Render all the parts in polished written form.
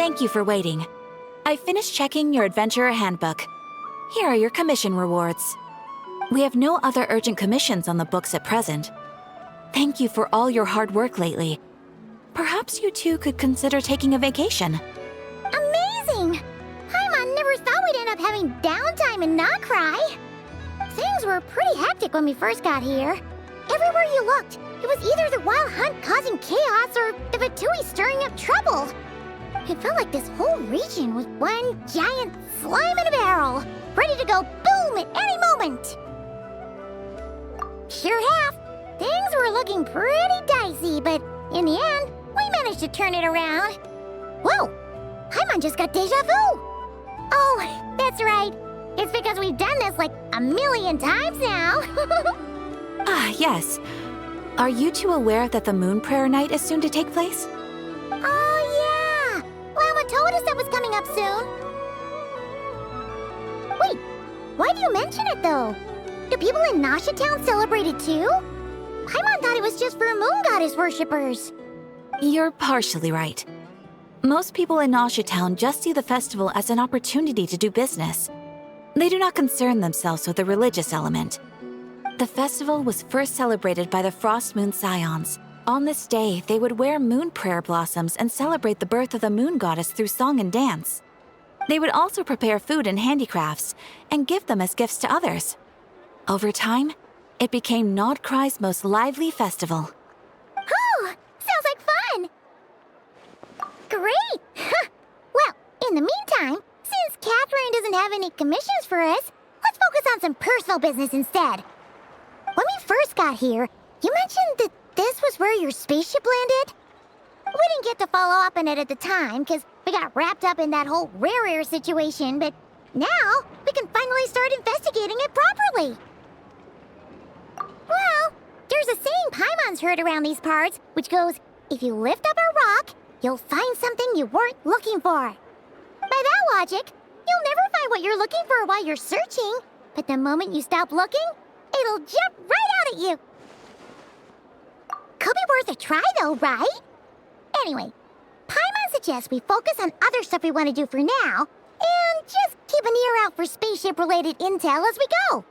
Thank you for waiting. I finished checking your adventurer handbook. Here are your commission rewards. We have no other urgent commissions on the books at present. Thank you for all your hard work lately. Perhaps you two could consider taking a vacation. Amazing! Paimon never thought we'd end up having downtime in Nocturne. Things were pretty hectic when we first got here. Everywhere you looked, it was either the Wild Hunt causing chaos or the Fatui stirring up trouble. It felt like this whole region was one giant slime in a barrel, ready to go boom at any moment. Sure have. Things were looking pretty dicey, but in the end, we managed to turn it around. Whoa! Paimon just got deja vu! Oh, that's right. It's because we've done this like a million times now. Yes. Are you two aware that the Moon Prayer Night is soon to take place? Oh, yeah! Llama told us that was coming up soon. Wait, why do you mention it, though? Do people in Nasha Town celebrate it, too? Paimon thought it was just for Moon Goddess worshippers. You're partially right. Most people in Nasha Town just see the festival as an opportunity to do business. They do not concern themselves with the religious element. The festival was first celebrated by the Frost Moon Scions. On this day, they would wear moon prayer blossoms and celebrate the birth of the moon goddess through song and dance. They would also prepare food and handicrafts and give them as gifts to others. Over time, it became Nocturne's most lively festival. Oh, sounds like fun! Great! Well, in the meantime, since Catherine doesn't have any commissions for us, let's focus on some personal business instead. When we first got here, you mentioned that this was where your spaceship landed? We didn't get to follow up on it at the time, because we got wrapped up in that whole rare situation, but now we can finally start investigating it properly. Well, there's a saying Paimon's heard around these parts, which goes, if you lift up a rock, you'll find something you weren't looking for. By that logic, you'll never find what you're looking for while you're searching, but the moment you stop looking, it'll jump right out at you. Could be worth a try though, right? Anyway, Paimon suggests we focus on other stuff we want to do for now, and just keep an ear out for spaceship-related intel as we go.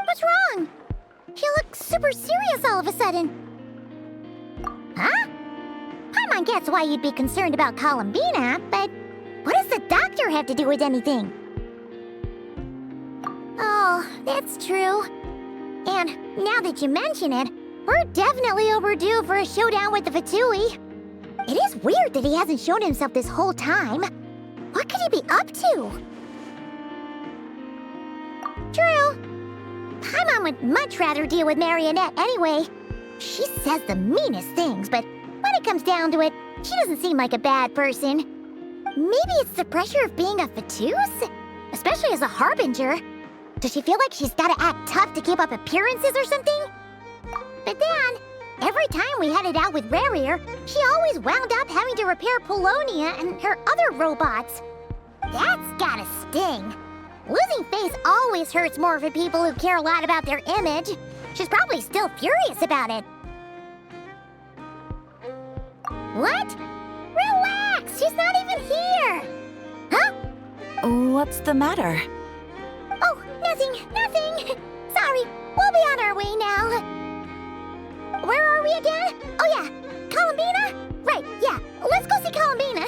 What's wrong? You look super serious all of a sudden. Huh? Paimon gets why you'd be concerned about Columbina, but what does the doctor have to do with anything? Oh, that's true. And now that you mention it, we're definitely overdue for a showdown with the Fatui. It is weird that he hasn't shown himself this whole time. What could he be up to? True. Paimon would much rather deal with Marionette anyway. She says the meanest things, but when it comes down to it, she doesn't seem like a bad person. Maybe it's the pressure of being a Fatuse? Especially as a Harbinger. Does she feel like she's gotta act tough to keep up appearances or something? But then, every time we headed out with Rarier, she always wound up having to repair Polonia and her other robots. That's gotta sting. Losing face always hurts more for people who care a lot about their image. She's probably still furious about it. What? Relax, she's not even here. Huh? What's the matter? Oh, nothing. Sorry, we'll be on our way now. Where are we again? Oh yeah, Columbina? Right, yeah, let's go see Columbina.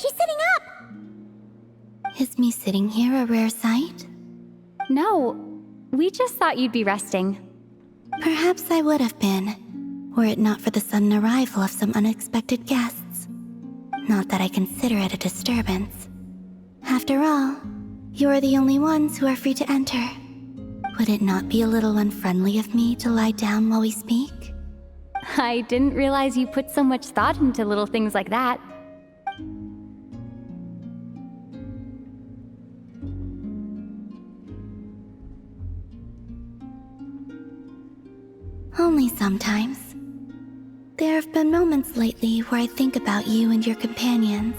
she's sitting up! Is me sitting here a rare sight? No, we just thought you'd be resting. Perhaps I would have been, were it not for the sudden arrival of some unexpected guests. Not that I consider it a disturbance. After all, you are the only ones who are free to enter. Would it not be a little unfriendly of me to lie down while we speak? I didn't realize you put so much thought into little things like that. Only sometimes. There have been moments lately where I think about you and your companions.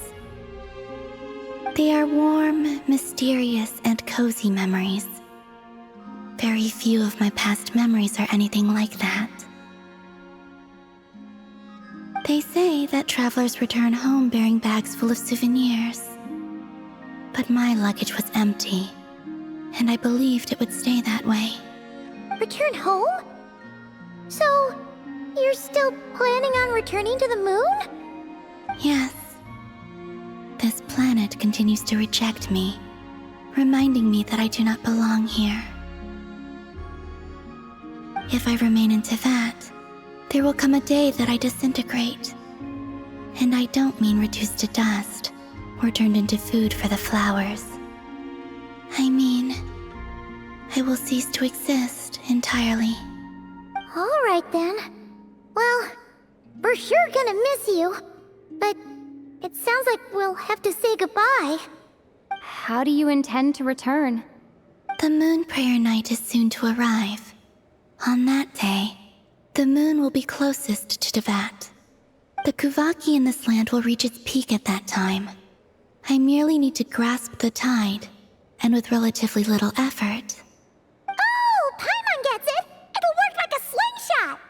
They are warm, mysterious, and cozy memories. Very few of my past memories are anything like that. They say that travelers return home bearing bags full of souvenirs. But my luggage was empty, and I believed it would stay that way. Return home? So, you're still planning on returning to the moon? Yes. This planet continues to reject me, reminding me that I do not belong here. If I remain in Teyvat, there will come a day that I disintegrate. And I don't mean reduced to dust, or turned into food for the flowers. I mean, I will cease to exist entirely. Alright then. Well, we're sure gonna miss you. But it sounds like we'll have to say goodbye. How do you intend to return? The moon prayer night is soon to arrive. On that day, the moon will be closest to Teyvat. The Kuvaki in this land will reach its peak at that time. I merely need to grasp the tide, and with relatively little effort. Oh, Paimon gets it! It'll work like a slingshot!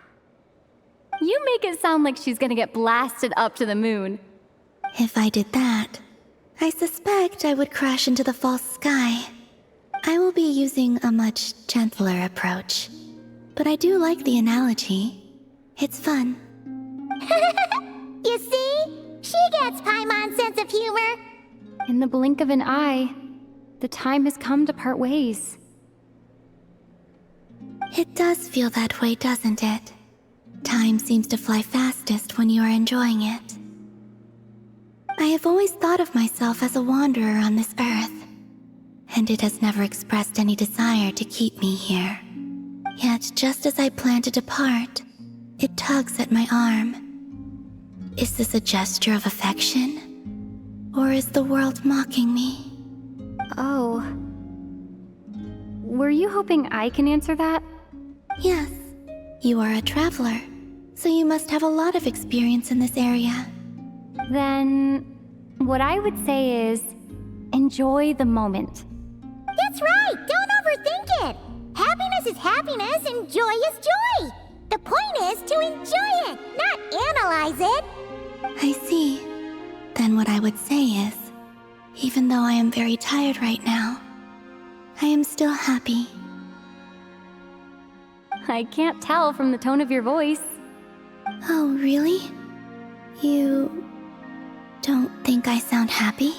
You make it sound like she's gonna get blasted up to the moon. If I did that, I suspect I would crash into the false sky. I will be using a much gentler approach. But I do like the analogy. It's fun. You see? She gets Paimon's sense of humor. In the blink of an eye, the time has come to part ways. It does feel that way, doesn't it? Time seems to fly fastest when you are enjoying it. I have always thought of myself as a wanderer on this earth, and it has never expressed any desire to keep me here. Yet, just as I plan to depart, it tugs at my arm. Is this a gesture of affection? Or is the world mocking me? Oh. Were you hoping I can answer that? Yes, you are a traveler, so you must have a lot of experience in this area. Then, what I would say is, enjoy the moment. That's right! Don't overthink it! Happiness is happiness and joy is joy! The point is to enjoy it, not analyze it! I see. Then what I would say is, even though I am very tired right now, I am still happy. I can't tell from the tone of your voice. Oh, really? You don't think I sound happy?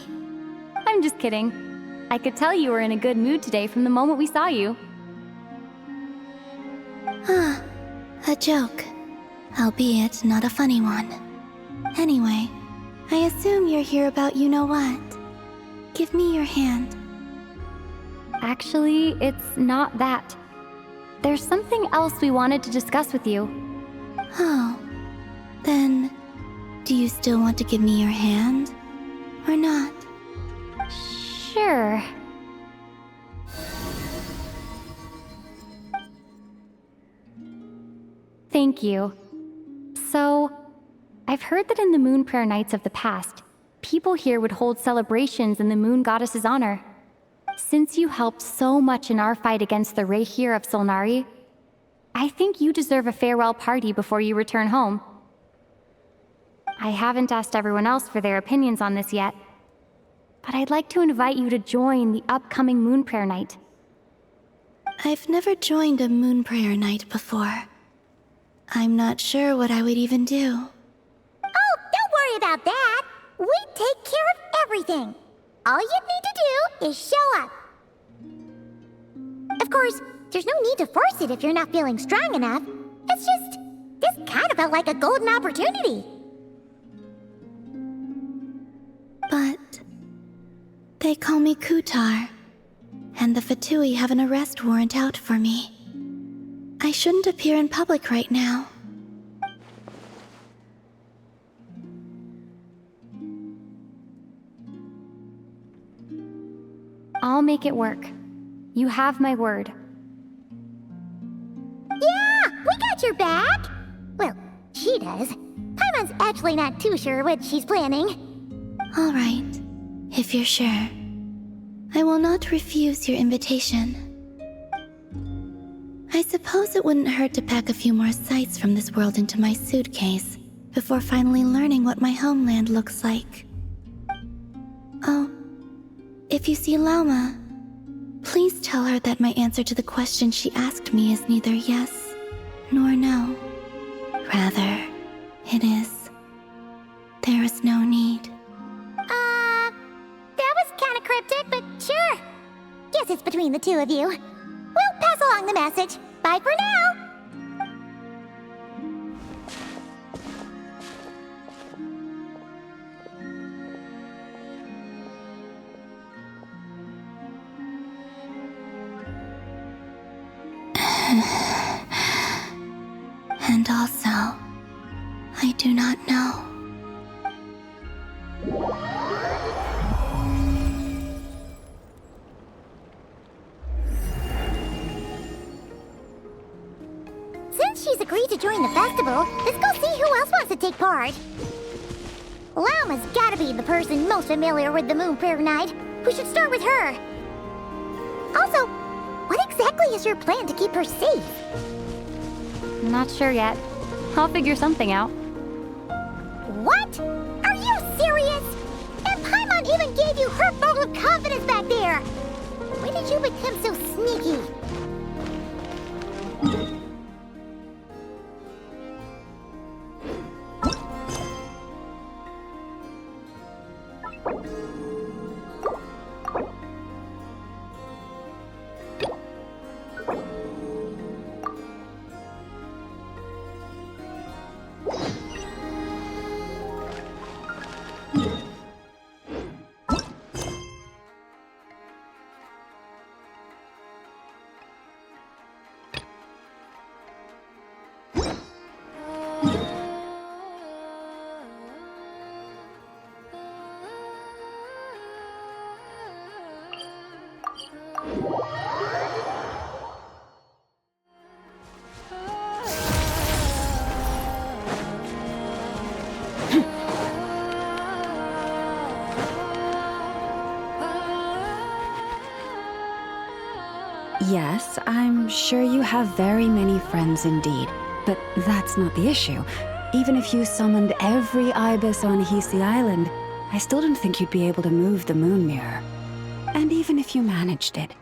I'm just kidding. I could tell you were in a good mood today from the moment we saw you. Ah, a joke. Albeit not a funny one. Anyway, I assume you're here about you-know-what. Give me your hand. Actually, it's not that. There's something else we wanted to discuss with you. Oh, then do you still want to give me your hand? Or not? Sure. Thank you. So, I've heard that in the moon prayer nights of the past, people here would hold celebrations in the moon goddess's honor. Since you helped so much in our fight against the Rehir of Solnari, I think you deserve a farewell party before you return home. I haven't asked everyone else for their opinions on this yet, but I'd like to invite you to join the upcoming moon prayer night. I've never joined a moon prayer night before. I'm not sure what I would even do. Oh, don't worry about that! We take care of everything. All you need to do is show up. Of course, there's no need to force it if you're not feeling strong enough. It's just, this kind of felt like a golden opportunity. But they call me Kutar, and the Fatui have an arrest warrant out for me. I shouldn't appear in public right now. I'll make it work. You have my word. Yeah, we got your back. Well, she does. Paimon's actually not too sure what she's planning. All right, if you're sure. I will not refuse your invitation. I suppose it wouldn't hurt to pack a few more sights from this world into my suitcase before finally learning what my homeland looks like. Oh, if you see Lauma, please tell her that my answer to the question she asked me is neither yes nor no. Rather, it is, there is no need. That was kind of cryptic, but sure. Guess it's between the two of you. We'll pass along the message. Bye for now. And also, I do not know. Since she's agreed to join the festival, let's go see who else wants to take part. Lauma's gotta be the person most familiar with the Moon Prayer Night. We should start with her. Also, what exactly is your plan to keep her safe? Not sure yet. I'll figure something out. What? Are you serious? And Paimon even gave you her vote of confidence back there. When did you become so sneaky? Yes, I'm sure you have very many friends indeed, but that's not the issue. Even if you summoned every ibis on Hisi Island, I still don't think you'd be able to move the moon mirror. And even if you managed it,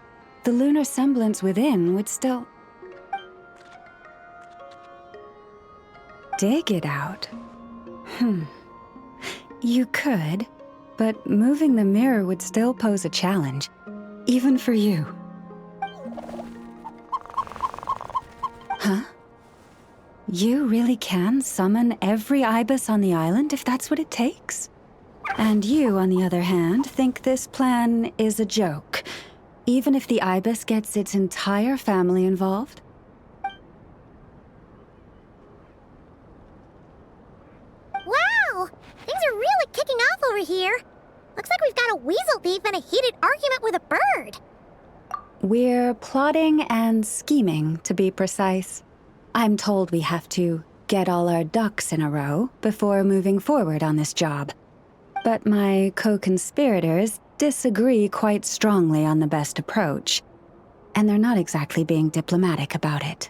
the lunar semblance within would still... dig it out. You could, but moving the mirror would still pose a challenge, even for you. Huh? You really can summon every ibis on the island if that's what it takes? And you, on the other hand, think this plan is a joke, even if the ibis gets its entire family involved? Wow! Things are really kicking off over here. Looks like we've got a weasel thief and a heated argument with a bird. We're plotting and scheming, to be precise. I'm told we have to get all our ducks in a row before moving forward on this job. But my co-conspirators disagree quite strongly on the best approach, and they're not exactly being diplomatic about it.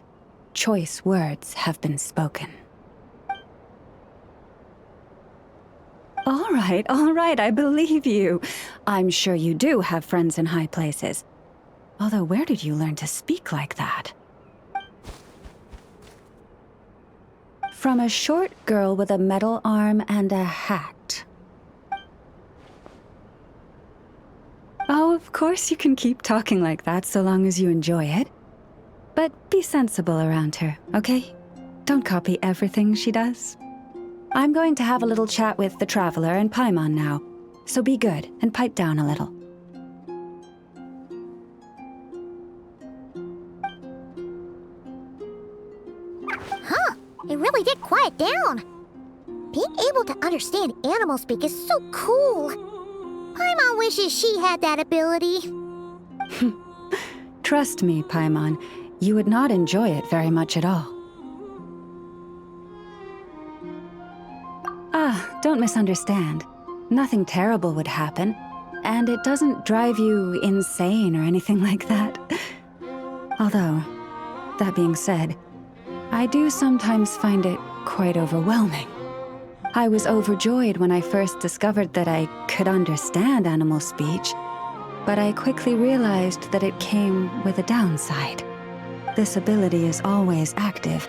Choice words have been spoken. All right, I believe you. I'm sure you do have friends in high places. Although, where did you learn to speak like that? From a short girl with a metal arm and a hat. Of course you can keep talking like that so long as you enjoy it. But be sensible around her, okay? Don't copy everything she does. I'm going to have a little chat with the Traveler and Paimon now, so be good and pipe down a little. Huh, it really did quiet down. Being able to understand animal speak is so cool. Paimon wishes she had that ability. Trust me, Paimon, you would not enjoy it very much at all. Don't misunderstand. Nothing terrible would happen, and it doesn't drive you insane or anything like that. Although, that being said, I do sometimes find it quite overwhelming. I was overjoyed when I first discovered that I could understand animal speech, but I quickly realized that it came with a downside. This ability is always active,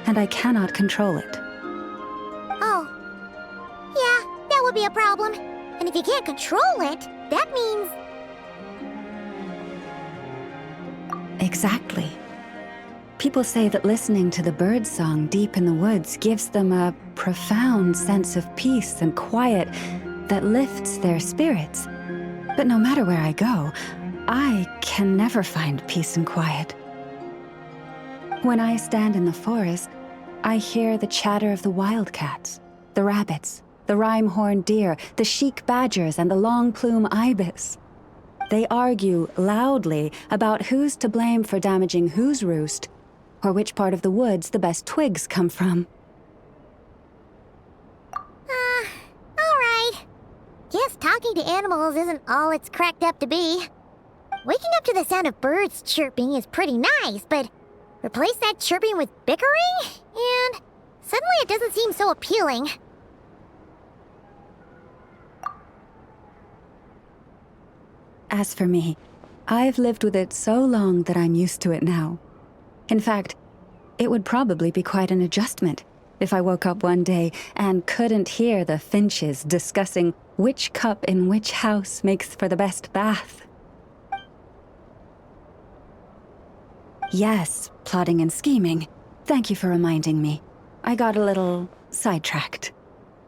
and I cannot control it. Oh. Yeah, that would be a problem. And if you can't control it, that means... Exactly. People say that listening to the bird song deep in the woods gives them a profound sense of peace and quiet that lifts their spirits. But no matter where I go, I can never find peace and quiet. When I stand in the forest, I hear the chatter of the wildcats, the rabbits, the rhyme-horned deer, the chic badgers, and the long-plume ibis. They argue loudly about who's to blame for damaging whose roost, or which part of the woods the best twigs come from. Alright. Guess talking to animals isn't all it's cracked up to be. Waking up to the sound of birds chirping is pretty nice, but replace that chirping with bickering, and suddenly it doesn't seem so appealing. As for me, I've lived with it so long that I'm used to it now. In fact, it would probably be quite an adjustment if I woke up one day and couldn't hear the finches discussing which cup in which house makes for the best bath. Yes, plotting and scheming. Thank you for reminding me. I got a little sidetracked.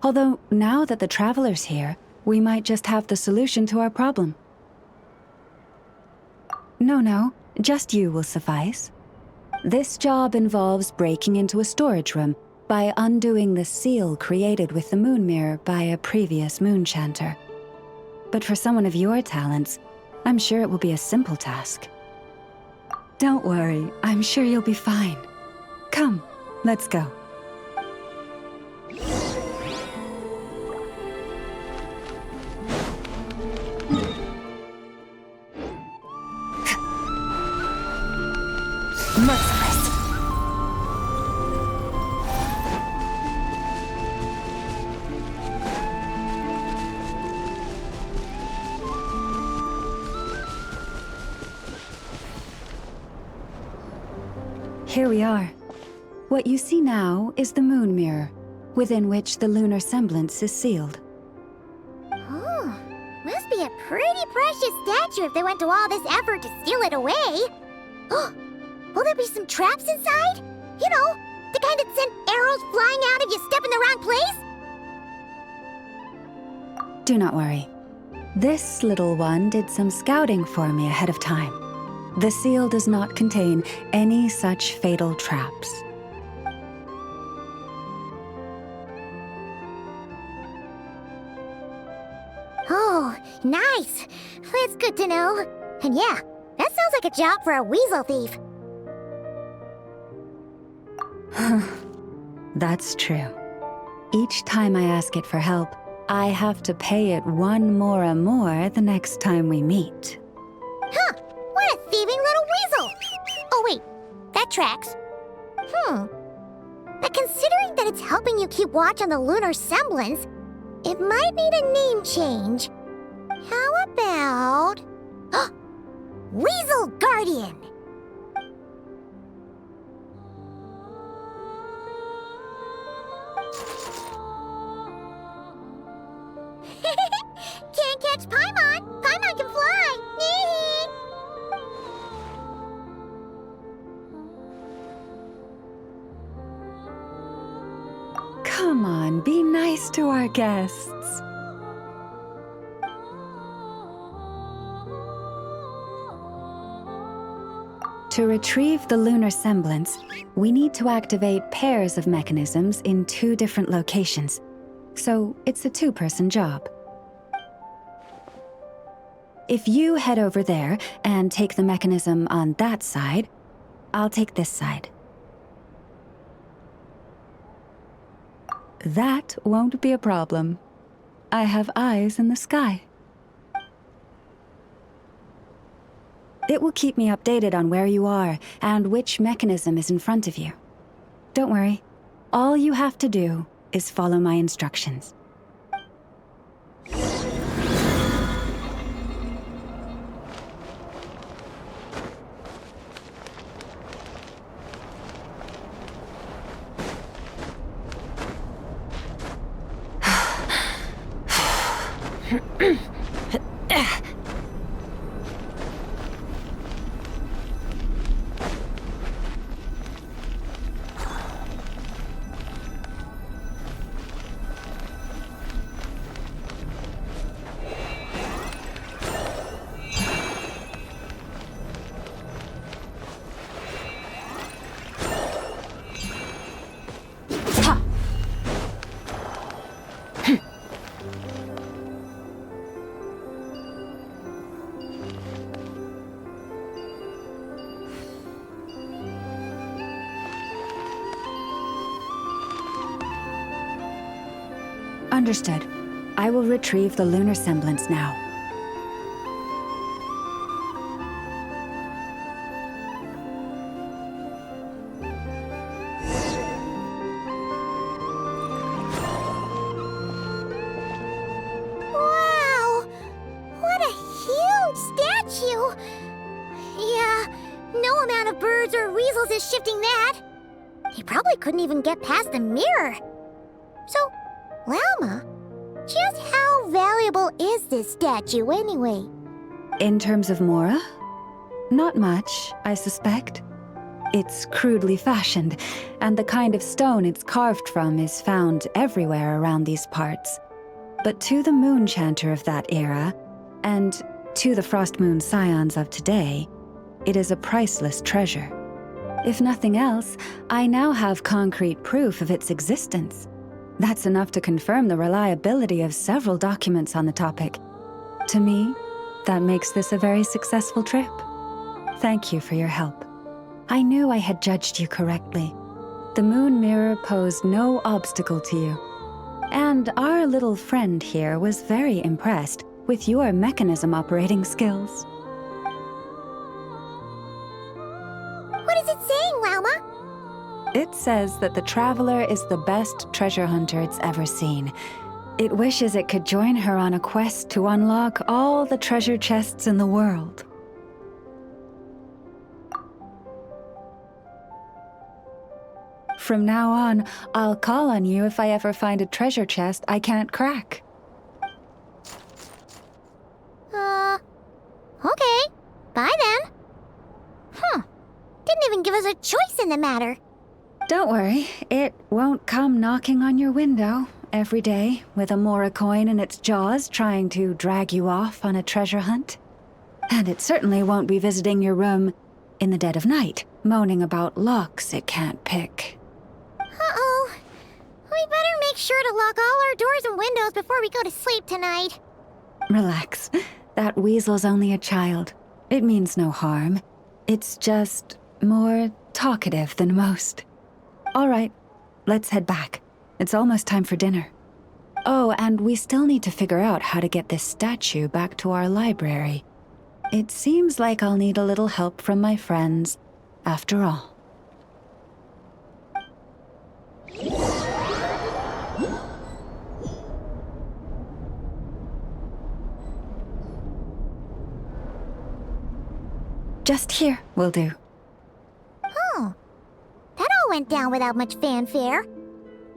Although, now that the Traveler's here, we might just have the solution to our problem. No, just you will suffice. This job involves breaking into a storage room by undoing the seal created with the moon mirror by a previous moon chanter. But for someone of your talents, I'm sure it will be a simple task. Don't worry, I'm sure you'll be fine. Come, let's go. Merciless. Here we are. What you see now is the moon mirror, within which the lunar semblance is sealed. Oh, must be a pretty precious statue if they went to all this effort to steal it away. Will there be some traps inside? You know, the kind that send arrows flying out if you step in the wrong place? Do not worry. This little one did some scouting for me ahead of time. The seal does not contain any such fatal traps. Oh, nice. That's good to know. And yeah, that sounds like a job for a weasel thief. That's true. Each time I ask it for help, I have to pay it one more the next time we meet. Huh, what a thieving little weasel! Oh wait, that tracks. But considering that it's helping you keep watch on the lunar semblance, it might need a name change. How about... Weasel Guardian! Can't catch Paimon! Paimon can fly! Come on, be nice to our guests. To retrieve the lunar semblance, we need to activate pairs of mechanisms in 2 different locations. So it's a 2-person job. If you head over there and take the mechanism on that side, I'll take this side. That won't be a problem. I have eyes in the sky. It will keep me updated on where you are and which mechanism is in front of you. Don't worry. All you have to do is follow my instructions. Understood. I will retrieve the lunar semblance now. Wow! What a huge statue! Yeah, no amount of birds or weasels is shifting that. He probably couldn't even get past the mirror. So, Lalma, just how valuable is this statue anyway? In terms of Mora? Not much, I suspect. It's crudely fashioned, and the kind of stone it's carved from is found everywhere around these parts. But to the moon chanter of that era, and to the frost moon scions of today, it is a priceless treasure. If nothing else, I now have concrete proof of its existence. That's enough to confirm the reliability of several documents on the topic. To me, that makes this a very successful trip. Thank you for your help. I knew I had judged you correctly. The moon mirror posed no obstacle to you. And our little friend here was very impressed with your mechanism operating skills. What is it saying, Lalma? It says that the Traveler is the best treasure hunter it's ever seen. It wishes it could join her on a quest to unlock all the treasure chests in the world. From now on, I'll call on you if I ever find a treasure chest I can't crack. Okay. Bye then. Didn't even give us a choice in the matter. Don't worry, it won't come knocking on your window every day with a Mora coin in its jaws trying to drag you off on a treasure hunt. And it certainly won't be visiting your room in the dead of night, moaning about locks it can't pick. Uh-oh. We better make sure to lock all our doors and windows before we go to sleep tonight. Relax. That weasel's only a child. It means no harm. It's just more talkative than most. All right, let's head back. It's almost time for dinner. Oh, and we still need to figure out how to get this statue back to our library. It seems like I'll need a little help from my friends, after all. Just here will do. Oh, that all went down without much fanfare.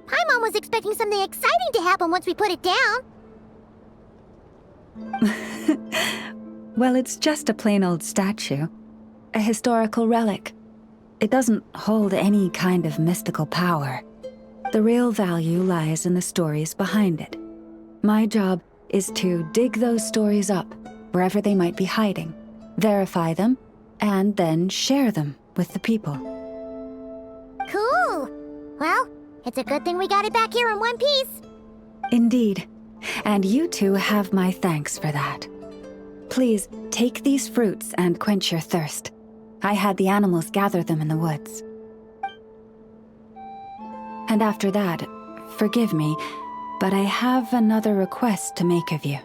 Paimon was expecting something exciting to happen once we put it down. Well, it's just a plain old statue. A historical relic. It doesn't hold any kind of mystical power. The real value lies in the stories behind it. My job is to dig those stories up, wherever they might be hiding, verify them, and then share them with the people. Cool. Well, it's a good thing we got it back here in one piece. Indeed. And you two have my thanks for that. Please, take these fruits and quench your thirst. I had the animals gather them in the woods. And after that, forgive me, but I have another request to make of you.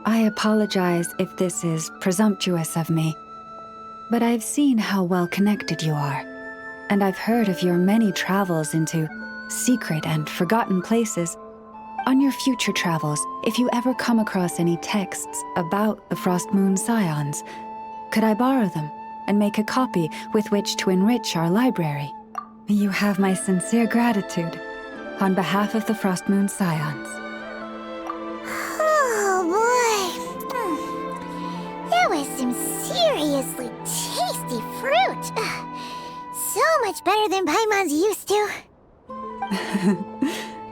I apologize if this is presumptuous of me, but I've seen how well connected you are, and I've heard of your many travels into secret and forgotten places. On your future travels, if you ever come across any texts about the Frost Moon Scions, could I borrow them and make a copy with which to enrich our library? You have my sincere gratitude on behalf of the Frost Moon Scions. Oh boy. That was some seriously tasty fruit. So much better than Paimon's used to.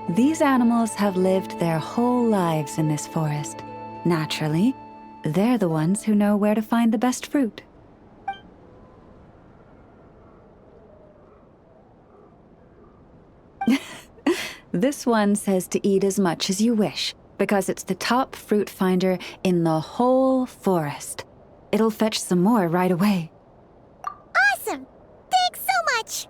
These animals have lived their whole lives in this forest. Naturally, they're the ones who know where to find the best fruit. This one says to eat as much as you wish, because it's the top fruit finder in the whole forest. It'll fetch some more right away. Awesome! Thanks so much!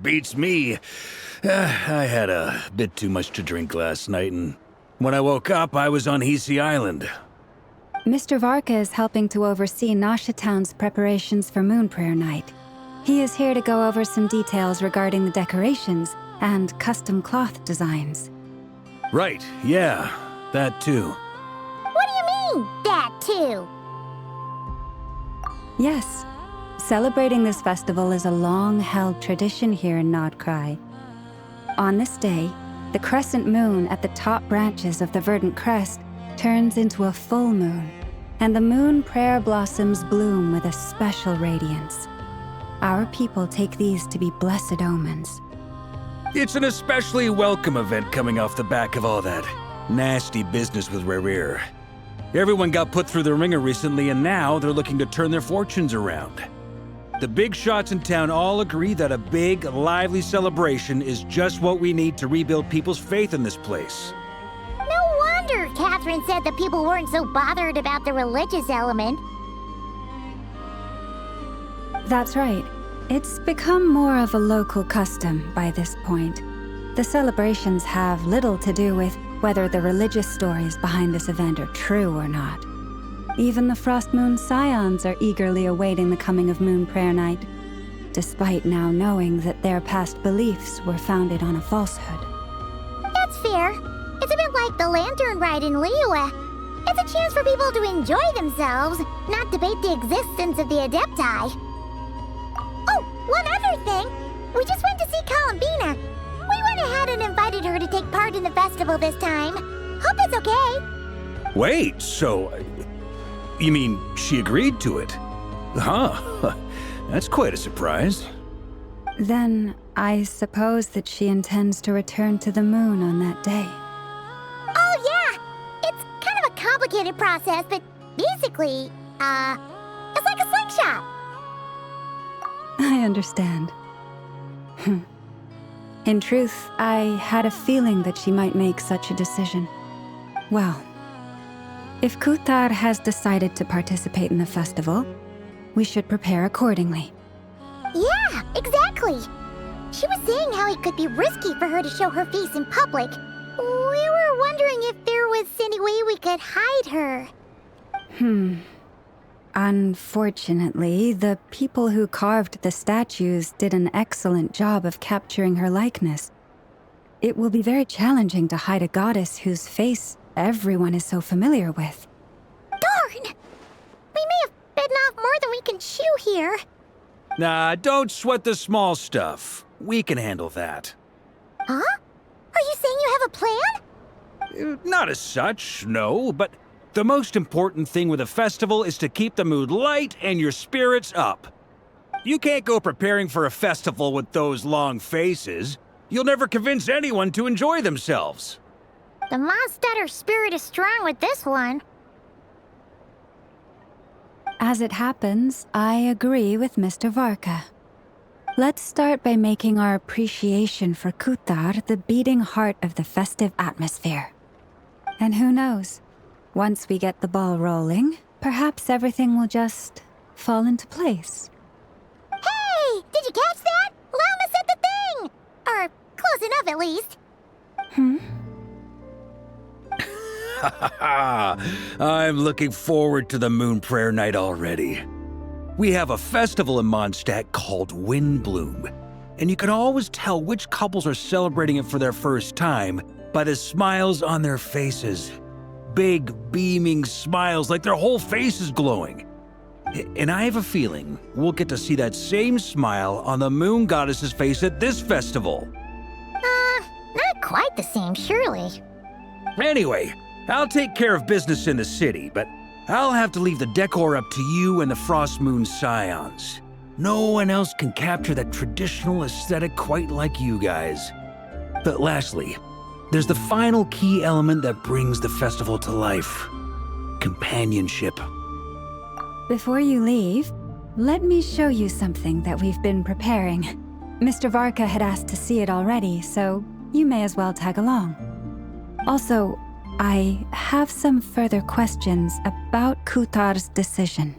Beats me. I had a bit too much to drink last night, and when I woke up, I was on Hisi Island. Mr. Varka is helping to oversee Nasha Town's preparations for Moon Prayer Night. He is here to go over some details regarding the decorations and custom cloth designs. Right, yeah, that too. What do you mean, that too? Yes. Celebrating this festival is a long-held tradition here in Nocturne. On this day, the crescent moon at the top branches of the verdant crest turns into a full moon, and the moon prayer blossoms bloom with a special radiance. Our people take these to be blessed omens. It's an especially welcome event coming off the back of all that nasty business with Rare. Everyone got put through the ringer recently, and now they're looking to turn their fortunes around. The big shots in town all agree that a big, lively celebration is just what we need to rebuild people's faith in this place. No wonder Catherine said the people weren't so bothered about the religious element. That's right. It's become more of a local custom by this point. The celebrations have little to do with whether the religious stories behind this event are true or not. Even the Frost Moon Scions are eagerly awaiting the coming of Moon Prayer Night, despite now knowing that their past beliefs were founded on a falsehood. That's fair. It's a bit like the lantern ride in Liyue. It's a chance for people to enjoy themselves, not debate the existence of the Adepti. Oh, one other thing! We just went to see Columbina. We went ahead and invited her to take part in the festival this time. Hope it's okay. Wait, so... you mean she agreed to it? Huh. That's quite a surprise. Then, I suppose that she intends to return to the moon on that day. Oh, yeah! It's kind of a complicated process, but basically, it's like a slingshot. I understand. In truth, I had a feeling that she might make such a decision. Well, if Kuthar has decided to participate in the festival, We should prepare accordingly. Yeah, exactly. She was saying how it could be risky for her to show her face in public. We were wondering if there was any way we could hide her. Unfortunately, the people who carved the statues did an excellent job of capturing her likeness. It will be very challenging to hide a goddess whose face everyone is so familiar with. Darn! We may have bitten off more than we can chew here. Nah, don't sweat the small stuff. We can handle that. Huh? Are you saying you have a plan? Not as such, no, but the most important thing with a festival is to keep the mood light and your spirits up. You can't go preparing for a festival with those long faces. You'll never convince anyone to enjoy themselves. The Mondstatter spirit is strong with this one. As it happens, I agree with Mr. Varka. Let's start by making our appreciation for Kutar the beating heart of the festive atmosphere. And who knows? Once we get the ball rolling, perhaps everything will just fall into place. Hey! Did you catch that? Llama said the thing! Or close enough, at least. I'm looking forward to the Moon Prayer Night already. We have a festival in Mondstadt called Windbloom, and you can always tell which couples are celebrating it for their first time by the smiles on their faces. Big, beaming smiles like their whole face is glowing. And I have a feeling we'll get to see that same smile on the Moon Goddess's face at this festival. Not quite the same, surely. Anyway, I'll take care of business in the city, but I'll have to leave the decor up to you and the Frost Moon Scions. No one else can capture that traditional aesthetic quite like you guys. But lastly, there's the final key element that brings the festival to life: companionship. Before you leave, let me show you something that we've been preparing. Mr. Varka had asked to see it already, so you may as well tag along. Also, I have some further questions about Kutar's decision.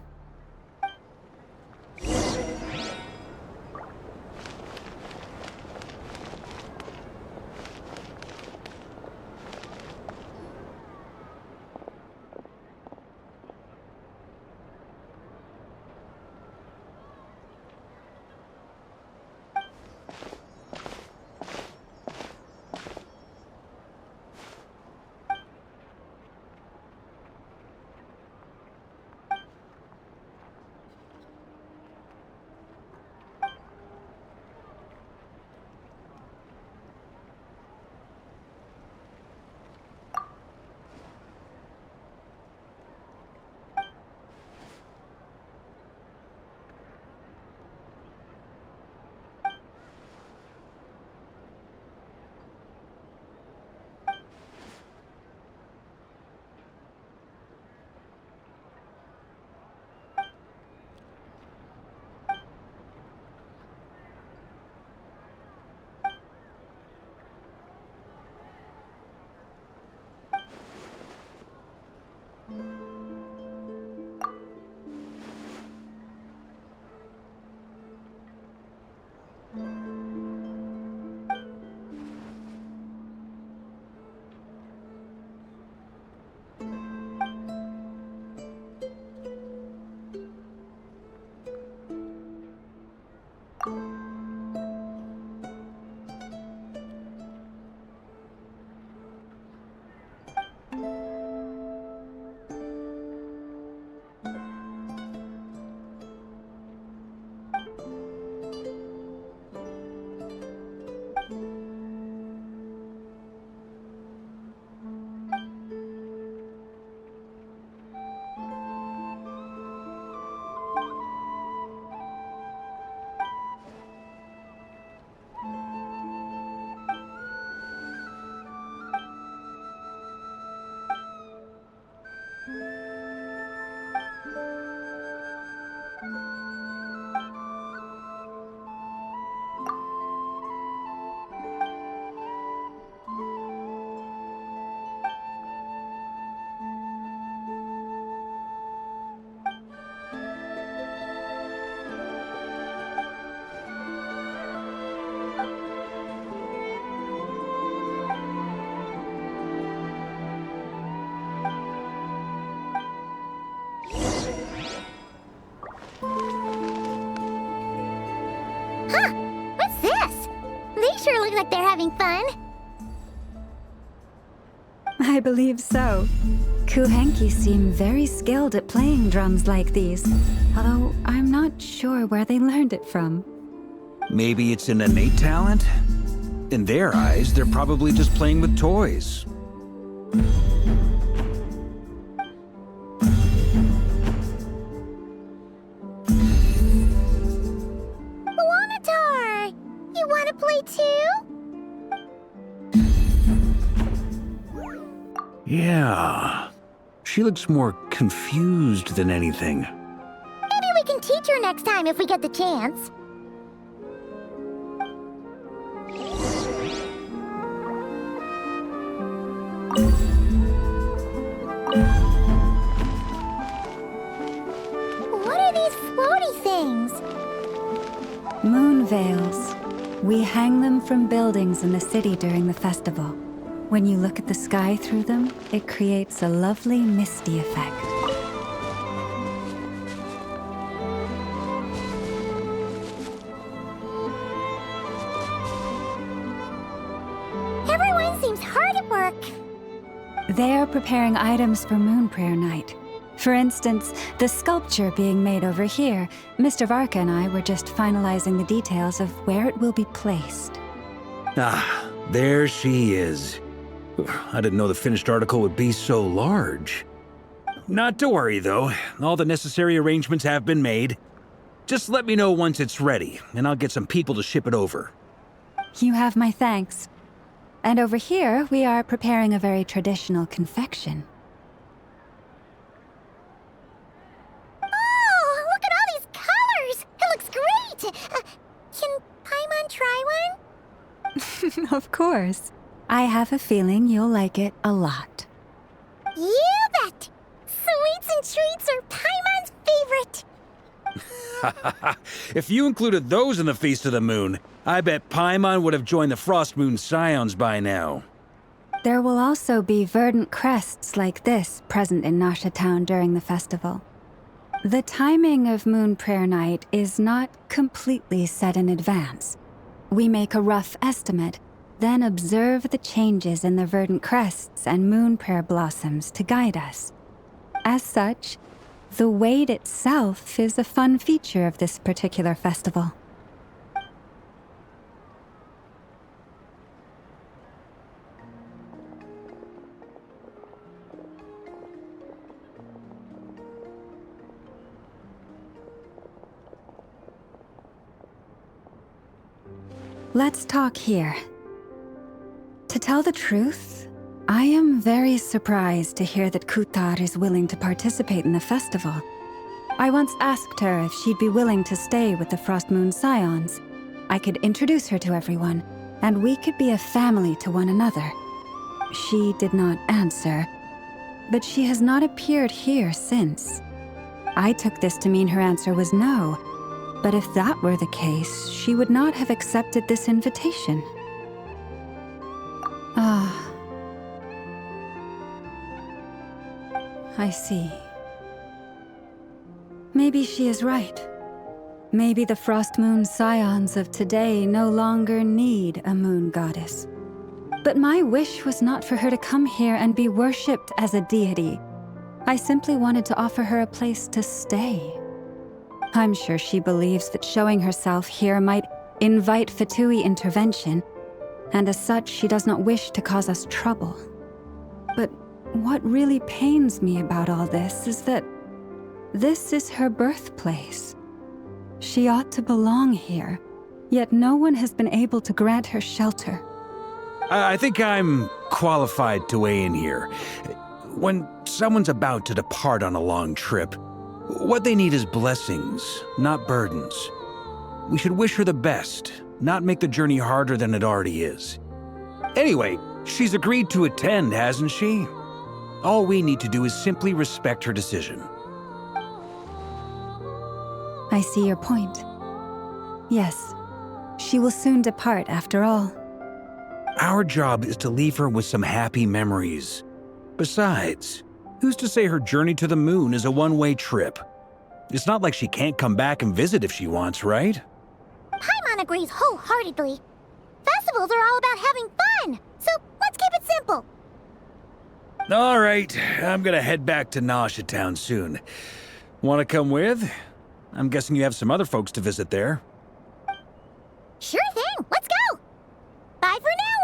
Huh, what's this? They sure look like they're having fun. I believe so. Kuhenki seem very skilled at playing drums like these, although I'm not sure where they learned it from. Maybe it's an innate talent? In their eyes, they're probably just playing with toys. Wanatar! You want to play too? Yeah. She looks more confused than anything. Maybe we can teach her next time if we get the chance. What are these floaty things? Moon veils. We hang them from buildings in the city during the festival. When you look at the sky through them, it creates a lovely misty effect. Everyone seems hard at work. They're preparing items for Moon Prayer Night. For instance, the sculpture being made over here, Mr. Varka and I were just finalizing the details of where it will be placed. Ah, there she is. I didn't know the finished article would be so large. Not to worry, though. All the necessary arrangements have been made. Just let me know once it's ready, and I'll get some people to ship it over. You have my thanks. And over here, we are preparing a very traditional confection. Oh, look at all these colors! It looks great! Can Paimon try one? Of course. I have a feeling you'll like it a lot. You bet! Sweets and treats are Paimon's favorite. If you included those in the Feast of the Moon, I bet Paimon would have joined the Frost Moon Scions by now. There will also be verdant crests like this present in Nasha Town during the festival. The timing of Moon Prayer Night is not completely set in advance. We make a rough estimate, then observe the changes in the verdant crests and moon prayer blossoms to guide us. As such, the wait itself is a fun feature of this particular festival. Let's talk here. To tell the truth, I am very surprised to hear that Kutar is willing to participate in the festival. I once asked her if she'd be willing to stay with the Frost Moon Scions. I could introduce her to everyone, and we could be a family to one another. She did not answer, but she has not appeared here since. I took this to mean her answer was no, but if that were the case, she would not have accepted this invitation. I see. Maybe she is right. Maybe the Frost Moon Scions of today no longer need a moon goddess. But my wish was not for her to come here and be worshipped as a deity. I simply wanted to offer her a place to stay. I'm sure she believes that showing herself here might invite Fatui intervention, and as such, she does not wish to cause us trouble. But what really pains me about all this is that this is her birthplace. She ought to belong here, yet no one has been able to grant her shelter. I think I'm qualified to weigh in here. When someone's about to depart on a long trip, what they need is blessings, not burdens. We should wish her the best, not make the journey harder than it already is. Anyway, she's agreed to attend, hasn't she? All we need to do is simply respect her decision. I see your point. Yes, she will soon depart after all. Our job is to leave her with some happy memories. Besides, who's to say her journey to the moon is a one-way trip? It's not like she can't come back and visit if she wants, right? Paimon agrees wholeheartedly. Festivals are all about having fun, so let's keep it simple. All right, I'm gonna head back to Nausea Town soon. Want to come with? I'm guessing you have some other folks to visit there. Sure thing, let's go! Bye for now,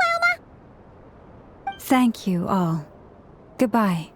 Wilma! Thank you all. Goodbye.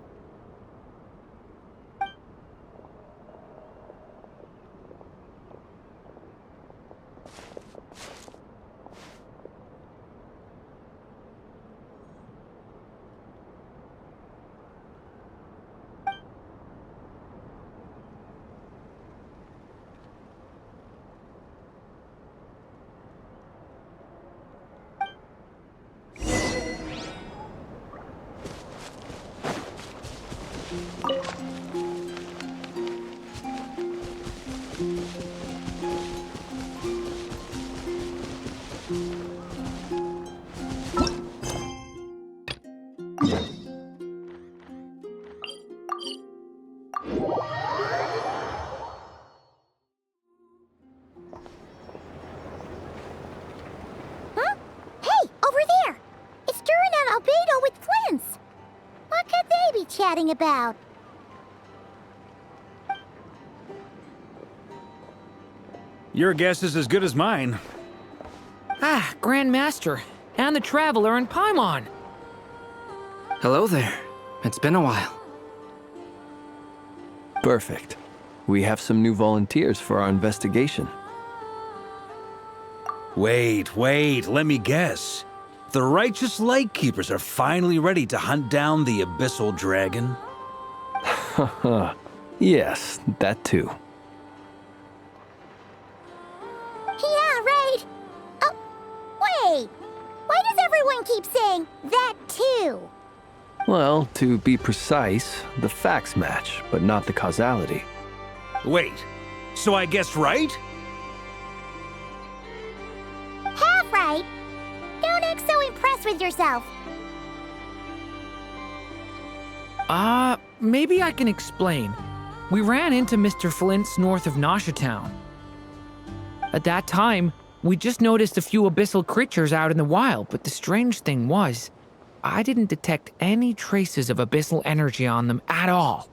Huh? Hey, over there! It's Durin and Albedo with Flints! What could they be chatting about? Your guess is as good as mine. Ah, Grand Master, and the Traveler in Paimon. Hello there. It's been a while. Perfect. We have some new volunteers for our investigation. Wait, let me guess. The righteous Lightkeepers are finally ready to hunt down the Abyssal Dragon? Haha. Yes, that too. Yeah, right! Oh, wait! Why does everyone keep saying that too? Well, to be precise, the facts match, but not the causality. Wait, so I guessed right? Half right! Don't act so impressed with yourself. Maybe I can explain. We ran into Mr. Flint's north of Nausea Town. At that time, we just noticed a few abyssal creatures out in the wild, but the strange thing was, I didn't detect any traces of abyssal energy on them at all.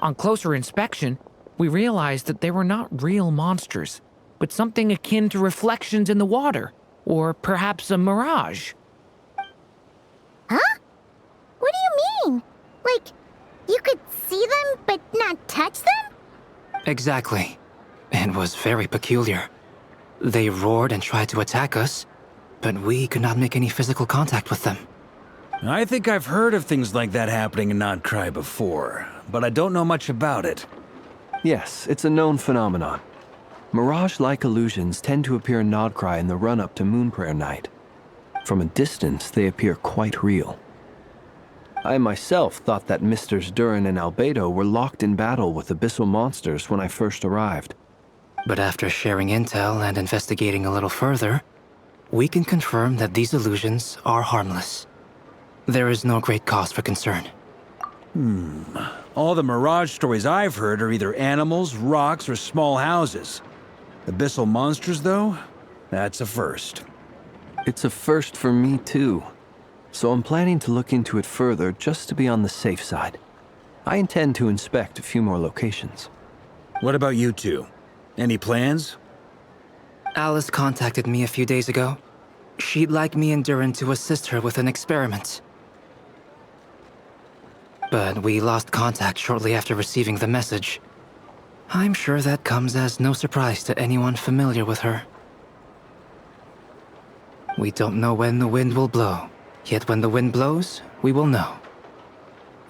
On closer inspection, we realized that they were not real monsters, but something akin to reflections in the water, or perhaps a mirage. Huh? What do you mean? Like, you could see them but not touch them? Exactly. It was very peculiar. They roared and tried to attack us, but we could not make any physical contact with them. I think I've heard of things like that happening in Nocturne before, but I don't know much about it. Yes, it's a known phenomenon. Mirage-like illusions tend to appear in Nocturne in the run-up to Moonprayer Night. From a distance, they appear quite real. I myself thought that Misters Durin and Albedo were locked in battle with abyssal monsters when I first arrived. But after sharing intel and investigating a little further, we can confirm that these illusions are harmless. There is no great cause for concern. All the Mirage stories I've heard are either animals, rocks, or small houses. Abyssal monsters, though? That's a first. It's a first for me, too. So I'm planning to look into it further just to be on the safe side. I intend to inspect a few more locations. What about you two? Any plans? Alice contacted me a few days ago. She'd like me and Durin to assist her with an experiment. But we lost contact shortly after receiving the message. I'm sure that comes as no surprise to anyone familiar with her. We don't know when the wind will blow, yet when the wind blows, we will know.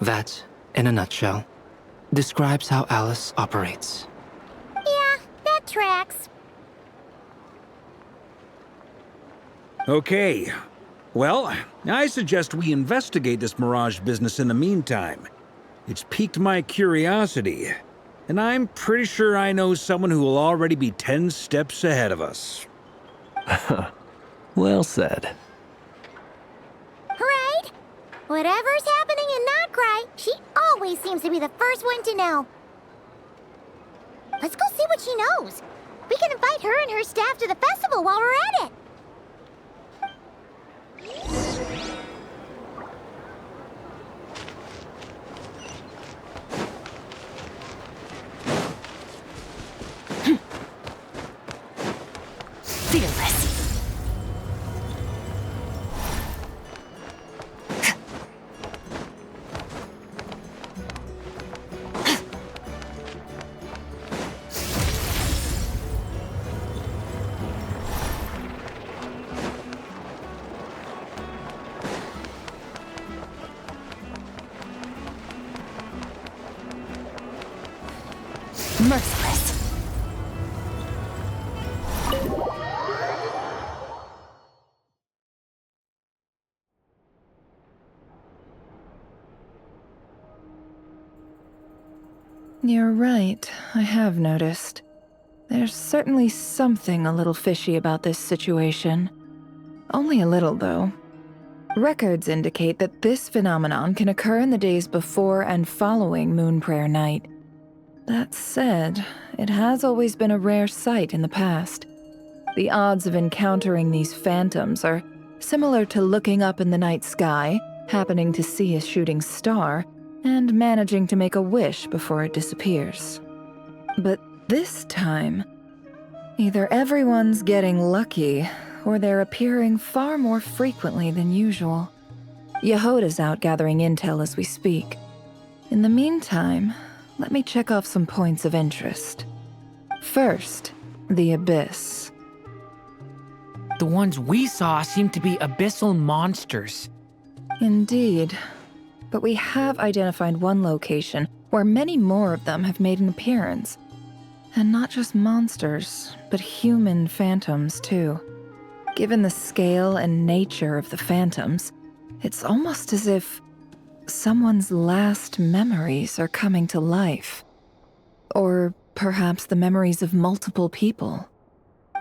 That, in a nutshell, describes how Alice operates. Yeah, that tracks. Okay. Well, I suggest we investigate this Mirage business in the meantime. It's piqued my curiosity, and I'm pretty sure I know someone who will already be 10 steps ahead of us. Well said. Right? Whatever's happening in Nocturne, she always seems to be the first one to know. Let's go see what she knows. We can invite her and her staff to the festival while we're at it. Fearless. Merciless. You're right, I have noticed. There's certainly something a little fishy about this situation. Only a little, though. Records indicate that this phenomenon can occur in the days before and following Moon Prayer Night. That said, it has always been a rare sight in the past. The odds of encountering these phantoms are similar to looking up in the night sky, happening to see a shooting star, and managing to make a wish before it disappears. But this time, either everyone's getting lucky, or they're appearing far more frequently than usual. Yehoda's out gathering intel as we speak. In the meantime, let me check off some points of interest. First, the Abyss. The ones we saw seem to be abyssal monsters. Indeed. But we have identified one location where many more of them have made an appearance. And not just monsters, but human phantoms too. Given the scale and nature of the phantoms, it's almost as if someone's last memories are coming to life. Or perhaps the memories of multiple people.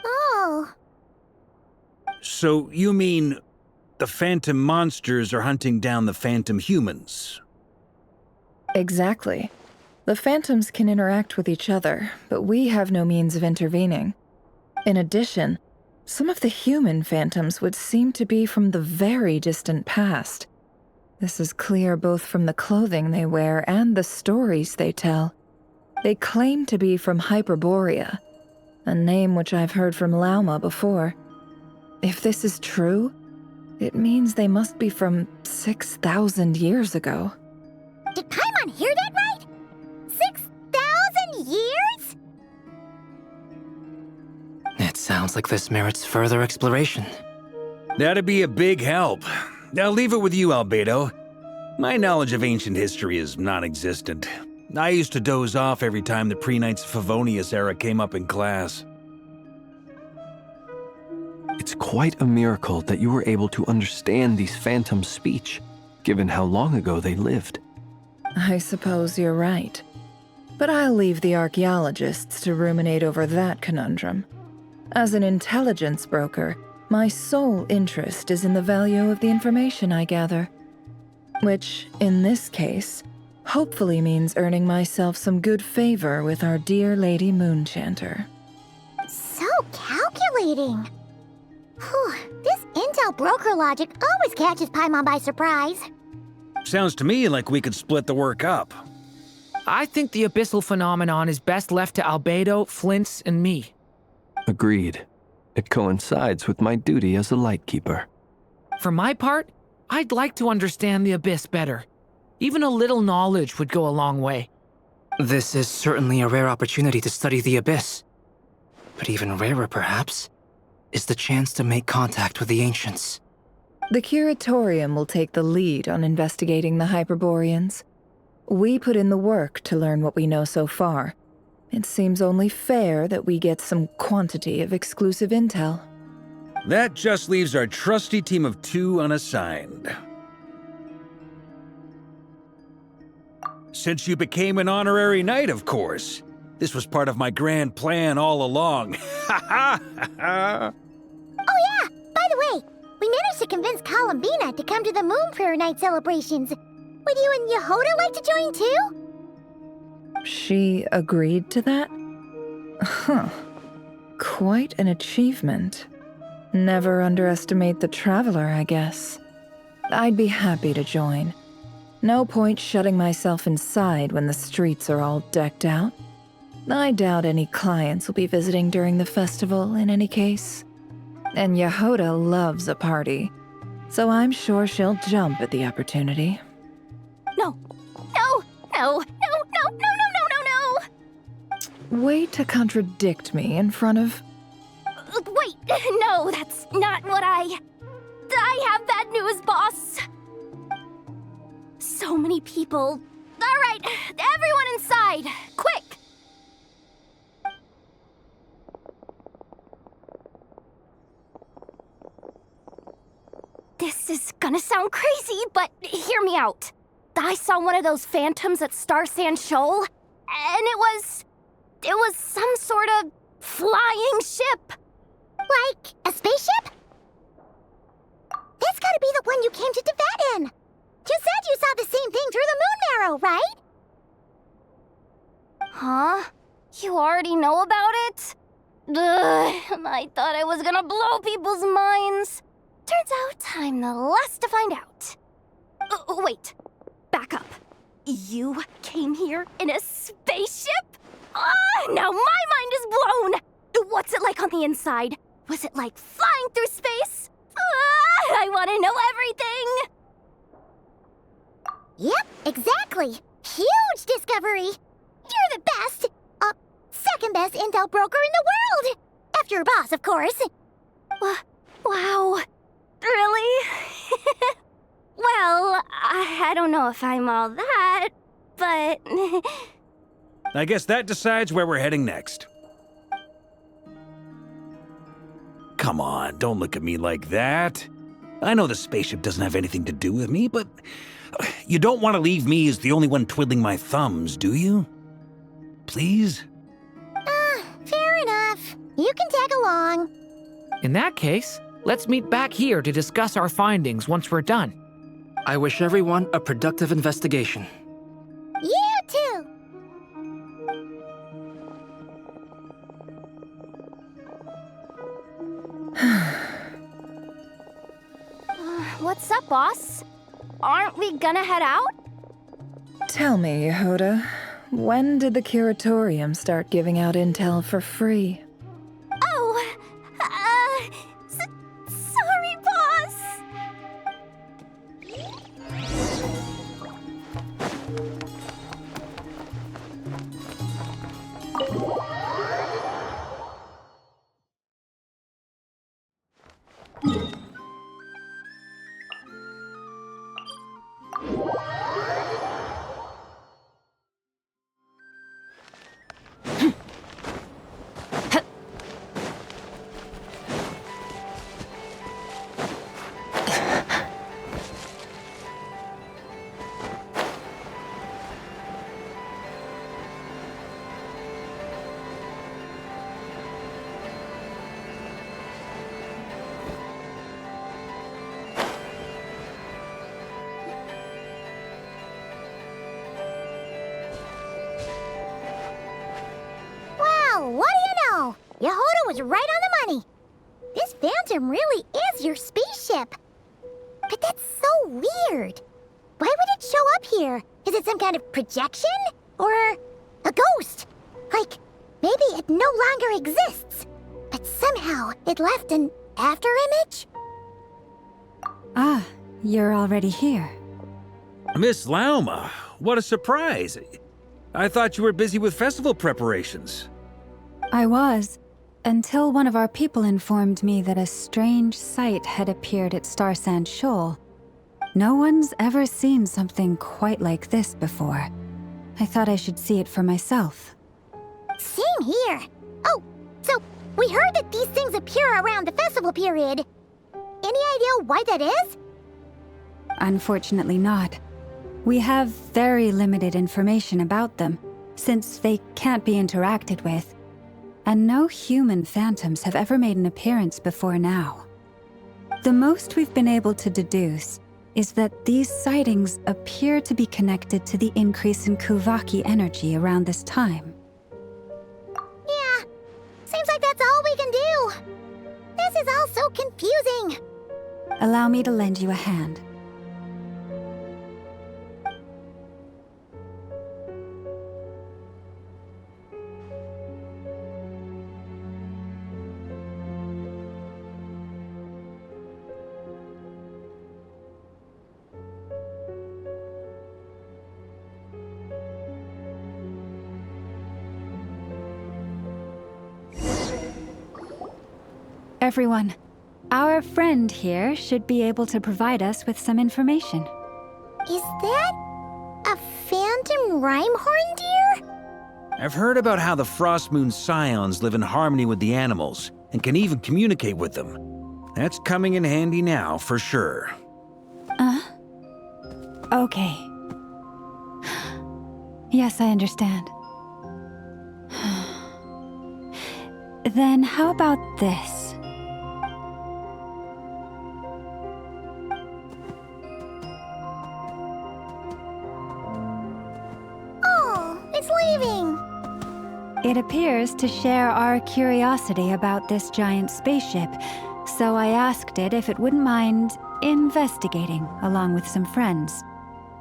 Oh. So you mean the phantom monsters are hunting down the phantom humans? Exactly. The phantoms can interact with each other, but we have no means of intervening. In addition, some of the human phantoms would seem to be from the very distant past. This is clear both from the clothing they wear and the stories they tell. They claim to be from Hyperborea, a name which I've heard from Lauma before. If this is true, it means they must be from 6,000 years ago. Did Paimon hear that right? 6,000 years? It sounds like this merits further exploration. That'd be a big help. I'll leave it with you, Albedo. My knowledge of ancient history is non-existent. I used to doze off every time the pre-Knights of Favonius era came up in class. It's quite a miracle that you were able to understand these phantoms' speech, given how long ago they lived. I suppose you're right. But I'll leave the archaeologists to ruminate over that conundrum. As an intelligence broker, my sole interest is in the value of the information I gather. Which, in this case, hopefully means earning myself some good favor with our dear Lady Moonchanter. So calculating. Whew, this intel broker logic always catches Paimon by surprise. Sounds to me like we could split the work up. I think the abyssal phenomenon is best left to Albedo, Flint's, and me. Agreed. It coincides with my duty as a lightkeeper. For my part, I'd like to understand the abyss better. Even a little knowledge would go a long way. This is certainly a rare opportunity to study the Abyss. But even rarer, perhaps, is the chance to make contact with the Ancients. The Curatorium will take the lead on investigating the Hyperboreans. We put in the work to learn what we know so far. It seems only fair that we get some quantity of exclusive intel. That just leaves our trusty team of 2 unassigned. Since you became an honorary knight, of course. This was part of my grand plan all along. Ha ha ha! Oh yeah, by the way, we managed to convince Columbina to come to the Moon Prayer Night celebrations. Would you and Yehoda like to join too? She agreed to that? Huh. Quite an achievement. Never underestimate the traveler, I guess. I'd be happy to join. No point shutting myself inside when the streets are all decked out. I doubt any clients will be visiting during the festival in any case. And Yehoda loves a party, so I'm sure she'll jump at the opportunity. No, no, no, no, no, no, no, no, no, no! Way to contradict me in front of... Wait, no, that's not what I have bad news, boss. So many people. All right, everyone inside, quick! This is gonna sound crazy, but hear me out. I saw one of those phantoms at Star Sand Shoal, and it was some sort of flying ship. Like a spaceship? That's gotta be the one you came to Tibet in. You said you saw the same thing through the moon marrow, right? Huh? You already know about it? Ugh, I thought I was gonna blow people's minds. Turns out I'm the last to find out. Wait, back up. You came here in a spaceship? Now my mind is blown! What's it like on the inside? Was it like flying through space? I want to know everything! Yep, exactly. Huge discovery. You're the best. Second best intel broker in the world. After your boss, of course. Wow. Really? Well, I don't know if I'm all that, but... I guess that decides where we're heading next. Come on, don't look at me like that. I know the spaceship doesn't have anything to do with me, but you don't want to leave me as the only one twiddling my thumbs, do you? Please? Fair enough. You can tag along. In that case, let's meet back here to discuss our findings once we're done. I wish everyone a productive investigation. You too. What's up, boss? Aren't we gonna head out? Tell me, Yehoda, when did the curatorium start giving out intel for free? Oh, sorry, boss. What do you know? Yehoda was right on the money. This phantom really is your spaceship. But that's so weird. Why would it show up here? Is it some kind of projection? Or a ghost? Like, maybe it no longer exists, but somehow it left an afterimage? Ah, you're already here. Miss Lauma, what a surprise. I thought you were busy with festival preparations. I was, until one of our people informed me that a strange sight had appeared at Star Sand Shoal. No one's ever seen something quite like this before. I thought I should see it for myself. Same here. Oh, so we heard that these things appear around the festival period. Any idea why that is? Unfortunately not. We have very limited information about them, since they can't be interacted with. And no human phantoms have ever made an appearance before now. The most we've been able to deduce is that these sightings appear to be connected to the increase in Kuvaki energy around this time. Yeah, seems like that's all we is all so confusing. Allow me to lend you a hand. Everyone, our friend here should be able to provide us with some information. Is that a phantom rhymehorn deer? I've heard about how the Frostmoon scions live in harmony with the animals and can even communicate with them. That's coming in handy now, for sure. Okay. Yes, I understand. Then how about this? It appears to share our curiosity about this giant spaceship, so I asked it if it wouldn't mind investigating along with some friends.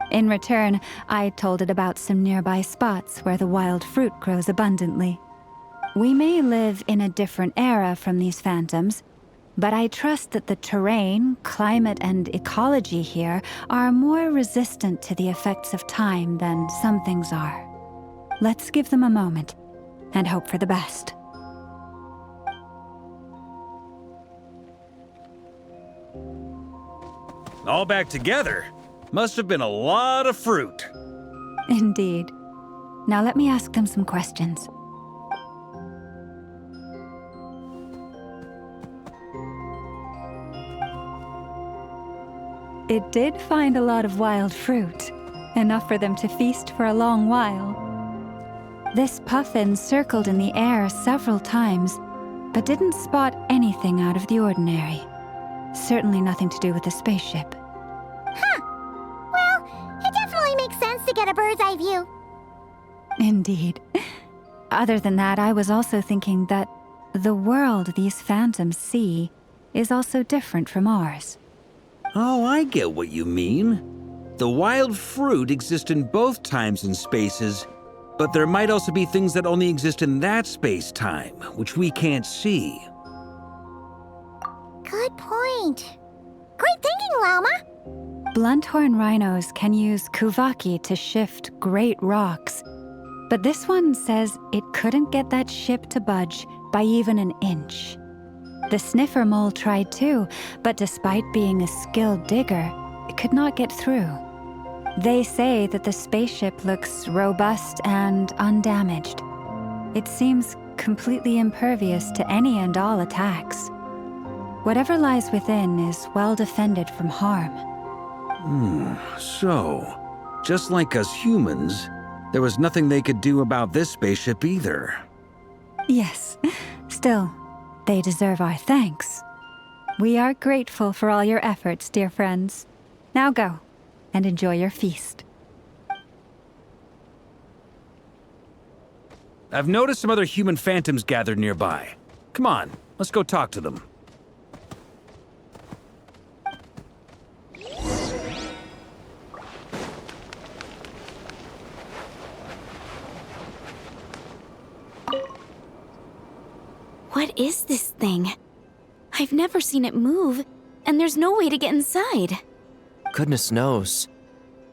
In return, I told it about some nearby spots where the wild fruit grows abundantly. We may live in a different era from these phantoms, but I trust that the terrain, climate, and ecology here are more resistant to the effects of time than some things are. Let's give them a moment and hope for the best. All back together? Must have been a lot of fruit. Indeed. Now let me ask them some questions. It did find a lot of wild fruit, enough for them to feast for a long while. This puffin circled in the air several times, but didn't spot anything out of the ordinary. Certainly nothing to do with the spaceship. Huh. Well, it definitely makes sense to get a bird's eye view. Indeed. Other than that, I was also thinking that the world these phantoms see is also different from ours. Oh, I get what you mean. The wild fruit exist in both times and spaces, but there might also be things that only exist in that space-time, which we can't see. Good point. Great thinking, Lauma. Blunthorn rhinos can use kuvaki to shift great rocks, but this one says it couldn't get that ship to budge by even an inch. The sniffer mole tried too, but despite being a skilled digger, it could not get through. They say that the spaceship looks robust and undamaged. It seems completely impervious to any and all attacks. Whatever lies within is well defended from harm. So, just like us humans, there was nothing they could do about this spaceship either. Yes. Still, they deserve our thanks. We are grateful for all your efforts, dear friends. Now go and enjoy your feast. I've noticed some other human phantoms gathered nearby. Come on, let's go talk to them. What is this thing? I've never seen it move, and there's no way to get inside. Goodness knows.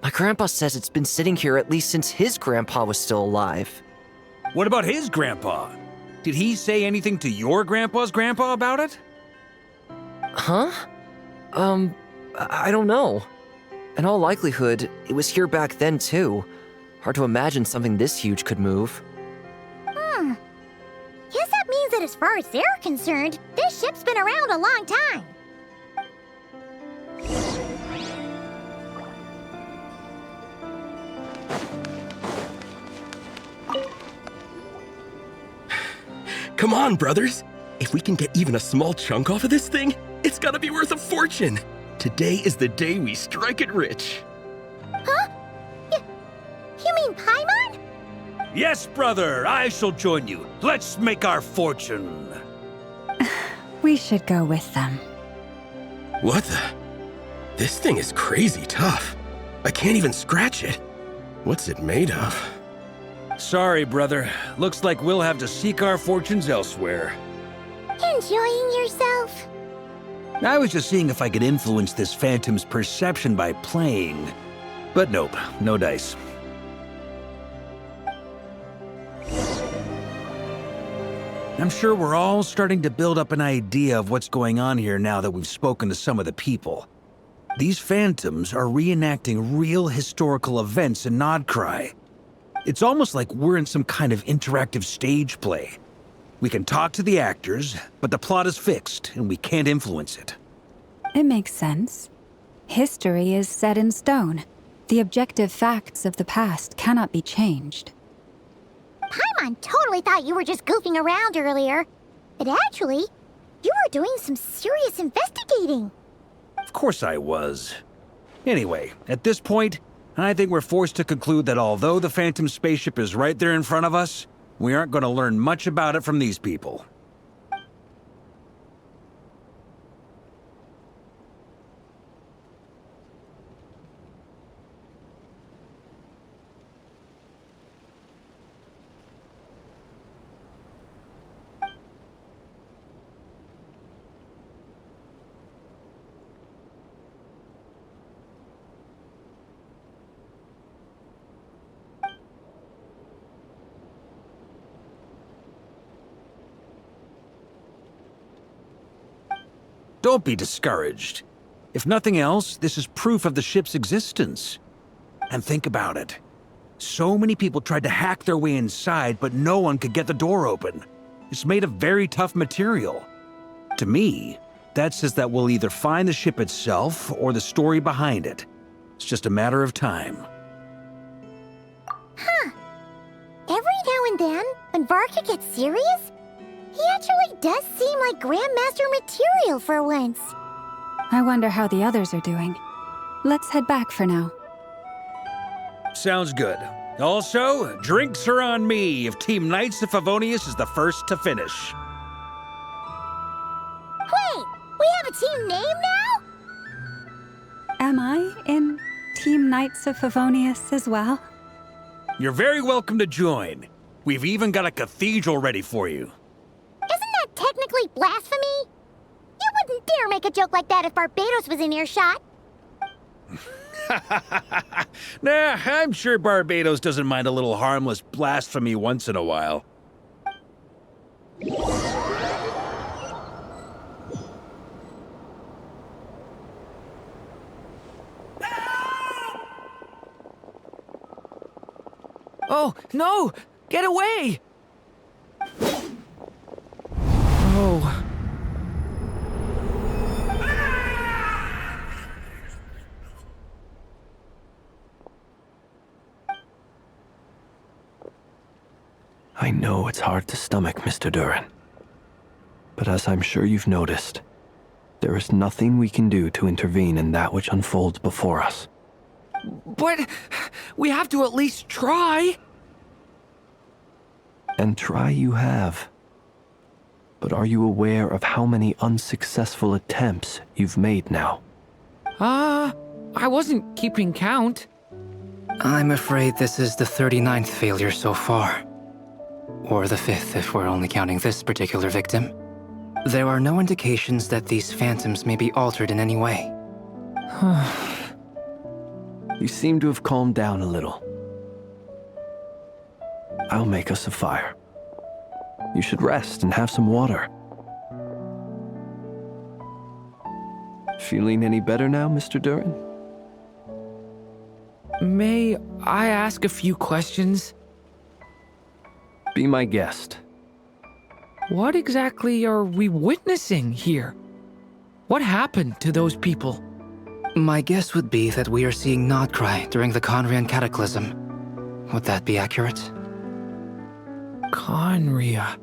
My grandpa says it's been sitting here at least since his grandpa was still alive. What about his grandpa? Did he say anything to your grandpa's grandpa about it? Huh? I don't know. In all likelihood, it was here back then too. Hard to imagine something this huge could move. Guess that means that as far as they're concerned, this ship's been around a long time. Come on, brothers. If we can get even a small chunk off of this thing, it's gonna be worth a fortune. Today is the day we strike it rich. Huh? You mean Paimon? Yes, brother, I shall join you. Let's make our fortune. We should go with them. What the? This thing is crazy tough. I can't even scratch it. What's it made of? Sorry, brother. Looks like we'll have to seek our fortunes elsewhere. Enjoying yourself? I was just seeing if I could influence this phantom's perception by playing. But nope, no dice. I'm sure we're all starting to build up an idea of what's going on here now that we've spoken to some of the people. These phantoms are reenacting real historical events in Nodcry. It's almost like we're in some kind of interactive stage play. We can talk to the actors, but the plot is fixed, and we can't influence it. It makes sense. History is set in stone. The objective facts of the past cannot be changed. Paimon totally thought you were just goofing around earlier. But actually, you were doing some serious investigating. Of course I was. Anyway, at this point, I think we're forced to conclude that although the Phantom spaceship is right there in front of us, we aren't going to learn much about it from these people. Don't be discouraged. If nothing else, this is proof of the ship's existence. And think about it. So many people tried to hack their way inside, but no one could get the door open. It's made of very tough material. To me, that says that we'll either find the ship itself or the story behind it. It's just a matter of time. Huh. Every now and then, when Varka gets serious, he actually does seem like Grandmaster material for once. I wonder how the others are doing. Let's head back for now. Sounds good. Also, drinks are on me if Team Knights of Favonius is the first to finish. Wait, we have a team name now? Am I in Team Knights of Favonius as well? You're very welcome to join. We've even got a cathedral ready for you. Isn't that technically blasphemy? You wouldn't dare make a joke like that if Barbados was in earshot. Nah, I'm sure Barbados doesn't mind a little harmless blasphemy once in a while. Oh, no! Get away! Oh. I know it's hard to stomach, Mr. Duran. But as I'm sure you've noticed, there is nothing we can do to intervene in that which unfolds before us. But we have to at least try. And try you have. But are you aware of how many unsuccessful attempts you've made now? I wasn't keeping count. I'm afraid this is the 39th failure so far. Or the 5th if we're only counting this particular victim. There are no indications that these phantoms may be altered in any way. You seem to have calmed down a little. I'll make us a fire. You should rest and have some water. Feeling any better now, Mr. Duran? May I ask a few questions? Be my guest. What exactly are we witnessing here? What happened to those people? My guess would be that we are seeing Nodcry during the Conrian Cataclysm. Would that be accurate? Conria.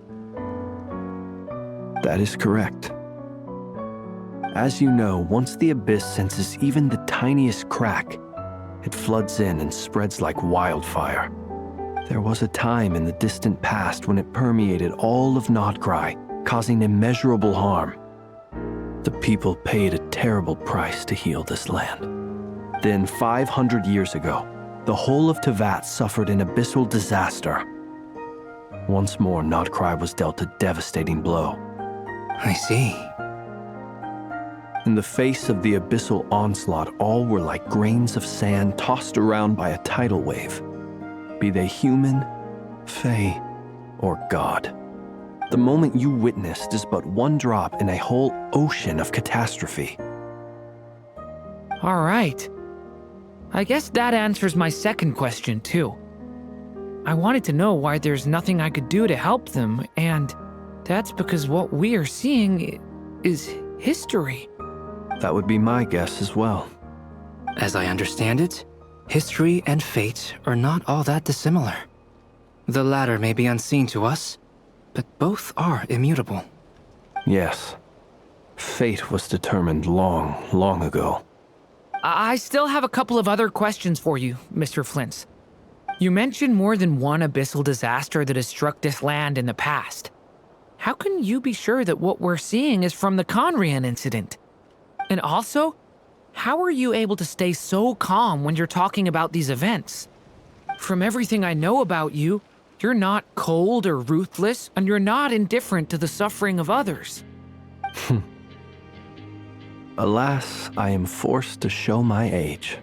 That is correct. As you know, once the Abyss senses even the tiniest crack, it floods in and spreads like wildfire. There was a time in the distant past when it permeated all of Nodcry, causing immeasurable harm. The people paid a terrible price to heal this land. Then 500 years ago, the whole of Tevat suffered an abyssal disaster. Once more, Nocturne was dealt a devastating blow. I see. In the face of the abyssal onslaught, all were like grains of sand tossed around by a tidal wave. Be they human, fae, or god. The moment you witnessed is but one drop in a whole ocean of catastrophe. All right. I guess that answers my second question, too. I wanted to know why there's nothing I could do to help them, and that's because what we are seeing is history. That would be my guess as well. As I understand it, history and fate are not all that dissimilar. The latter may be unseen to us, but both are immutable. Yes. Fate was determined long, long ago. I still have a couple of other questions for you, Mr. Flint. You mentioned more than one abyssal disaster that has struck this land in the past. How can you be sure that what we're seeing is from the Conrian incident? And also, how are you able to stay so calm when you're talking about these events? From everything I know about you, you're not cold or ruthless, and you're not indifferent to the suffering of others. Alas, I am forced to show my age.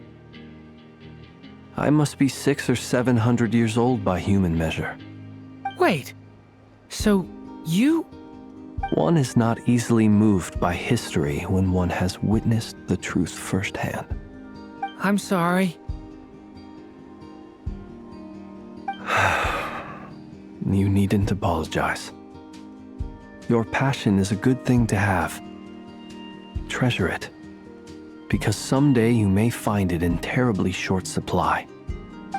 I must be 600 or 700 years old by human measure. Wait, so you... One is not easily moved by history when one has witnessed the truth firsthand. I'm sorry. You needn't apologize. Your passion is a good thing to have. Treasure it, because someday you may find it in terribly short supply.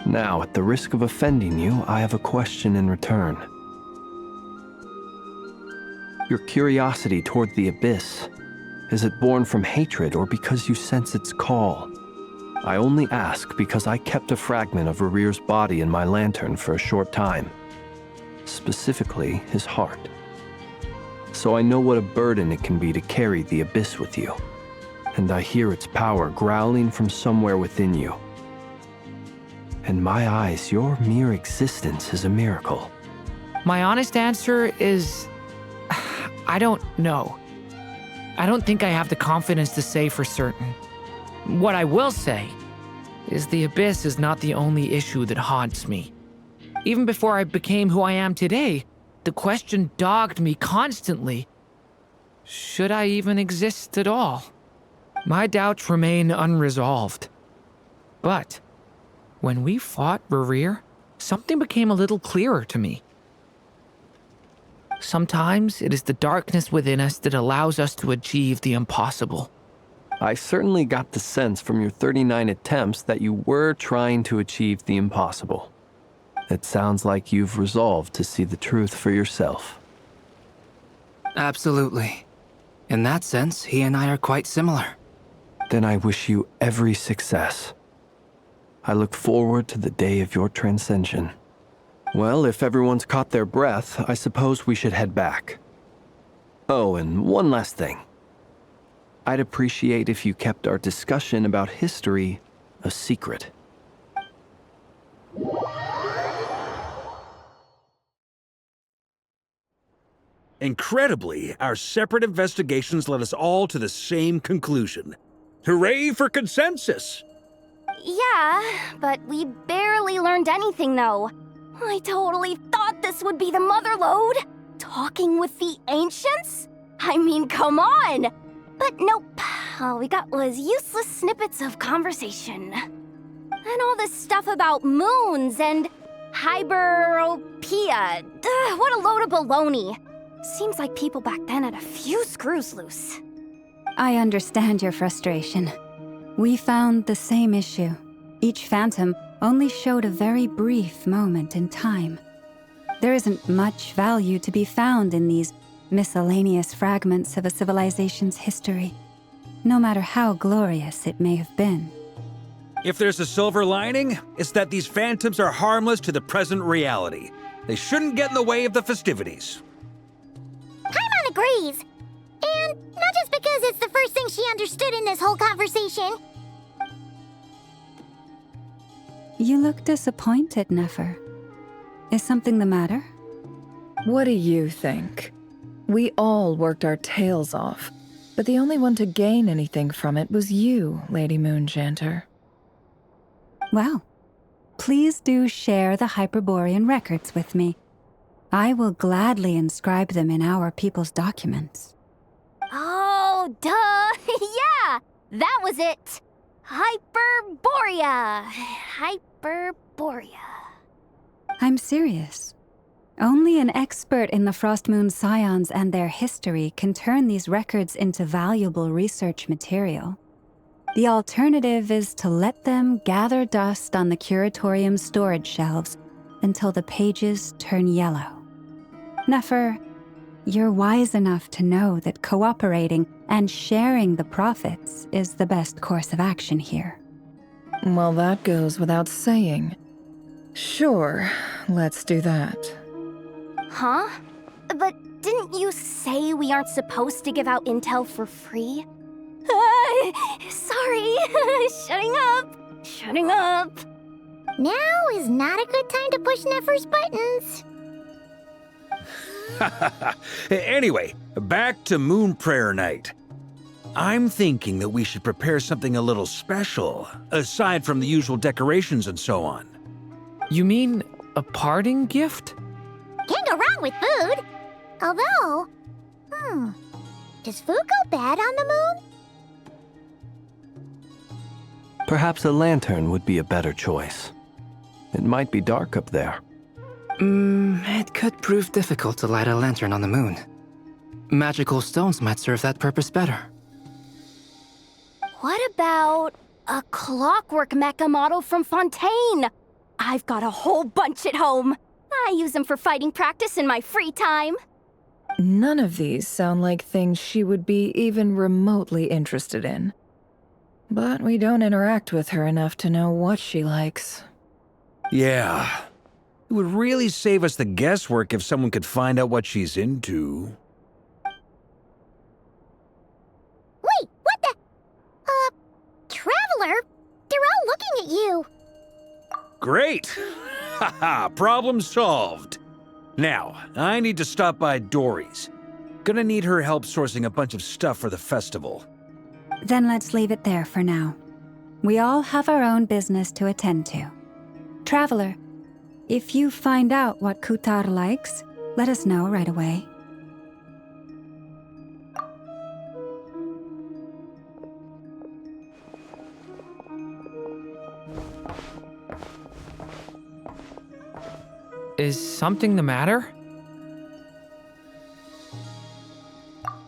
Now, at the risk of offending you, I have a question in return. Your curiosity toward the abyss, is it born from hatred or because you sense its call? I only ask because I kept a fragment of Rarir's body in my lantern for a short time. Specifically, his heart. So I know what a burden it can be to carry the abyss with you. And I hear its power growling from somewhere within you. In my eyes, your mere existence is a miracle. My honest answer is... I don't know. I don't think I have the confidence to say for certain. What I will say is the abyss is not the only issue that haunts me. Even before I became who I am today, the question dogged me constantly. Should I even exist at all? My doubts remain unresolved. But when we fought Rarir, something became a little clearer to me. Sometimes it is the darkness within us that allows us to achieve the impossible. I certainly got the sense from your 39 attempts that you were trying to achieve the impossible. It sounds like you've resolved to see the truth for yourself. Absolutely. In that sense, he and I are quite similar. Then I wish you every success. I look forward to the day of your transcension. Well, if everyone's caught their breath, I suppose we should head back. Oh, and one last thing. I'd appreciate if you kept our discussion about history a secret. Incredibly, our separate investigations led us all to the same conclusion. Hooray for consensus! Yeah, but we barely learned anything, though. I totally thought this would be the mother lode. Talking with the ancients? I mean, come on! But nope, all we got was useless snippets of conversation. And all this stuff about moons and hyperopia. What a load of baloney. Seems like people back then had a few screws loose. I understand your frustration. We found the same issue. Each phantom only showed a very brief moment in time. There isn't much value to be found in these miscellaneous fragments of a civilization's history, no matter how glorious it may have been. If there's a silver lining, it's that these phantoms are harmless to the present reality. They shouldn't get in the way of the festivities. Paimon agrees. And not just because it's the first thing she understood in this whole conversation. You look disappointed, Nefer. Is something the matter? What do you think? We all worked our tails off, but the only one to gain anything from it was you, Lady Moonjanter. Well, please do share the Hyperborean records with me. I will gladly inscribe them in our people's documents. Oh, duh! Yeah! That was it! Hyperborea! Hyperborea. I'm serious. Only an expert in the Frostmoon Scions and their history can turn these records into valuable research material. The alternative is to let them gather dust on the Curatorium's storage shelves until the pages turn yellow. Nefer, you're wise enough to know that cooperating and sharing the profits is the best course of action here. Well, that goes without saying. Sure, let's do that. Huh? But didn't you say we aren't supposed to give out intel for free? Sorry. Shutting up. Now is not a good time to push Nefer's buttons. Anyway, back to Moon Prayer Night. I'm thinking that we should prepare something a little special, aside from the usual decorations and so on. You mean a parting gift? Can't go wrong with food. Although, does food go bad on the moon? Perhaps a lantern would be a better choice. It might be dark up there. It could prove difficult to light a lantern on the moon. Magical stones might serve that purpose better. What about a clockwork mecha model from Fontaine? I've got a whole bunch at home. I use them for fighting practice in my free time. None of these sound like things she would be even remotely interested in. But we don't interact with her enough to know what she likes. Yeah. It would really save us the guesswork if someone could find out what she's into. Wait, what the? Traveler? They're all looking at you. Great! Haha, problem solved. Now, I need to stop by Dory's. Gonna need her help sourcing a bunch of stuff for the festival. Then let's leave it there for now. We all have our own business to attend to. Traveler, if you find out what Kutar likes, let us know right away. Is something the matter?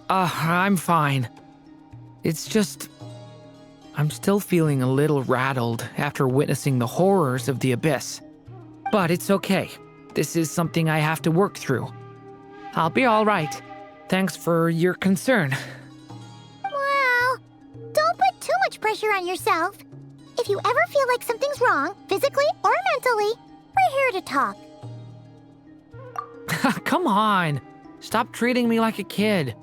I'm fine. It's just... I'm still feeling a little rattled after witnessing the horrors of the Abyss. But it's okay. This is something I have to work through. I'll be all right. Thanks for your concern. Well, don't put too much pressure on yourself. If you ever feel like something's wrong, physically or mentally, we're here to talk. Come on. Stop treating me like a kid.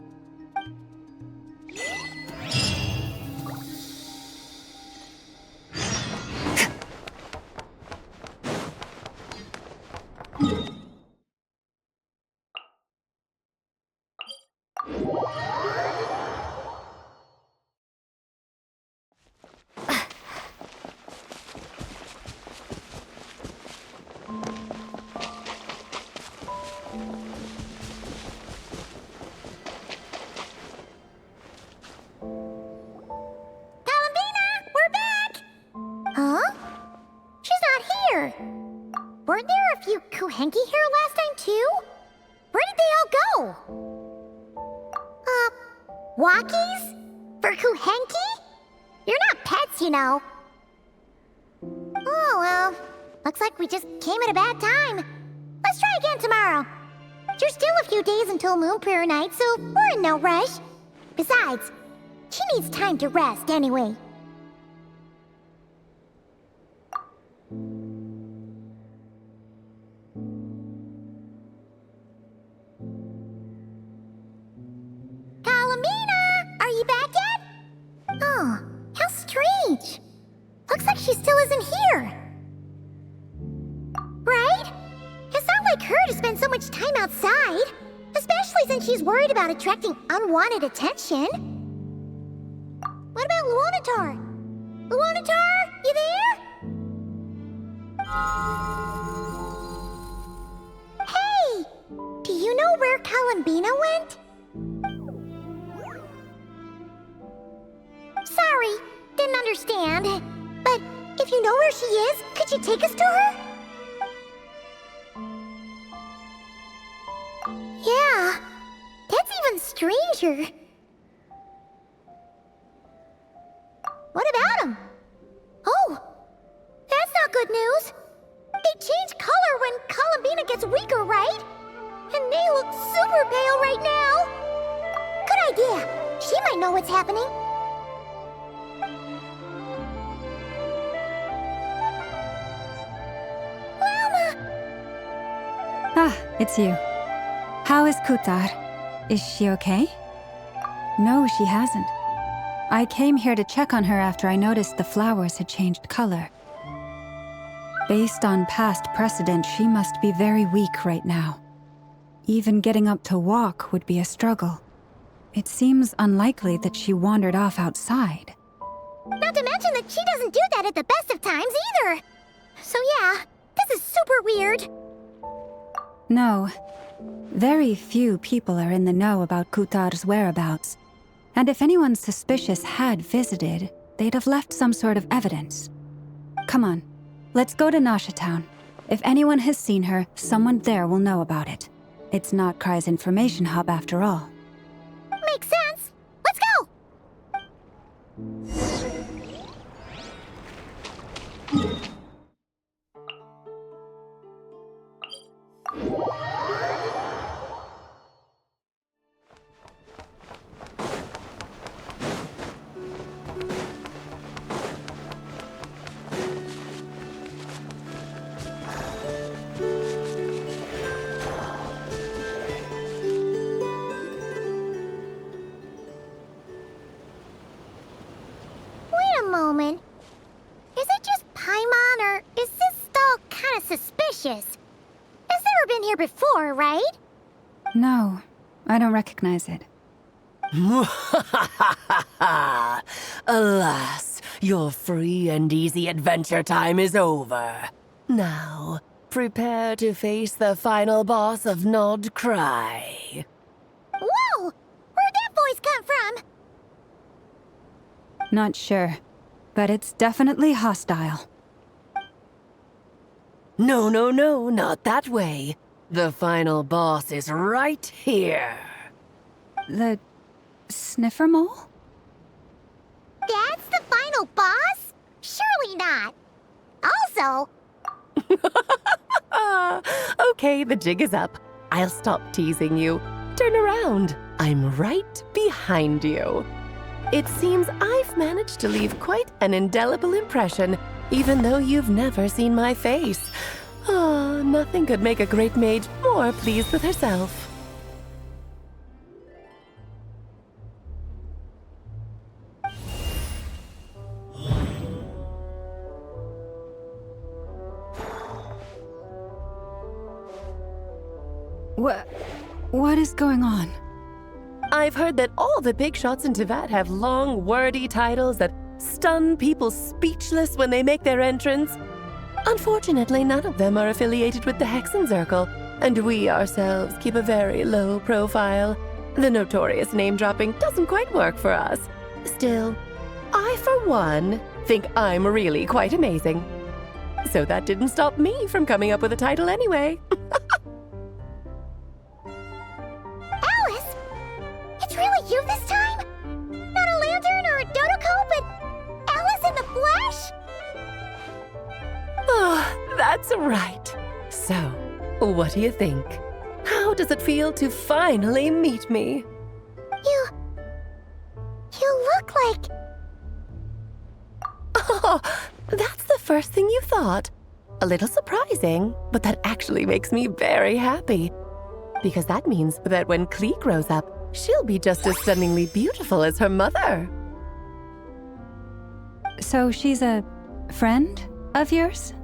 Weren't there a few Kuhenki here last time, too? Where did they all go? Walkies? For Kuhenki? You're not pets, you know. Oh, well. Looks like we just came at a bad time. Let's try again tomorrow. There's still a few days until Moon Prayer Night, so we're in no rush. Besides, she needs time to rest anyway. Kalamina! Are you back outside. Especially since she's worried about attracting unwanted attention. What about Luonatar? Luonatar, you there? Hey! Do you know where Columbina went? Sorry, didn't understand. But if you know where she is, could you take us to her? Yeah, that's even stranger. What about him? Oh, that's not good news. They change color when Columbina gets weaker, right? And they look super pale right now. Good idea. She might know what's happening. Llama! Ah, it's you. How is Kutar? Is she okay? No, she hasn't. I came here to check on her after I noticed the flowers had changed color. Based on past precedent, she must be very weak right now. Even getting up to walk would be a struggle. It seems unlikely that she wandered off outside. Not to mention that she doesn't do that at the best of times either. So yeah, this is super weird. No. Very few people are in the know about Kutar's whereabouts. And if anyone suspicious had visited, they'd have left some sort of evidence. Come on, let's go to Nasha Town. If anyone has seen her, someone there will know about it. It's not Cry's information hub after all. Makes sense. Let's go! Moment. Is it just Paimon, or is this stall kind of suspicious? It's never been here before, right? No, I don't recognize it. Alas, your free and easy adventure time is over. Now, prepare to face the final boss of Nod Cry. Whoa! Where'd that voice come from? Not sure, but it's definitely hostile. No, not that way. The final boss is right here. The sniffer mole? That's the final boss? Surely not. Also... Okay, the jig is up. I'll stop teasing you. Turn around. I'm right behind you. It seems I've managed to leave quite an indelible impression, even though you've never seen my face. Ah, nothing could make a great mage more pleased with herself. What is going on? I've heard that all the big shots in Teyvat have long, wordy titles that stun people speechless when they make their entrance. Unfortunately, none of them are affiliated with the Hexenzirkel, and we ourselves keep a very low profile. The notorious name-dropping doesn't quite work for us. Still, I, for one, think I'm really quite amazing. So that didn't stop me from coming up with a title anyway. Alice! It's really you this time? Not a lantern or a Dodoko, but Alice in the flesh? Oh, that's right. So, what do you think? How does it feel to finally meet me? You look like... Oh, that's the first thing you thought. A little surprising, but that actually makes me very happy. Because that means that when Klee grows up, she'll be just as stunningly beautiful as her mother. So she's a friend of yours?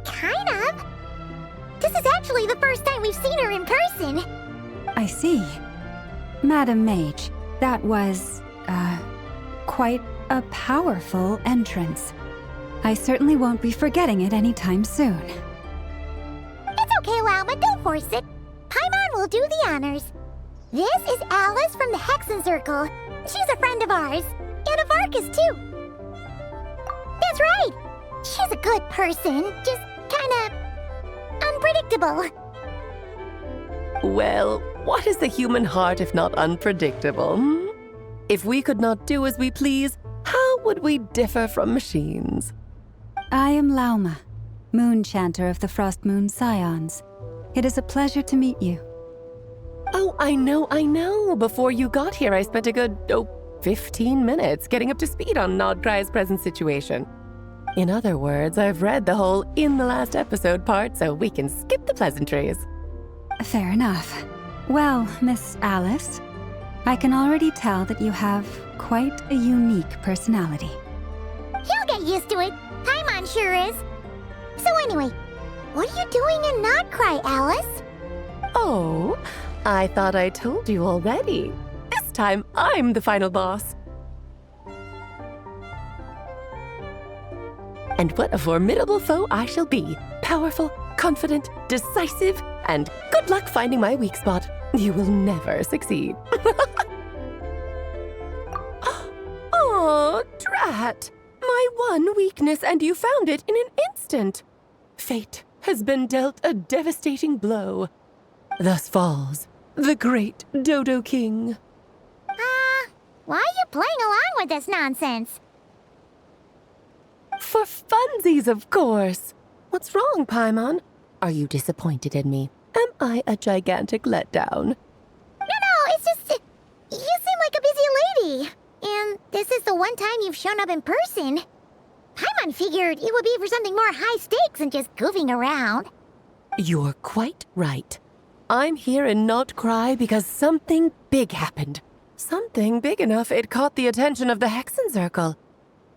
Kind of. This is we've seen her in person. I see. Madam Mage, that was, quite a powerful entrance. I certainly won't be forgetting it anytime soon. It's okay, Lauma, don't force it. Paimon will do the honors. This is Alice from the Hexen Circle. She's a friend of ours, and of Arcus, too. That's right. She's a good person, just kinda unpredictable. Well, what is the human heart if not unpredictable? If we could not do as we please, how would we differ from machines? I am Lauma, Moon Chanter of the Frost Moon Scions. It is a pleasure to meet you. Oh, I know. Before you got here, I spent a good, 15 minutes getting up to speed on Nodcry's present situation. In other words, I've read the whole in the last episode part, so we can skip the pleasantries. Fair enough. Well, Miss Alice, I can already tell that you have quite a unique personality. He'll get used to it. Paimon sure is. So anyway, what are you doing in Nodcry, Alice? Oh, I thought I told you already. This time, I'm the final boss. And what a formidable foe I shall be. Powerful, confident, decisive, and good luck finding my weak spot. You will never succeed. Oh, drat! My one weakness, and you found it in an instant. Fate has been dealt a devastating blow. Thus falls the great Dodo King. Why are you playing along with this nonsense? For funsies, of course. What's wrong, Paimon? Are you disappointed in me? Am I a gigantic letdown? No, it's just... you seem like a busy lady. And this is the one time you've shown up in person. Paimon figured it would be for something more high stakes than just goofing around. You're quite right. I'm here in Nodcry because something big happened. Something big enough it caught the attention of the Hexen Circle.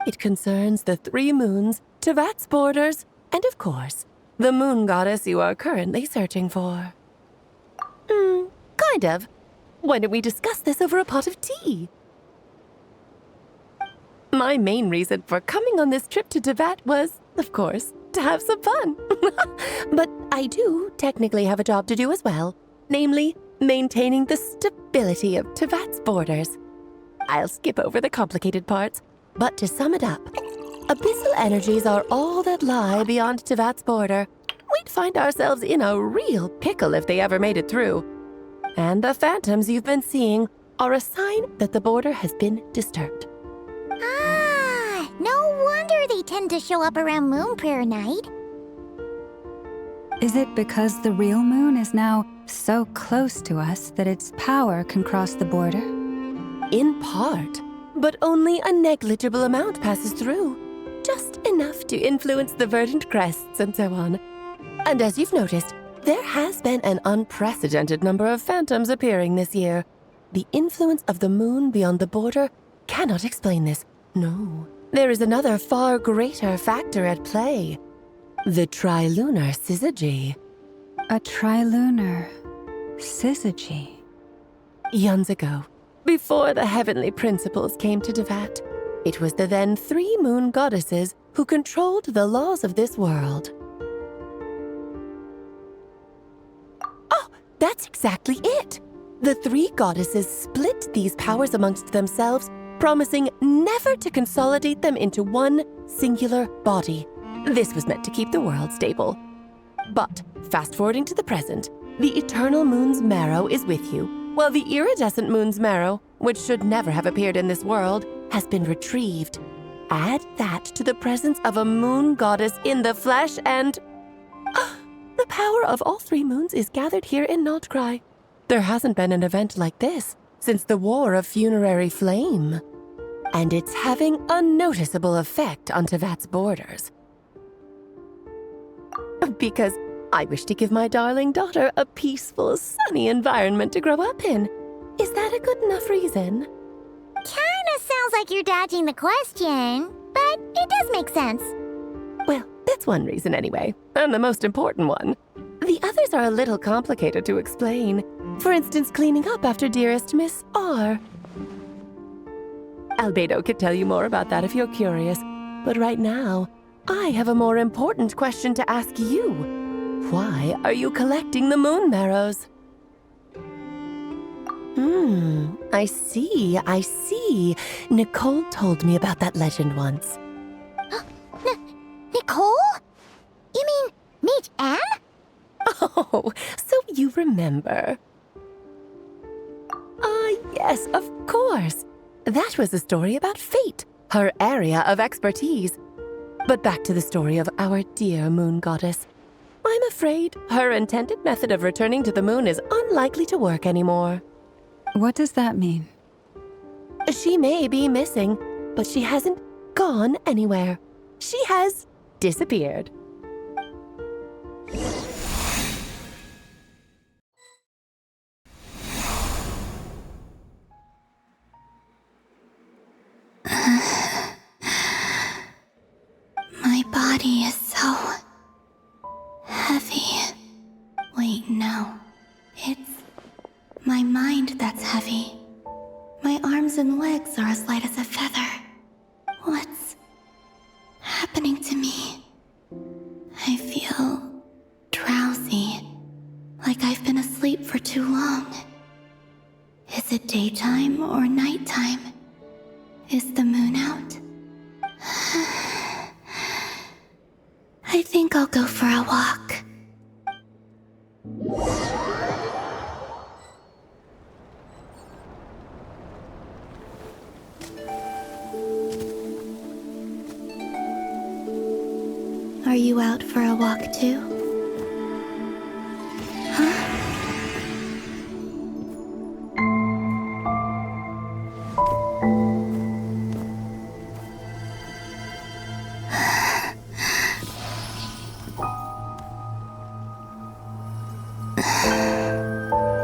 It concerns the 3 moons, Tevat's borders, and of course, the moon goddess you are currently searching for. Kind of. Why don't we discuss this over a pot of tea? My main reason for coming on this trip to Tevat was, of course, to have some fun. But I do technically have a job to do as well, namely, maintaining the stability of Tevat's borders. I'll skip over the complicated parts, but to sum it up, abyssal energies are all that lie beyond Tevat's border. We'd find ourselves in a real pickle if they ever made it through. And the phantoms you've been seeing are a sign that the border has been disturbed. No wonder they tend to show up around Moon Prayer Night. Is it because the real moon is now so close to us that its power can cross the border? In part, but only a negligible amount passes through. Just enough to influence the verdant crests and so on. And as you've noticed, there has been an unprecedented number of phantoms appearing this year. The influence of the moon beyond the border cannot explain this. No, there is another far greater factor at play. The trilunar syzygy. A trilunar syzygy? Eons ago, before the heavenly principles came to Tevat, it was the then 3 moon goddesses who controlled the laws of this world. Oh, that's exactly it! The 3 goddesses split these powers amongst themselves, promising never to consolidate them into one singular body. This was meant to keep the world stable. But, fast-forwarding to the present, the eternal moon's marrow is with you, while the iridescent moon's marrow, which should never have appeared in this world, has been retrieved. Add that to the presence of a moon goddess in the flesh and... the power of all 3 moons is gathered here in Nodcry. There hasn't been an event like this since the War of Funerary Flame. And it's having a noticeable effect on Tevat's borders. Because I wish to give my darling daughter a peaceful, sunny environment to grow up in. Is that a good enough reason? Kinda sounds like you're dodging the question, but it does make sense. Well, that's one reason anyway, and the most important one. The others are a little complicated to explain. For instance, cleaning up after dearest Miss R. Albedo could tell you more about that if you're curious. But right now, I have a more important question to ask you. Why are you collecting the moon marrows? I see. Nicole told me about that legend once. Nicole? You mean meet Anne? Oh, so you remember. Yes, of course. That was a story about fate, her area of expertise. But back to the story of our dear moon goddess. I'm afraid her intended method of returning to the moon is unlikely to work anymore. What does that mean? She may be missing, but she hasn't gone anywhere. She has disappeared. My body is so heavy. Wait, no. It's my mind that's heavy. My arms and legs are as light as a feather. What's happening to me? I feel drowsy, like I've been asleep for too long. Is it daytime or nighttime? Is the moon out? I think I'll go for a walk. Are you out for a walk too?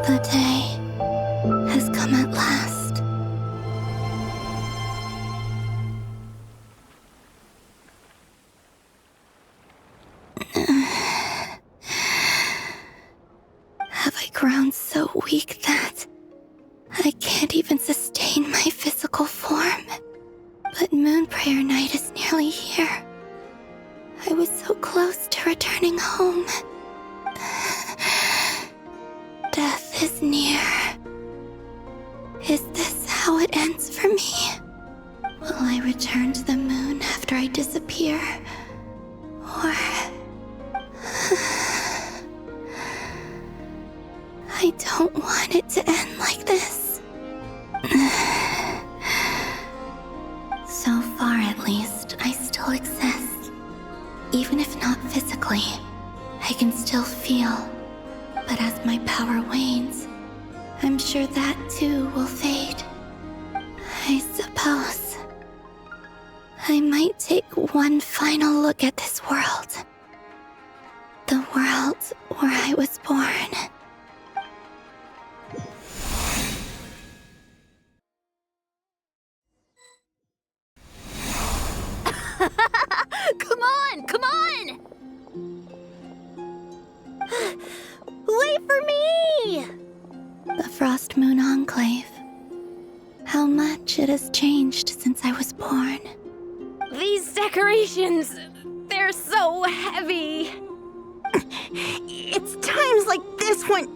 The day has come at last. Have I grown so weak that I can't even sustain my physical form? But Moon Prayer Night is nearly here. I was so close to returning home. Death is near. Is this how it ends for me? Will I return to the moon after I disappear? Or... I don't want it to end like this. So far, at least, I still exist. Even if not physically, I can still feel. But as my power wanes, I'm sure that too will fade. I suppose I might take one final look at this world. The world where I was born. Come on! Wait for me! The Frost Moon Enclave. How much it has changed since I was born. These decorations, they're so heavy. It's times like this when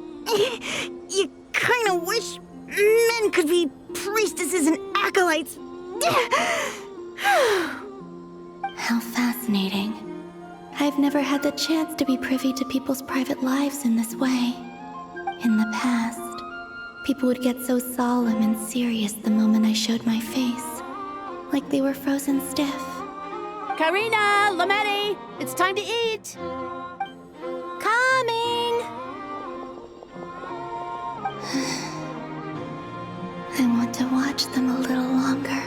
you kind of wish men could be priestesses and acolytes. How fascinating. I've never had the chance to be privy to people's private lives in this way. In the past, people would get so solemn and serious the moment I showed my face, like they were frozen stiff. Karina, Lametti, it's time to eat. Coming! I want to watch them a little longer.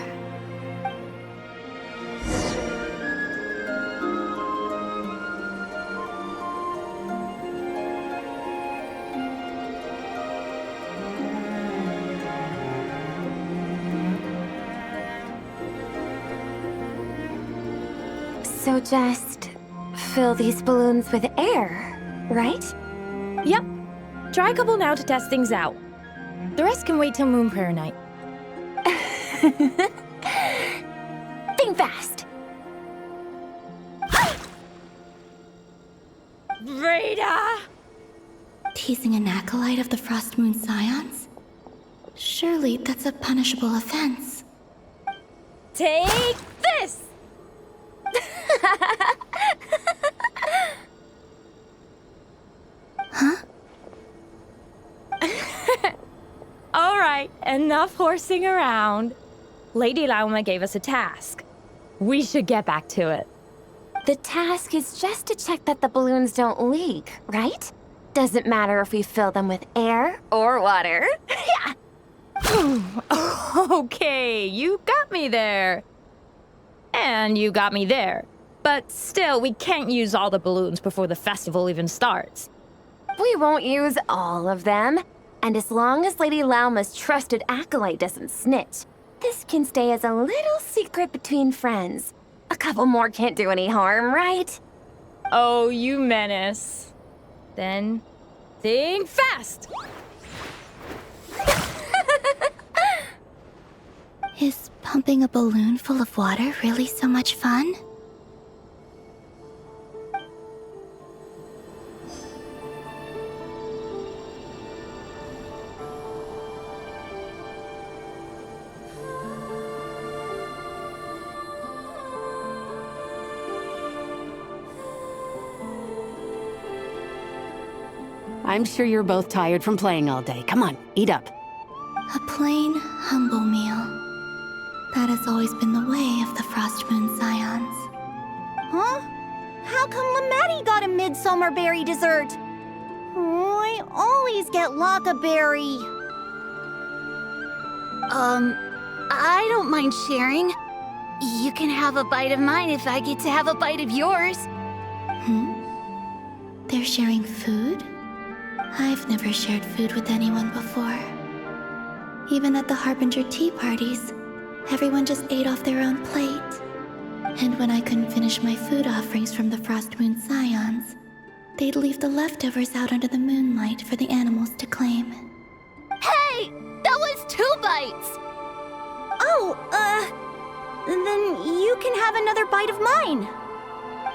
So just fill these balloons with air, right? Try a couple now to test things out. The rest can wait till Moon Prayer Night. Think fast. Rita! Teasing an acolyte of the Frost Moon Scions? Surely that's a punishable offense. Take this! Huh? All right, enough horsing around. Lady Lauma gave us a task. We should get back to it. The task is just to check that the balloons don't leak, right? Doesn't matter if we fill them with air or water. Yeah. Okay, you got me there. And you got me there. But still, we can't use all the balloons before the festival even starts. We won't use all of them. And as long as Lady Lauma's trusted acolyte doesn't snitch, this can stay as a little secret between friends. A couple more can't do any harm, right? Oh, you menace. Then, think fast! Is pumping a balloon full of water really so much fun? I'm sure you're both tired from playing all day. Come on, eat up. A plain, humble meal. That has always been the way of the Frost Moon Scions. Huh? How come Lametti got a midsummer berry dessert? Oh, I always get Lockaberry. I don't mind sharing. You can have a bite of mine if I get to have a bite of yours. They're sharing food? I've never shared food with anyone before. Even at the Harbinger tea parties, everyone just ate off their own plate. And when I couldn't finish my food offerings from the Frost Moon Scions, they'd leave the leftovers out under the moonlight for the animals to claim. Hey! That was 2 bites! Oh, then you can have another bite of mine.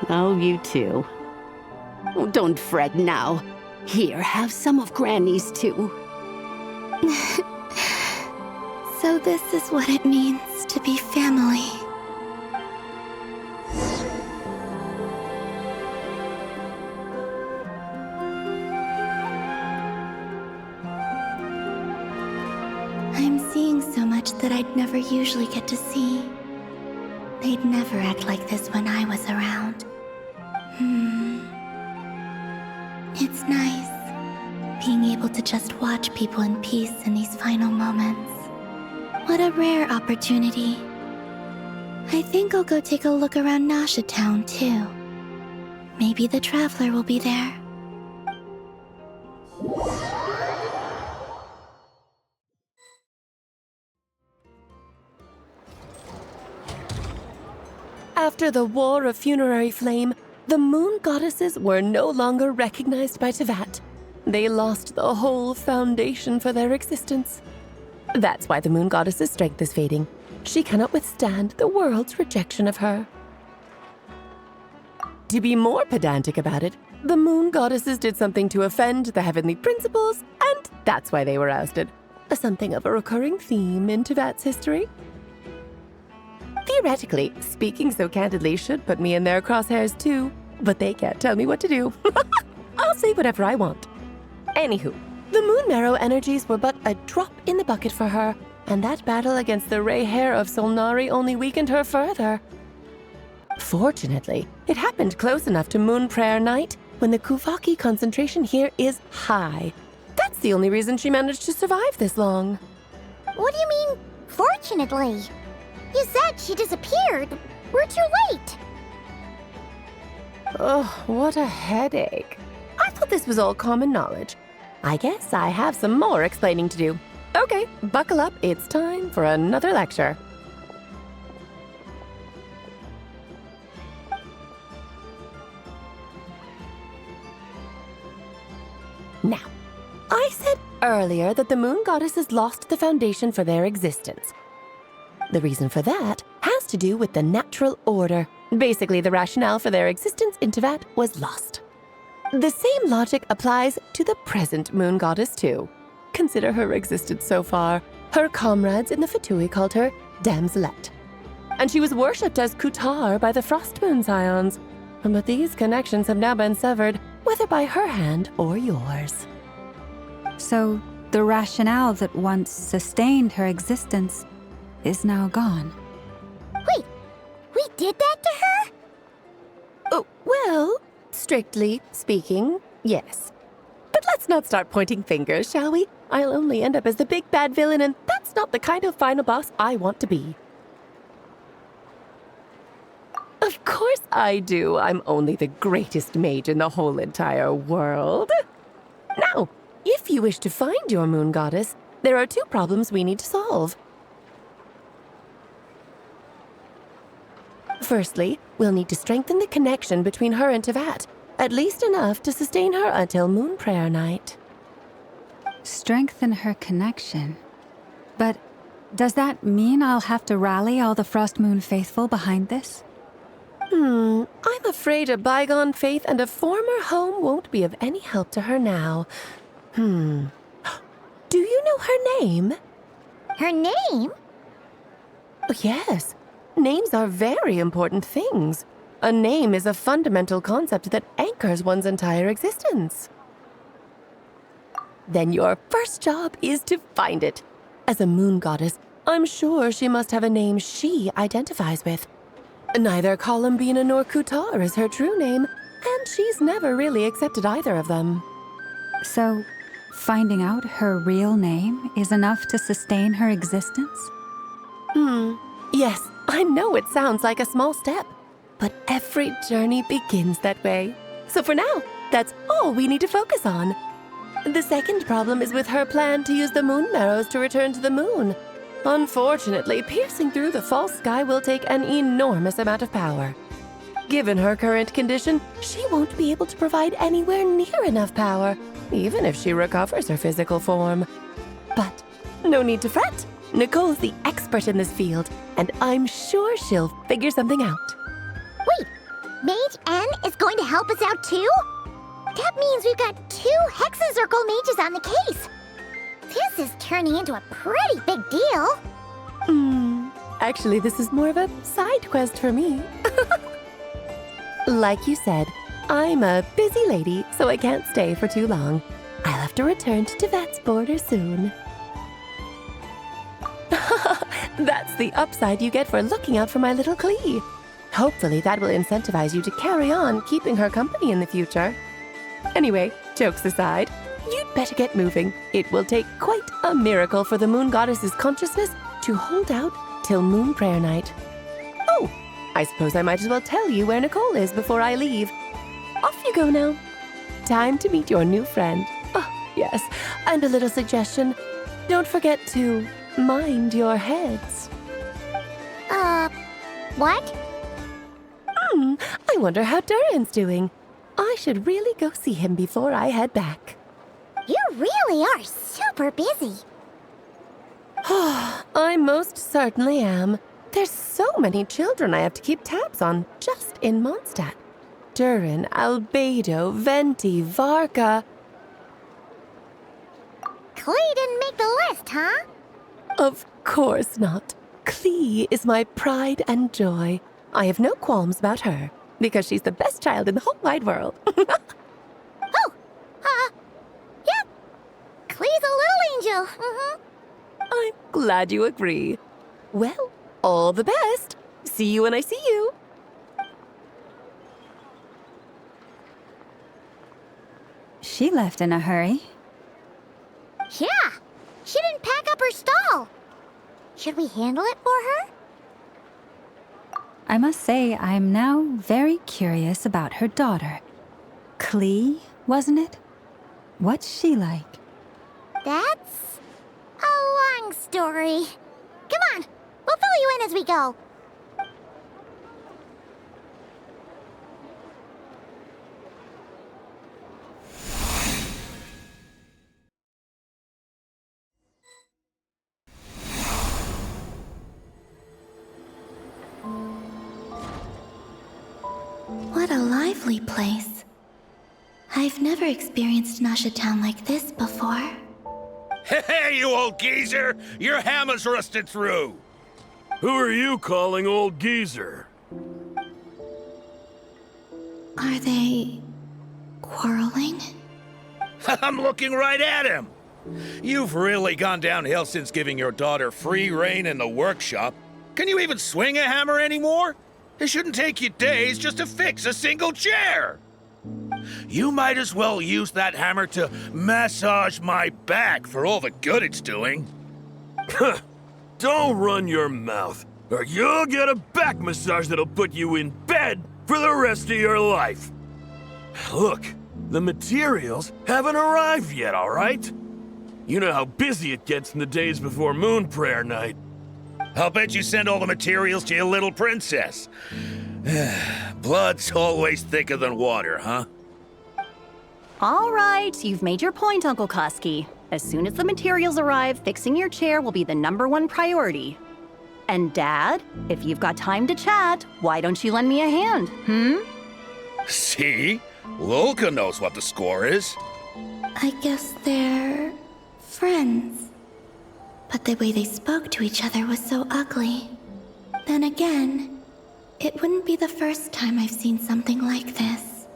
Oh, you too. Oh, don't fret now. Here, have some of Granny's too. So this is what it means to be family. I'm seeing so much that I'd never usually get to see. They'd never act like this when I was around. It's nice, being able to just watch people in peace in these final moments. What a rare opportunity. I think I'll go take a look around Nasha Town, too. Maybe the Traveler will be there. After the War of Funerary Flame, the Moon Goddesses were no longer recognized by Teyvat. They lost the whole foundation for their existence. That's why the Moon Goddess's strength is fading. She cannot withstand the world's rejection of her. To be more pedantic about it, the Moon Goddesses did something to offend the heavenly principles, and that's why they were ousted. Something of a recurring theme in Teyvat's history. Theoretically, speaking so candidly should put me in their crosshairs too, but they can't tell me what to do. I'll say whatever I want. Anywho, the Moon Marrow energies were but a drop in the bucket for her, and that battle against the Ray Hair of Solnari only weakened her further. Fortunately, it happened close enough to Moon Prayer Night when the Kuvaki concentration here is high. That's the only reason she managed to survive this long. What do you mean, fortunately? You said she disappeared. We're too late. Oh, what a headache. I thought this was all common knowledge. I guess I have some more explaining to do. Okay, buckle up. It's time for another lecture. Now, I said earlier that the moon goddesses lost the foundation for their existence. The reason for that has to do with the natural order. Basically, the rationale for their existence in Teyvat was lost. The same logic applies to the present moon goddess, too. Consider her existence so far. Her comrades in the Fatui called her Damselette. And she was worshipped as Kutar by the Frost Moon Scions. But these connections have now been severed, whether by her hand or yours. So, the rationale that once sustained her existence is now gone. Wait, we did that to her? Oh, well, strictly speaking, yes. But let's not start pointing fingers, shall we? I'll only end up as the big bad villain, and that's not the kind of final boss I want to be. Of course I do. I'm only the greatest mage in the whole entire world. Now, if you wish to find your moon goddess, there are two problems we need to solve. Firstly, we'll need to strengthen the connection between her and Teyvat, at least enough to sustain her until Moon Prayer Night. Strengthen her connection? But does that mean I'll have to rally all the Frost Moon faithful behind this? I'm afraid a bygone faith and a former home won't be of any help to her now. Do you know her name? Her name? Oh, yes. Names are very important things. A name is a fundamental concept that anchors one's entire existence. Then your first job is to find it. As a moon goddess, I'm sure she must have a name she identifies with. Neither Columbina nor Kutar is her true name, and she's never really accepted either of them. So, finding out her real name is enough to sustain her existence? Yes, I know it sounds like a small step, but every journey begins that way. So for now, that's all we need to focus on. The second problem is with her plan to use the moon marrows to return to the moon. Unfortunately, piercing through the false sky will take an enormous amount of power. Given her current condition, she won't be able to provide anywhere near enough power, even if she recovers her physical form. But no need to fret. Nicole's the expert in this field, and I'm sure she'll figure something out. Wait, Mage N is going to help us out too? That means we've got 2 Hexacircle mages on the case. This is turning into a pretty big deal. Actually, this is more of a side quest for me. Like you said, I'm a busy lady, so I can't stay for too long. I'll have to return to Teyvat's border soon. That's the upside you get for looking out for my little Klee. Hopefully that will incentivize you to carry on keeping her company in the future. Anyway, jokes aside, you'd better get moving. It will take quite a miracle for the moon goddess's consciousness to hold out till Moon Prayer Night. Oh, I suppose I might as well tell you where Nicole is before I leave. Off you go now. Time to meet your new friend. Oh, yes, and a little suggestion. Don't forget to mind your heads. What? I wonder how Durin's doing. I should really go see him before I head back. You really are super busy. I most certainly am. There's so many children I have to keep tabs on just in Mondstadt. Durin, Albedo, Venti, Varka. Klee didn't make the list, huh? Of course not. Klee is my pride and joy. I have no qualms about her, because she's the best child in the whole wide world. Yeah. Klee's a little angel. I'm glad you agree. Well, all the best. See you when I see you. She left in a hurry. Yeah, she didn't pack up her stall. Should we handle it for her? I must say, I'm now very curious about her daughter. Klee, wasn't it? What's she like? That's a long story. Come on, we'll fill you in as we go. What a lively place. I've never experienced Nasha Town like this before. Hey, you old geezer! Your hammer's rusted through! Who are you calling old geezer? Are they quarreling? I'm looking right at him! You've really gone downhill since giving your daughter free rein in the workshop. Can you even swing a hammer anymore? It shouldn't take you days just to fix a single chair! You might as well use that hammer to massage my back for all the good it's doing. Don't run your mouth, or you'll get a back massage that'll put you in bed for the rest of your life. Look, the materials haven't arrived yet, all right? You know how busy it gets in the days before Moon Prayer Night. I'll bet you send all the materials to your little princess. Blood's always thicker than water, huh? All right, you've made your point, Uncle Koski. As soon as the materials arrive, fixing your chair will be the #1 priority. And Dad, if you've got time to chat, why don't you lend me a hand, See? Lolka knows what the score is. I guess they're friends. But the way they spoke to each other was so ugly. Then again, it wouldn't be the first time I've seen something like this.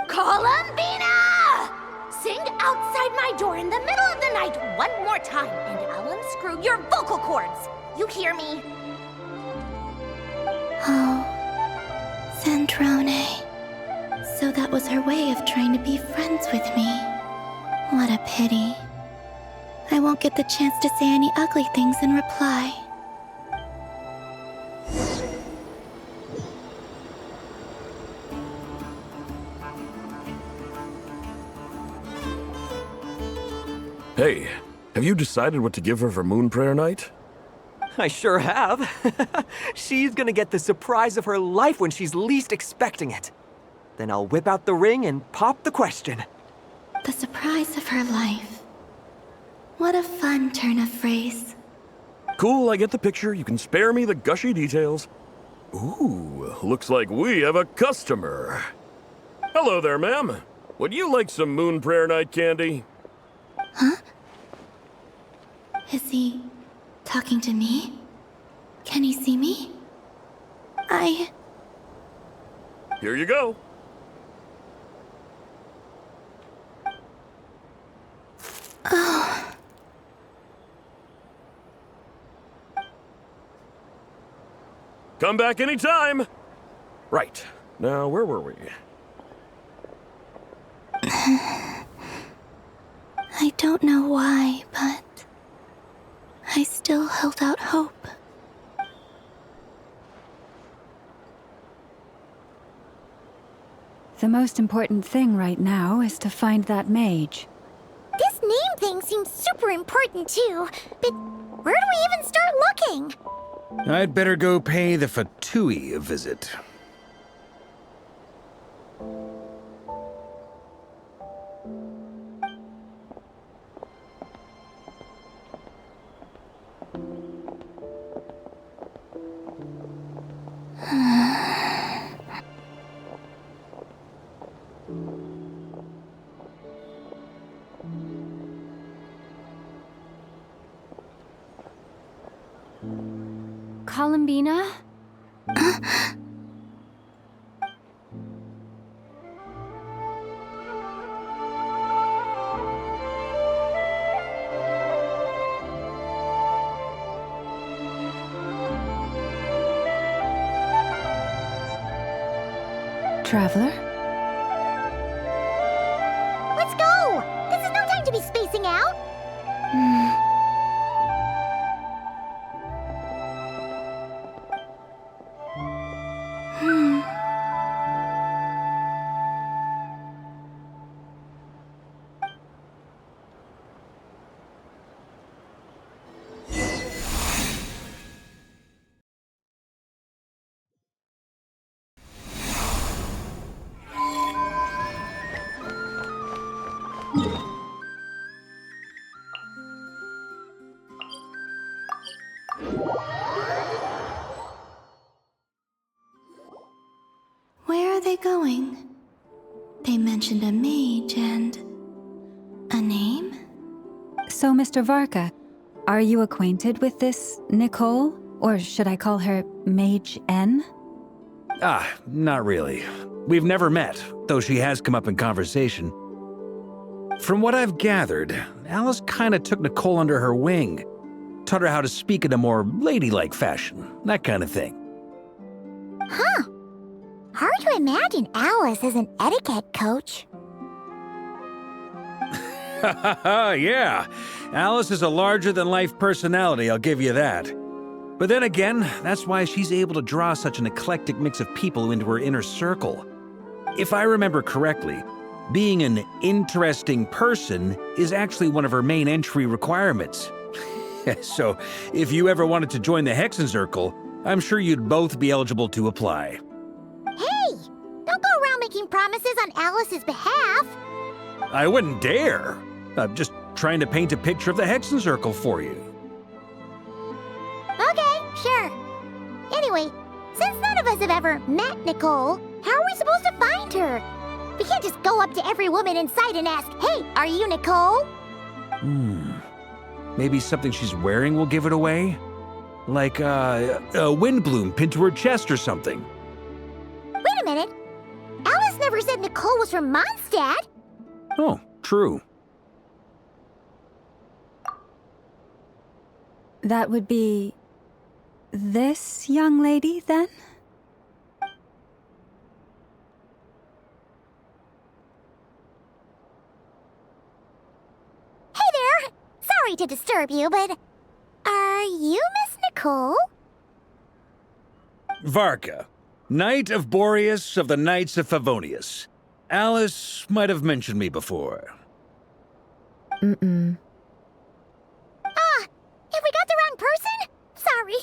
Columbina! Sing outside my door in the middle of the night one more time, and I'll unscrew your vocal cords. You hear me? Oh, Sandrone. So that was her way of trying to be friends with me. What a pity. I won't get the chance to say any ugly things in reply. Hey, have you decided what to give her for Moon Prayer Night? I sure have. She's gonna get the surprise of her life when she's least expecting it. Then I'll whip out the ring and pop the question. The surprise of her life. What a fun turn of phrase. Cool, I get the picture. You can spare me the gushy details. Ooh, looks like we have a customer. Hello there, ma'am. Would you like some Moon Prayer Night candy? Huh? Is he talking to me? Can he see me? Here you go. Oh. Come back anytime. Right. Now, where were we? I don't know why, but I still held out hope. The most important thing right now is to find that mage. This name thing seems super important too, but where do we even start looking? I'd better go pay the Fatui a visit. Columbina? Traveler? Let's go! This is no time to be spacing out! they going? They mentioned a mage and... a name? So, Mr. Varka, are you acquainted with this Nicole? Or should I call her Mage N? Not really. We've never met, though she has come up in conversation. From what I've gathered, Alice kinda took Nicole under her wing. Taught her how to speak in a more ladylike fashion, that kind of thing. Huh. Hard to imagine Alice as an etiquette coach. Yeah, Alice is a larger-than-life personality, I'll give you that. But then again, that's why she's able to draw such an eclectic mix of people into her inner circle. If I remember correctly, being an interesting person is actually one of her main entry requirements. So, if you ever wanted to join the Hexencircle, I'm sure you'd both be eligible to apply. Hey! Don't go around making promises on Alice's behalf. I wouldn't dare. I'm just trying to paint a picture of the Hexencircle for you. Okay, sure. Anyway, since none of us have ever met Nicole, how are we supposed to find her? We can't just go up to every woman in sight and ask, "Hey, are you Nicole?" Maybe something she's wearing will give it away? Like a windbloom pinned to her chest or something. Wait a minute. Alice never said Nicole was from Mondstadt. Oh, true. That would be... this young lady, then? Hey there! Sorry to disturb you, but... are you Miss Nicole? Varka, Knight of Boreas of the Knights of Favonius. Alice might have mentioned me before. Have we got the wrong person? Sorry.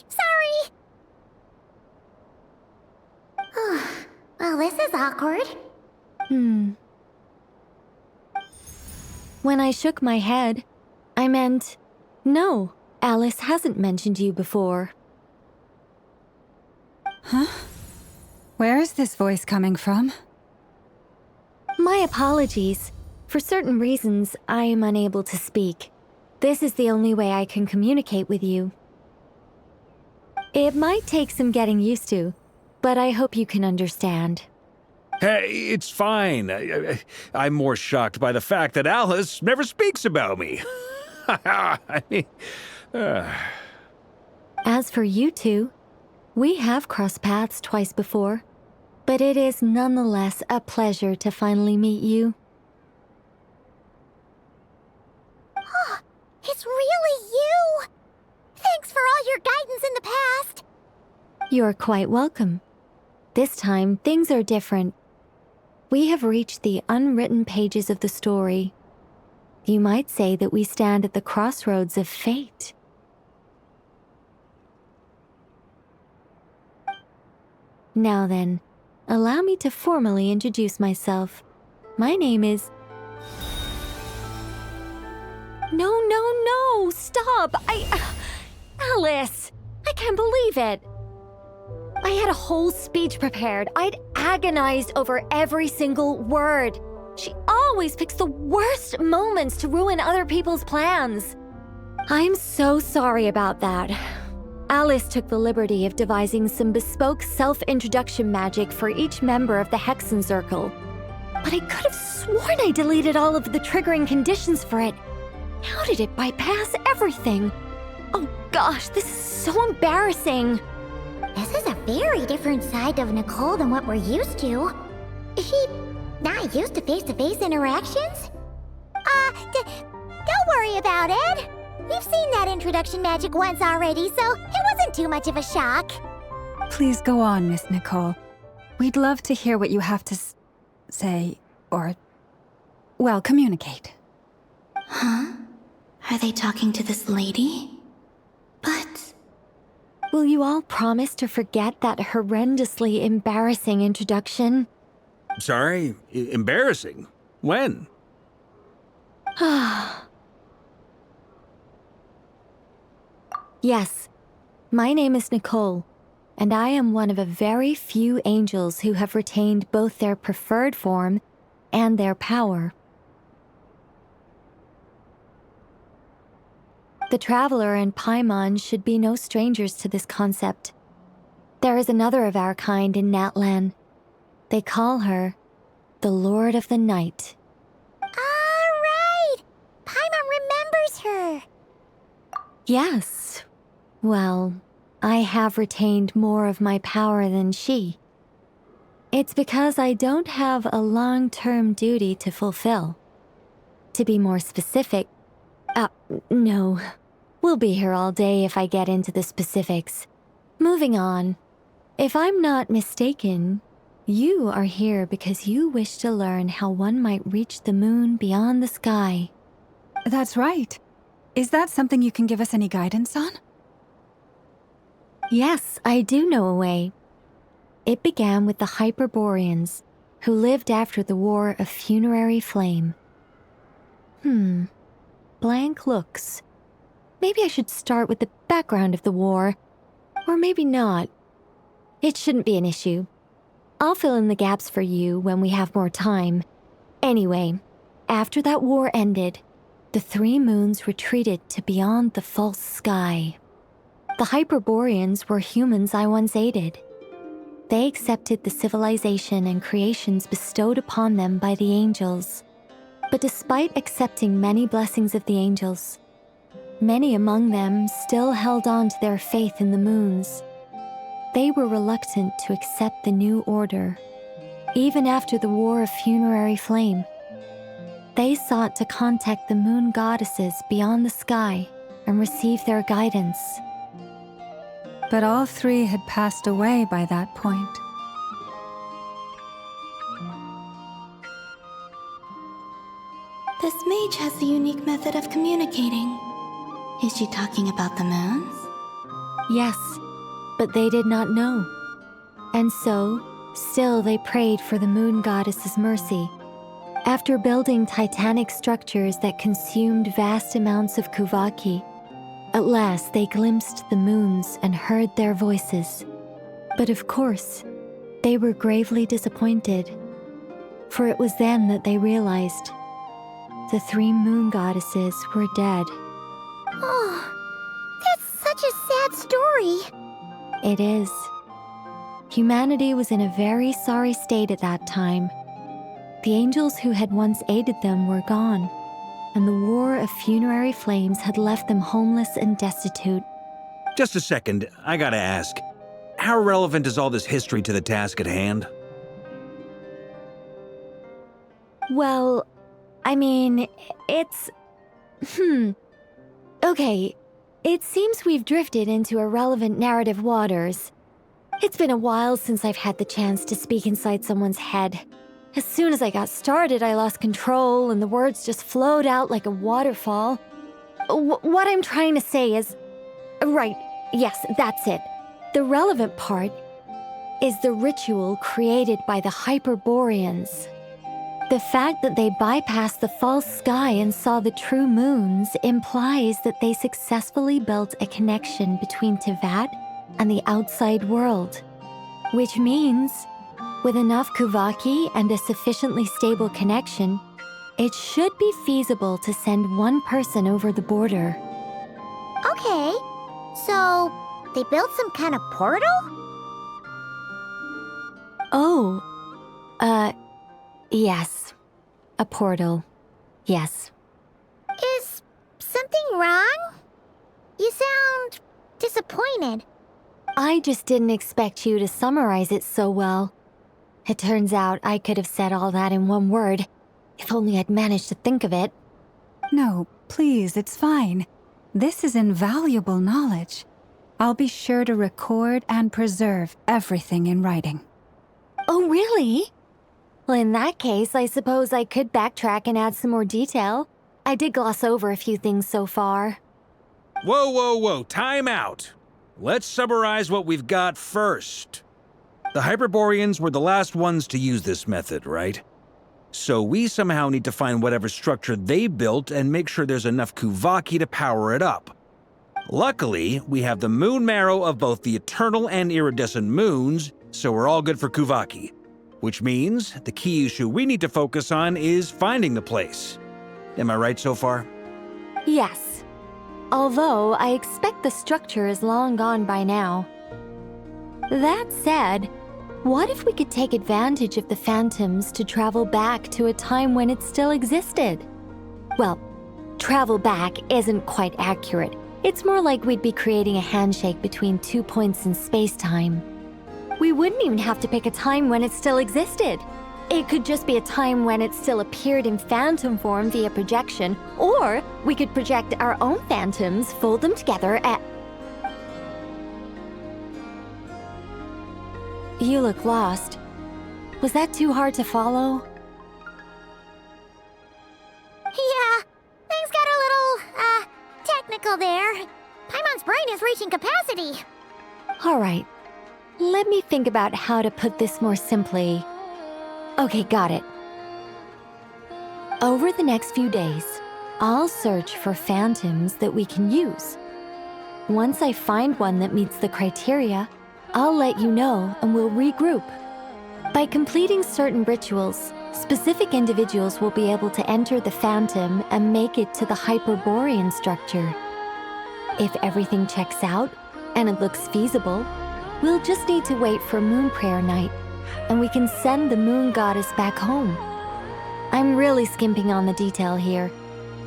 Well, this is awkward. When I shook my head, I meant, no, Alice hasn't mentioned you before. Huh? Where is this voice coming from? My apologies. For certain reasons, I am unable to speak. This is the only way I can communicate with you. It might take some getting used to, but I hope you can understand. Hey, it's fine. I'm more shocked by the fact that Alice never speaks about me. I mean... As for you two, we have crossed paths twice before, but it is nonetheless a pleasure to finally meet you. It's really you! Thanks for all your guidance in the past! You're quite welcome. This time, things are different. We have reached the unwritten pages of the story. You might say that we stand at the crossroads of fate. Now then, allow me to formally introduce myself. My name is... No, stop! Alice! I can't believe it! I had a whole speech prepared. I'd agonized over every single word. She always picks the worst moments to ruin other people's plans. I'm so sorry about that. Alice took the liberty of devising some bespoke self-introduction magic for each member of the Hexencircle. But I could have sworn I deleted all of the triggering conditions for it. How did it bypass everything? Oh gosh, this is so embarrassing. This is a very different side of Nicole than what we're used to. Is she not used to face-to-face interactions? Don't worry about it. We've seen that introduction magic once already, so it wasn't too much of a shock. Please go on, Miss Nicole. We'd love to hear what you have to say, or... well, communicate. Huh? Are they talking to this lady? But... will you all promise to forget that horrendously embarrassing introduction? Sorry? Embarrassing? When? Yes. My name is Nicole. and I am one of a very few angels who have retained both their preferred form and their power. The Traveler and Paimon should be no strangers to this concept. There is another of our kind in Natlan. They call her the Lord of the Night. Right! Paimon remembers her! Yes. Well, I have retained more of my power than she. It's because I don't have a long-term duty to fulfill. To be more specific, no. We'll be here all day if I get into the specifics. Moving on. If I'm not mistaken, you are here because you wish to learn how one might reach the moon beyond the sky. That's right. Is that something you can give us any guidance on? Yes, I do know a way. It began with the Hyperboreans, who lived after the War of Funerary Flame. Blank looks. Maybe I should start with the background of the war. Or maybe not. It shouldn't be an issue. I'll fill in the gaps for you when we have more time. Anyway, after that war ended, the three moons retreated to beyond the false sky. The Hyperboreans were humans I once aided. They accepted the civilization and creations bestowed upon them by the angels. But despite accepting many blessings of the angels, many among them still held on to their faith in the moons. They were reluctant to accept the new order, even after the War of Funerary Flame. They sought to contact the moon goddesses beyond the sky and receive their guidance. But all three had passed away by that point. This mage has a unique method of communicating. Is she talking about the moons? Yes, but they did not know. And so, still they prayed for the moon goddess's mercy. After building titanic structures that consumed vast amounts of Kuvaki, at last they glimpsed the moons and heard their voices. But of course, they were gravely disappointed, for it was then that they realized the three moon goddesses were dead. Oh, that's such a sad story. It is. Humanity was in a very sorry state at that time. The angels who had once aided them were gone, and the War of Funerary Flames had left them homeless and destitute. Just a second, I gotta ask. How relevant is all this history to the task at hand? Well, I mean, it's... Okay, it seems we've drifted into irrelevant narrative waters. It's been a while since I've had the chance to speak inside someone's head. As soon as I got started, I lost control and the words just flowed out like a waterfall. What I'm trying to say is... Right, yes, that's it. The relevant part is the ritual created by the Hyperboreans. The fact that they bypassed the false sky and saw the true moons implies that they successfully built a connection between Teyvat and the outside world. Which means, with enough Kuvaki and a sufficiently stable connection, it should be feasible to send one person over the border. Okay, so they built some kind of portal? Oh, yes. A portal. Yes. Is something wrong? You sound disappointed. I just didn't expect you to summarize it so well. It turns out I could have said all that in one word, if only I'd managed to think of it. No, please, it's fine. This is invaluable knowledge. I'll be sure to record and preserve everything in writing. Oh, really? Well, in that case, I suppose I could backtrack and add some more detail. I did gloss over a few things so far. Whoa, time out. Let's summarize what we've got first. The Hyperboreans were the last ones to use this method, right? So we somehow need to find whatever structure they built and make sure there's enough Kuvaki to power it up. Luckily, we have the moon marrow of both the eternal and iridescent moons, so we're all good for Kuvaki. Which means the key issue we need to focus on is finding the place. Am I right so far? Yes. Although I expect the structure is long gone by now. That said, what if we could take advantage of the phantoms to travel back to a time when it still existed? Well, travel back isn't quite accurate. It's more like we'd be creating a handshake between 2 points in space-time. We wouldn't even have to pick a time when it still existed. It could just be a time when it still appeared in phantom form via projection, or we could project our own phantoms, fold them together, and... You look lost. Was that too hard to follow? Yeah, things got a little, technical there. Paimon's brain is reaching capacity. All right. Let me think about how to put this more simply. Okay, got it. Over the next few days, I'll search for phantoms that we can use. Once I find one that meets the criteria, I'll let you know and we'll regroup. By completing certain rituals, specific individuals will be able to enter the phantom and make it to the Hyperborean structure. If everything checks out and it looks feasible, we'll just need to wait for Moon Prayer Night, and we can send the Moon Goddess back home. I'm really skimping on the detail here.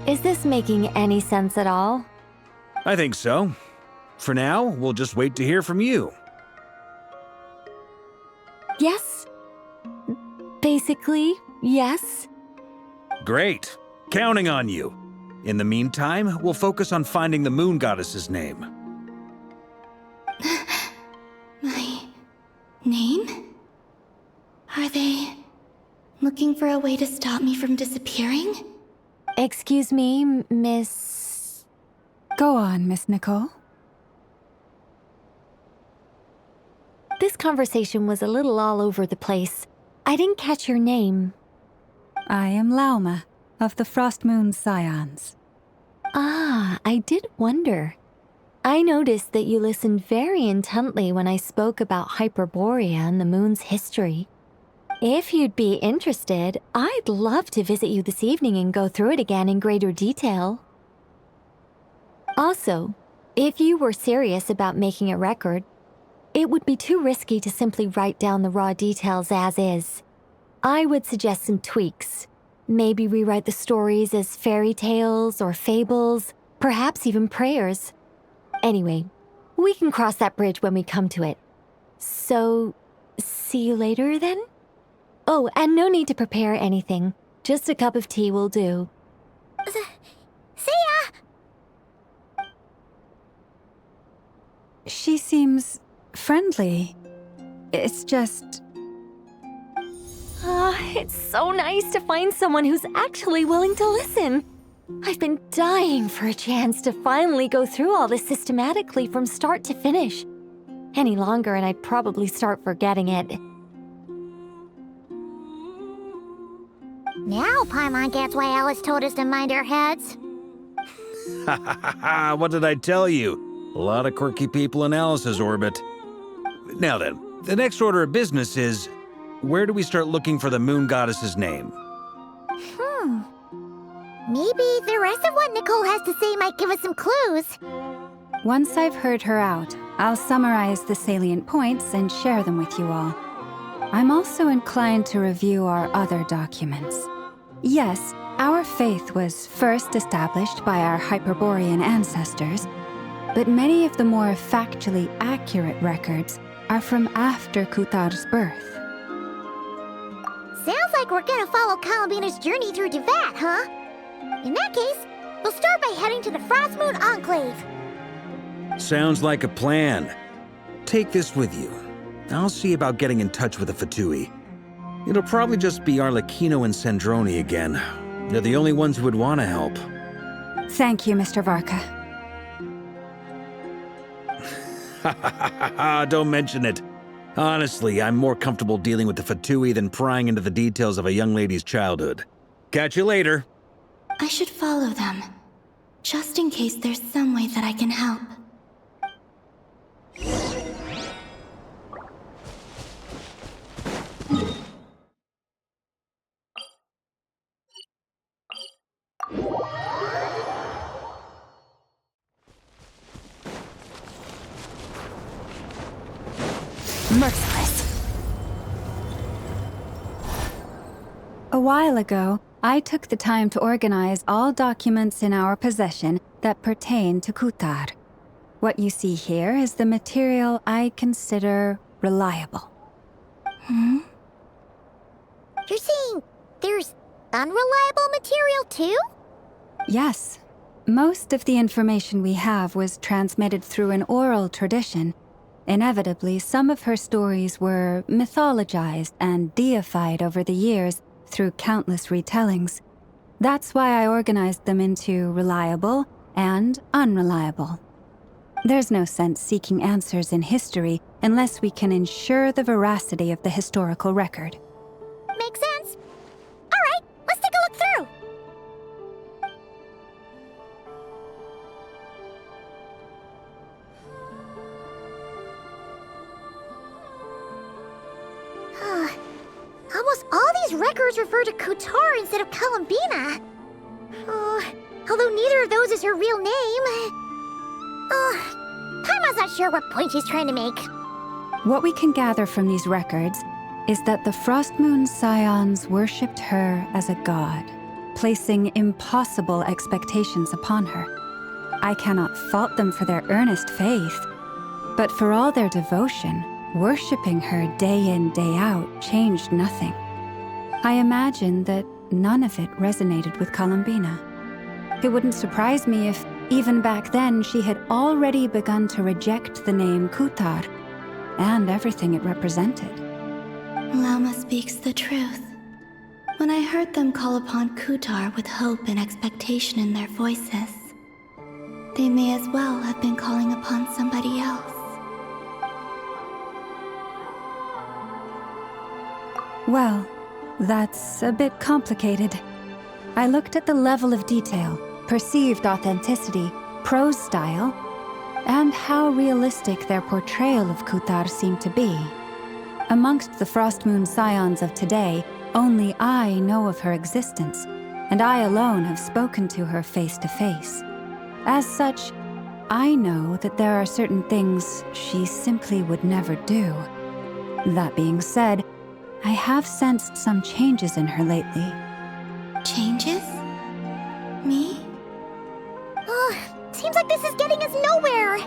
Is this making any sense at all? I think so. For now, we'll just wait to hear from you. Yes. Basically, yes. Great. Counting on you. In the meantime, we'll focus on finding the Moon Goddess's name. My name? Are they looking for a way to stop me from disappearing? Excuse me, Miss... Go on, Miss Nicole. This conversation was a little all over the place. I didn't catch your name. I am Lauma, of the Frost Moon Scions. Ah, I did wonder. I noticed that you listened very intently when I spoke about Hyperborea and the moon's history. If you'd be interested, I'd love to visit you this evening and go through it again in greater detail. Also, if you were serious about making a record, it would be too risky to simply write down the raw details as is. I would suggest some tweaks. Maybe rewrite the stories as fairy tales or fables, perhaps even prayers. Anyway, we can cross that bridge when we come to it. So, see you later then? Oh, and no need to prepare anything. Just a cup of tea will do. See ya! She seems friendly. It's just... It's so nice to find someone who's actually willing to listen. I've been dying for a chance to finally go through all this systematically from start to finish. Any longer and I'd probably start forgetting it. Now Paimon gets why Alice told us to mind our heads. Ha ha ha ha, what did I tell you? A lot of quirky people in Alice's orbit. Now then, the next order of business is, where do we start looking for the Moon Goddess's name? Maybe the rest of what Nicole has to say might give us some clues. Once I've heard her out, I'll summarize the salient points and share them with you all. I'm also inclined to review our other documents. Yes, our faith was first established by our Hyperborean ancestors, but many of the more factually accurate records are from after Kutar's birth. Sounds like we're gonna follow Columbina's journey through Devat, huh? In that case, we'll start by heading to the Frost Moon Enclave. Sounds like a plan. Take this with you. I'll see about getting in touch with the Fatui. It'll probably just be Arlecchino and Sandroni again. They're the only ones who would want to help. Thank you, Mr. Varka. Don't mention it. Honestly, I'm more comfortable dealing with the Fatui than prying into the details of a young lady's childhood. Catch you later. I should follow them. just in case there's some way that I can help. Merciless. A while ago, I took the time to organize all documents in our possession that pertain to Kutar. What you see here is the material I consider reliable. You're saying there's unreliable material too? Yes. Most of the information we have was transmitted through an oral tradition. Inevitably, some of her stories were mythologized and deified over the years through countless retellings. That's why I organized them into reliable and unreliable. There's no sense seeking answers in history unless we can ensure the veracity of the historical record. Makes sense. All right, let's take a look through. Almost all these records refer to Kutar instead of Columbina. Although neither of those is her real name. Paimon's not sure what point she's trying to make. What we can gather from these records is that the Frostmoon Scions worshipped her as a god, placing impossible expectations upon her. I cannot fault them for their earnest faith, but for all their devotion, worshipping her day in, day out changed nothing. I imagine that none of it resonated with Columbina. It wouldn't surprise me if, even back then, she had already begun to reject the name Kutar and everything it represented. Lauma speaks the truth. When I heard them call upon Kutar with hope and expectation in their voices, they may as well have been calling upon somebody else. Well, that's a bit complicated. I looked at the level of detail, perceived authenticity, prose style, and how realistic their portrayal of Kutar seemed to be. Amongst the Frostmoon Scions of today, only I know of her existence, and I alone have spoken to her face to face. As such, I know that there are certain things she simply would never do. That being said, I have sensed some changes in her lately. Changes? Me? Seems like this is getting us nowhere.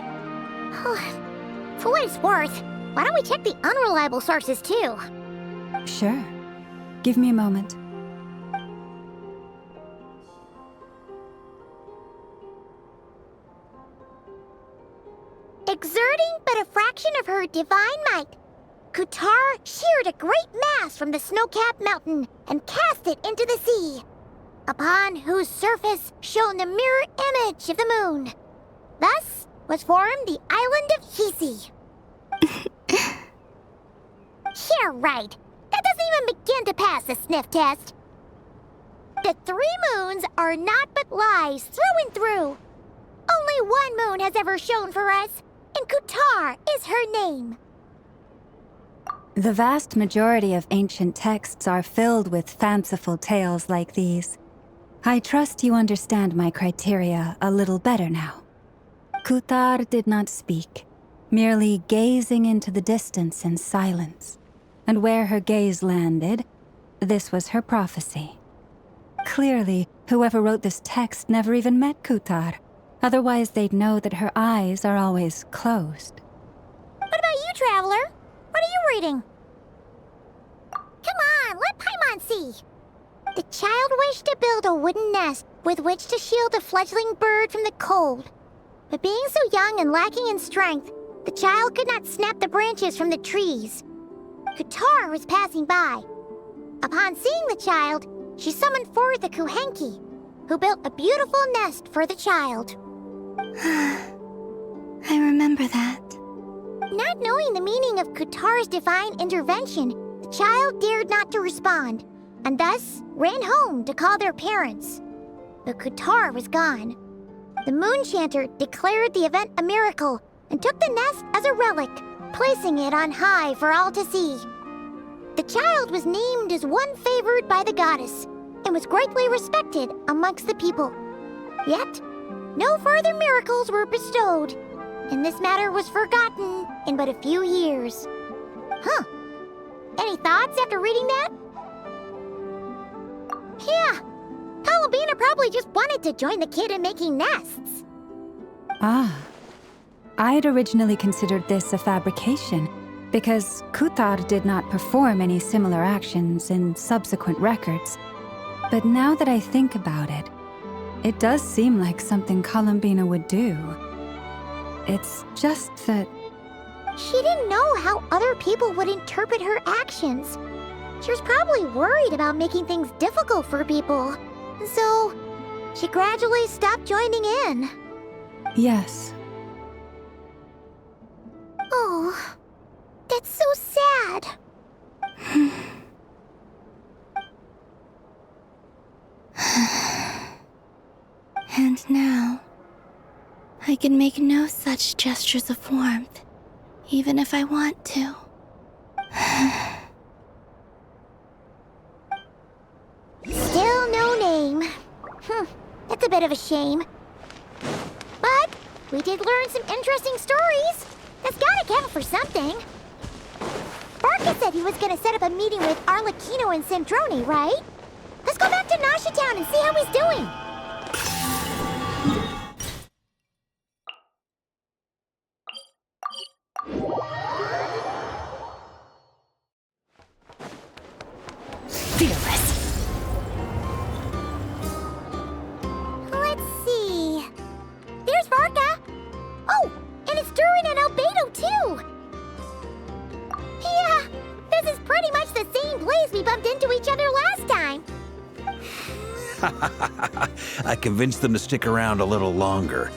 For what it's worth, why don't we check the unreliable sources too? Sure. Give me a moment. Exerting but a fraction of her divine might, Kutar sheared a great mass from the snow-capped mountain and cast it into the sea, upon whose surface shone the mirror image of the moon. Thus was formed the island of Hisi. Yeah, right. That doesn't even begin to pass the sniff test. The 3 moons are not but lies through and through. Only one moon has ever shone for us, and Kutar is her name. The vast majority of ancient texts are filled with fanciful tales like these. I trust you understand my criteria a little better now. Kutar did not speak, merely gazing into the distance in silence. And where her gaze landed, this was her prophecy. Clearly, whoever wrote this text never even met Kutar. Otherwise, they'd know that her eyes are always closed. What about you, Traveler? What are you reading? Come on, let Paimon see. The child wished to build a wooden nest with which to shield a fledgling bird from the cold. But being so young and lacking in strength, the child could not snap the branches from the trees. Kutar was passing by. Upon seeing the child, she summoned forth the Kuhenki, who built a beautiful nest for the child. I remember that. Not knowing the meaning of Kutar's divine intervention, the child dared not to respond, and thus ran home to call their parents. But Kutar was gone. The Moon Chanter declared the event a miracle and took the nest as a relic, placing it on high for all to see. The child was named as one favored by the goddess and was greatly respected amongst the people. Yet, no further miracles were bestowed, and this matter was forgotten in but a few years. Huh. Any thoughts after reading that? Yeah. Columbina probably just wanted to join the kid in making nests. Ah. I'd originally considered this a fabrication, because Kutar did not perform any similar actions in subsequent records. But now that I think about it, it does seem like something Columbina would do. It's just that... She didn't know how other people would interpret her actions. She was probably worried about making things difficult for people. So, she gradually stopped joining in. Yes. Oh, that's so sad. And now, I can make no such gestures of warmth, even if I want to. Still no name. That's a bit of a shame. But we did learn some interesting stories. That's gotta count for something. Barca said he was gonna set up a meeting with Arlecchino and Centrone, right? Let's go back to Nasha Town and see how he's doing. Fearless. Let's see. There's Varka. Oh, and it's Durin and Albedo too. Yeah, this is pretty much the same place we bumped into each other last time. I convinced them to stick around a little longer.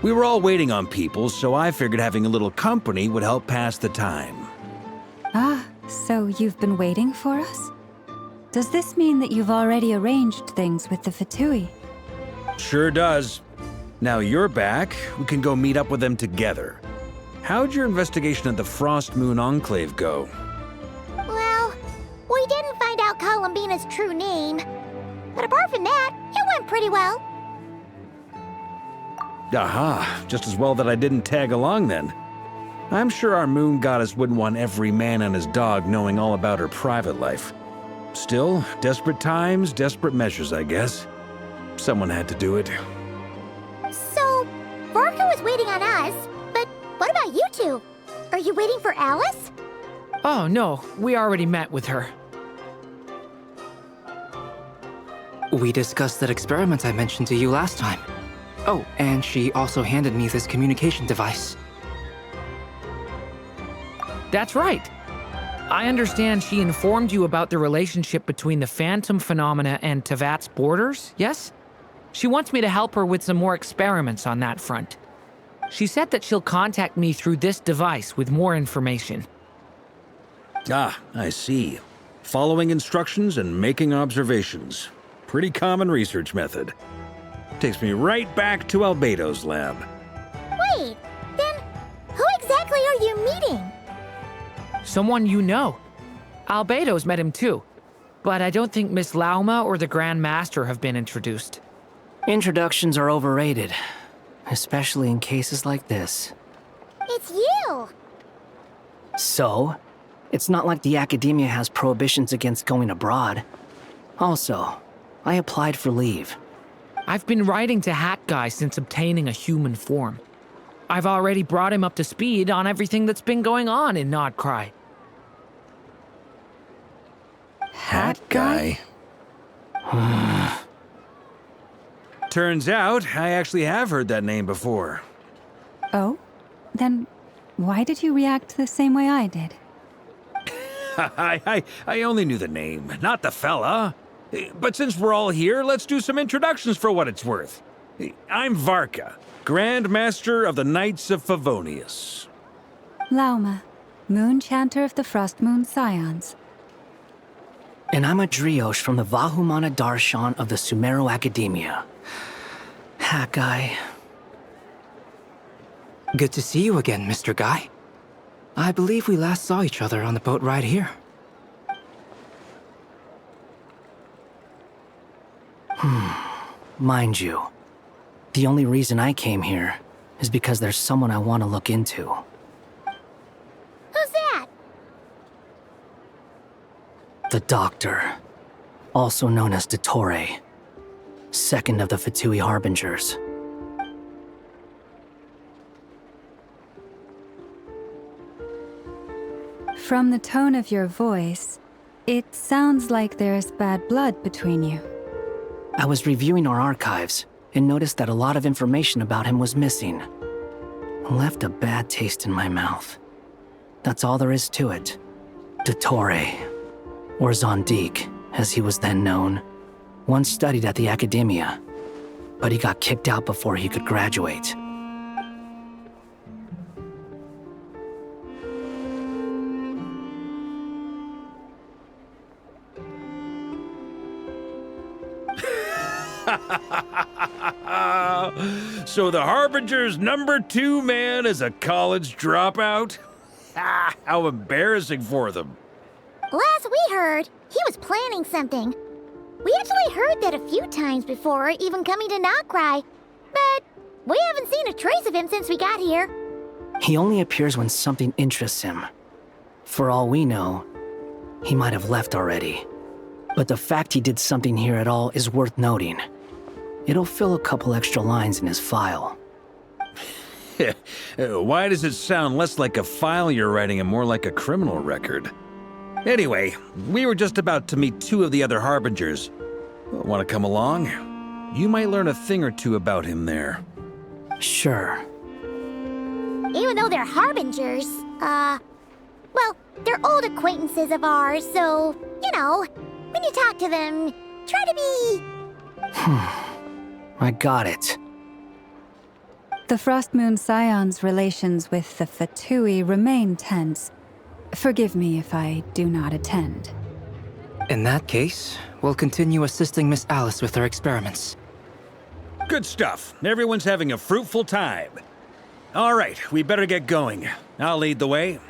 We were all waiting on people, so I figured having a little company would help pass the time. Ah, so you've been waiting for us? Does this mean that you've already arranged things with the Fatui? Sure does. Now you're back, we can go meet up with them together. How'd your investigation at the Frost Moon Enclave go? Well, we didn't find out Columbina's true name. But apart from that, it went pretty well. Aha, just as well that I didn't tag along then. I'm sure our moon goddess wouldn't want every man and his dog knowing all about her private life. Still, desperate times, desperate measures, I guess. Someone had to do it. So, Varka was waiting on us, but what about you two? Are you waiting for Alice? Oh, no. We already met with her. We discussed that experiment I mentioned to you last time. Oh, and she also handed me this communication device. That's right. I understand she informed you about the relationship between the phantom phenomena and Tevat's borders, yes? She wants me to help her with some more experiments on that front. She said that she'll contact me through this device with more information. Ah, I see. Following instructions and making observations. Pretty common research method. Takes me right back to Albedo's lab. Wait, then who exactly are you meeting? Someone you know. Albedo's met him too. But I don't think Miss Lauma or the Grand Master have been introduced. Introductions are overrated, especially in cases like this. It's you! So, it's not like the academia has prohibitions against going abroad. Also, I applied for leave. I've been writing to Hat Guy since obtaining a human form. I've already brought him up to speed on everything that's been going on in Nodcry. Hat Guy? Turns out, I actually have heard that name before. Oh? Then why did you react the same way I did? I only knew the name, not the fella. But since we're all here, let's do some introductions for what it's worth. I'm Varka, Grand Master of the Knights of Favonius. Lauma, Moon Chanter of the Frost Moon Scions. And I'm a Driosh from the Vahumana Darshan of the Sumero Academia. Hat Guy, Good to see you again, Mr. Guy. I believe we last saw each other on the boat ride here. Mind you, the only reason I came here is because there's someone I want to look into. Who's that? The Doctor, also known as Dottore, second of the Fatui Harbingers. From the tone of your voice, it sounds like there's bad blood between you. I was reviewing our archives and noticed that a lot of information about him was missing. Left a bad taste in my mouth. That's all there is to it. Dottore, or Zondique, as he was then known, once studied at the Academia, but he got kicked out before he could graduate. So the Harbinger's #2 man is a college dropout? How embarrassing for them. Last we heard, he was planning something. We actually heard that a few times before, even coming to Nocturne, but we haven't seen a trace of him since we got here. He only appears when something interests him. For all we know, he might have left already. But the fact he did something here at all is worth noting. It'll fill a couple extra lines in his file. Why does it sound less like a file you're writing and more like a criminal record? Anyway, we were just about to meet 2 of the other Harbingers. Want to come along? You might learn a thing or two about him there. Sure. Even though they're Harbingers, well, they're old acquaintances of ours, so, you know, when you talk to them, try to be... I got it. The Frostmoon Scion's relations with the Fatui remain tense. Forgive me if I do not attend. In that case, we'll continue assisting Miss Alice with her experiments. Good stuff. Everyone's having a fruitful time. All right, we better get going. I'll lead the way.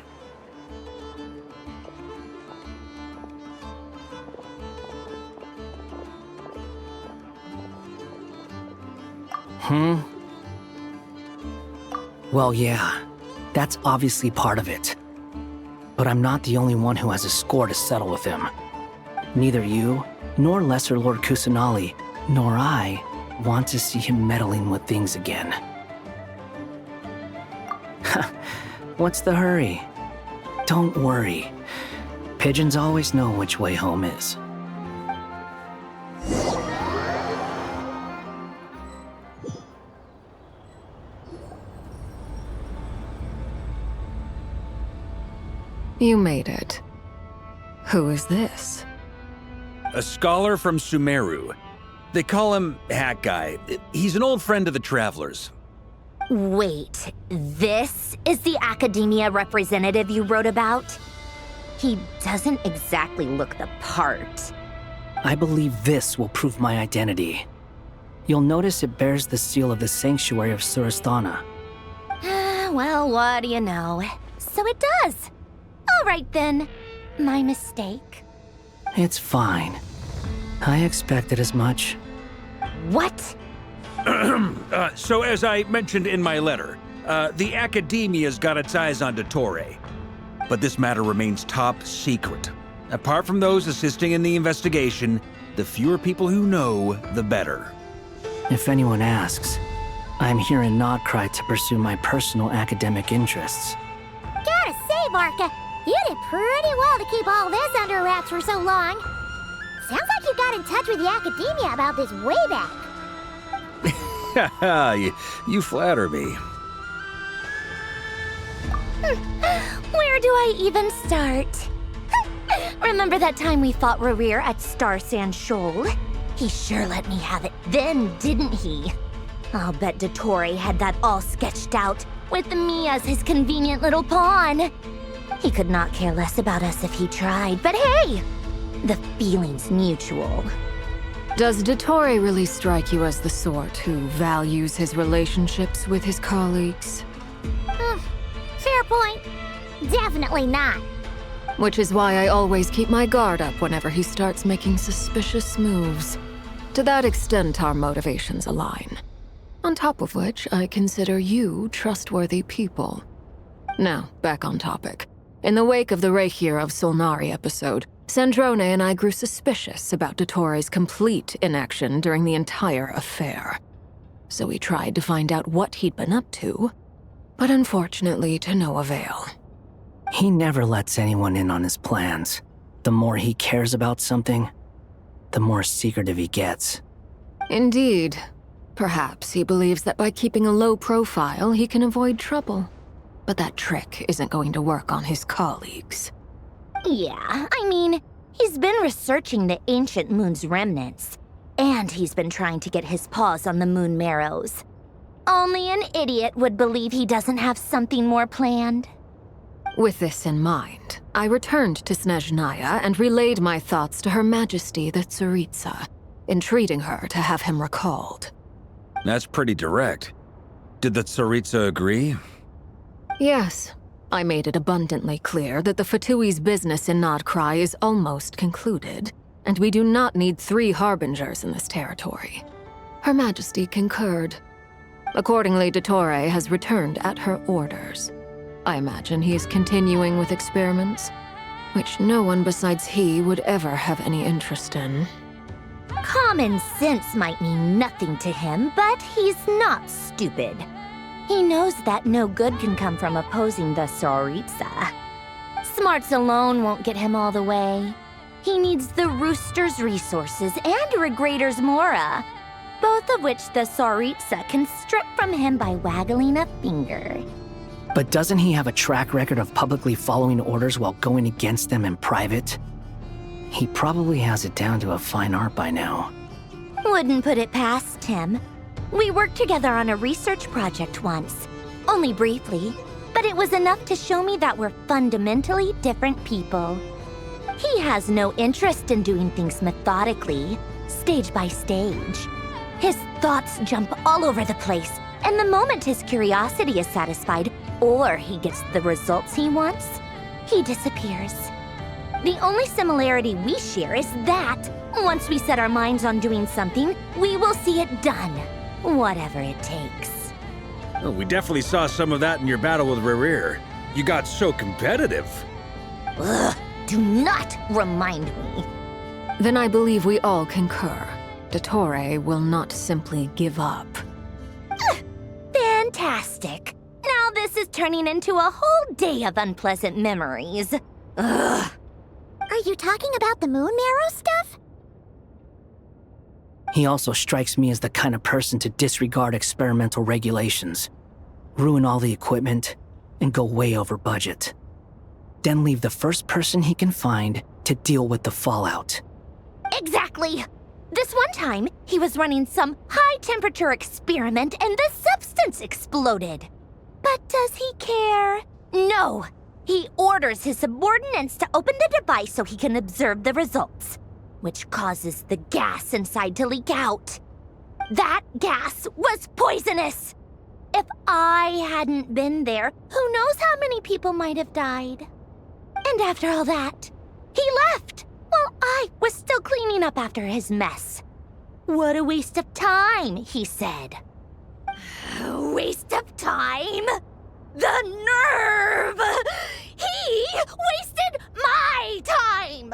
Well, yeah, that's obviously part of it. But I'm not the only one who has a score to settle with him. Neither you, nor Lesser Lord Kusanali, nor I want to see him meddling with things again. What's the hurry? Don't worry. Pigeons always know which way home is. You made it. Who is this? A scholar from Sumeru. They call him Hat Guy. He's an old friend of the Travelers. Wait, this is the Academia representative you wrote about? He doesn't exactly look the part. I believe this will prove my identity. You'll notice it bears the seal of the Sanctuary of Surasthana. Well, what do you know? So it does. All right then. My mistake. It's fine. I expected as much. What? So as I mentioned in my letter, the Academia's got its eyes on Dottore. But this matter remains top secret. Apart from those assisting in the investigation, the fewer people who know, the better. If anyone asks, I'm here in Nocturne to pursue my personal academic interests. Gotta say, Barca, you did pretty well to keep all this under wraps for so long. Sounds like you got in touch with the Academia about this way back. You flatter me. Where do I even start? Remember that time we fought Rerir at Star Sand Shoal? He sure let me have it then, didn't he? I'll bet Dottore had that all sketched out, with me as his convenient little pawn. He could not care less about us if he tried, but hey! The feeling's mutual. Does Dottore really strike you as the sort who values his relationships with his colleagues? Fair point. Definitely not. Which is why I always keep my guard up whenever he starts making suspicious moves. To that extent, our motivations align. On top of which, I consider you trustworthy people. Now, back on topic. In the wake of the Reikir of Solnari episode, Sandrone and I grew suspicious about Dottore's complete inaction during the entire affair. So we tried to find out what he'd been up to, but unfortunately to no avail. He never lets anyone in on his plans. The more he cares about something, the more secretive he gets. Indeed. Perhaps he believes that by keeping a low profile, he can avoid trouble. But that trick isn't going to work on his colleagues. Yeah, I mean, he's been researching the ancient moon's remnants. And he's been trying to get his paws on the moon marrows. Only an idiot would believe he doesn't have something more planned. With this in mind, I returned to Snezhnaya and relayed my thoughts to Her Majesty the Tsaritsa, entreating her to have him recalled. That's pretty direct. Did the Tsaritsa agree? Yes. I made it abundantly clear that the Fatui's business in Nodcry is almost concluded, and we do not need 3 harbingers in this territory. Her Majesty concurred. Accordingly, Dottore has returned at her orders. I imagine he is continuing with experiments, which no one besides he would ever have any interest in. Common sense might mean nothing to him, but he's not stupid. He knows that no good can come from opposing the Tsaritsa. Smarts alone won't get him all the way. He needs the Rooster's resources and Regrator's Mora, both of which the Tsaritsa can strip from him by waggling a finger. But doesn't he have a track record of publicly following orders while going against them in private? He probably has it down to a fine art by now. Wouldn't put it past him. We worked together on a research project once. Only briefly, but it was enough to show me that we're fundamentally different people. He has no interest in doing things methodically, stage by stage. His thoughts jump all over the place, and the moment his curiosity is satisfied, or he gets the results he wants, he disappears. The only similarity we share is that, once we set our minds on doing something, we will see it done, whatever it takes. Oh, we definitely saw some of that in your battle with Rerir. You got so competitive. Ugh, do not remind me. Then I believe we all concur. Dottore will not simply give up. Fantastic. Now this is turning into a whole day of unpleasant memories. Ugh. Are you talking about the moon marrow stuff? He also strikes me as the kind of person to disregard experimental regulations, ruin all the equipment, and go way over budget. Then leave the first person he can find to deal with the fallout. Exactly. This one time, he was running some high-temperature experiment and the substance exploded. But does he care? No. He orders his subordinates to open the device so he can observe the results, which causes the gas inside to leak out. That gas was poisonous! If I hadn't been there, who knows how many people might have died. And after all that, he left, while I was still cleaning up after his mess. What a waste of time, he said. Waste of time? The nerve! He wasted my time!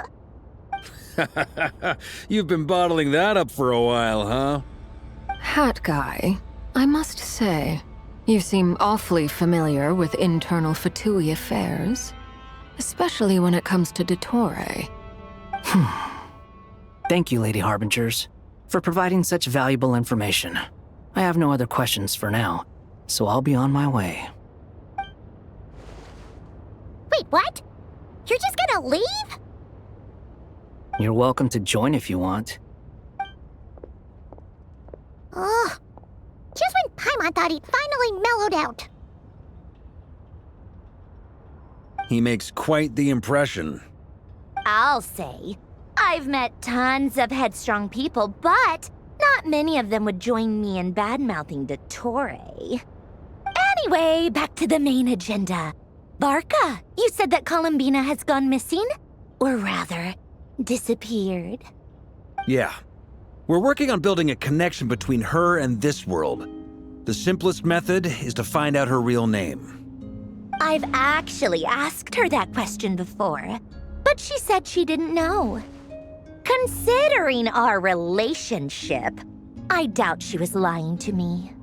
You've been bottling that up for a while, huh? Hat guy, I must say, you seem awfully familiar with internal Fatui affairs, especially when it comes to Dottore. Thank you, Lady Harbingers, for providing such valuable information. I have no other questions for now, so I'll be on my way. Wait, what? You're just gonna leave? You're welcome to join if you want. Ugh. Just when Paimon thought he'd finally mellowed out. He makes quite the impression. I'll say. I've met tons of headstrong people, but not many of them would join me in bad-mouthing Dottore. Anyway, back to the main agenda. Barca, you said that Columbina has gone missing? Or rather, disappeared. Yeah. We're working on building a connection between her and this world. The simplest method is to find out her real name. I've actually asked her that question before, but she said she didn't know. Considering our relationship, I doubt she was lying to me.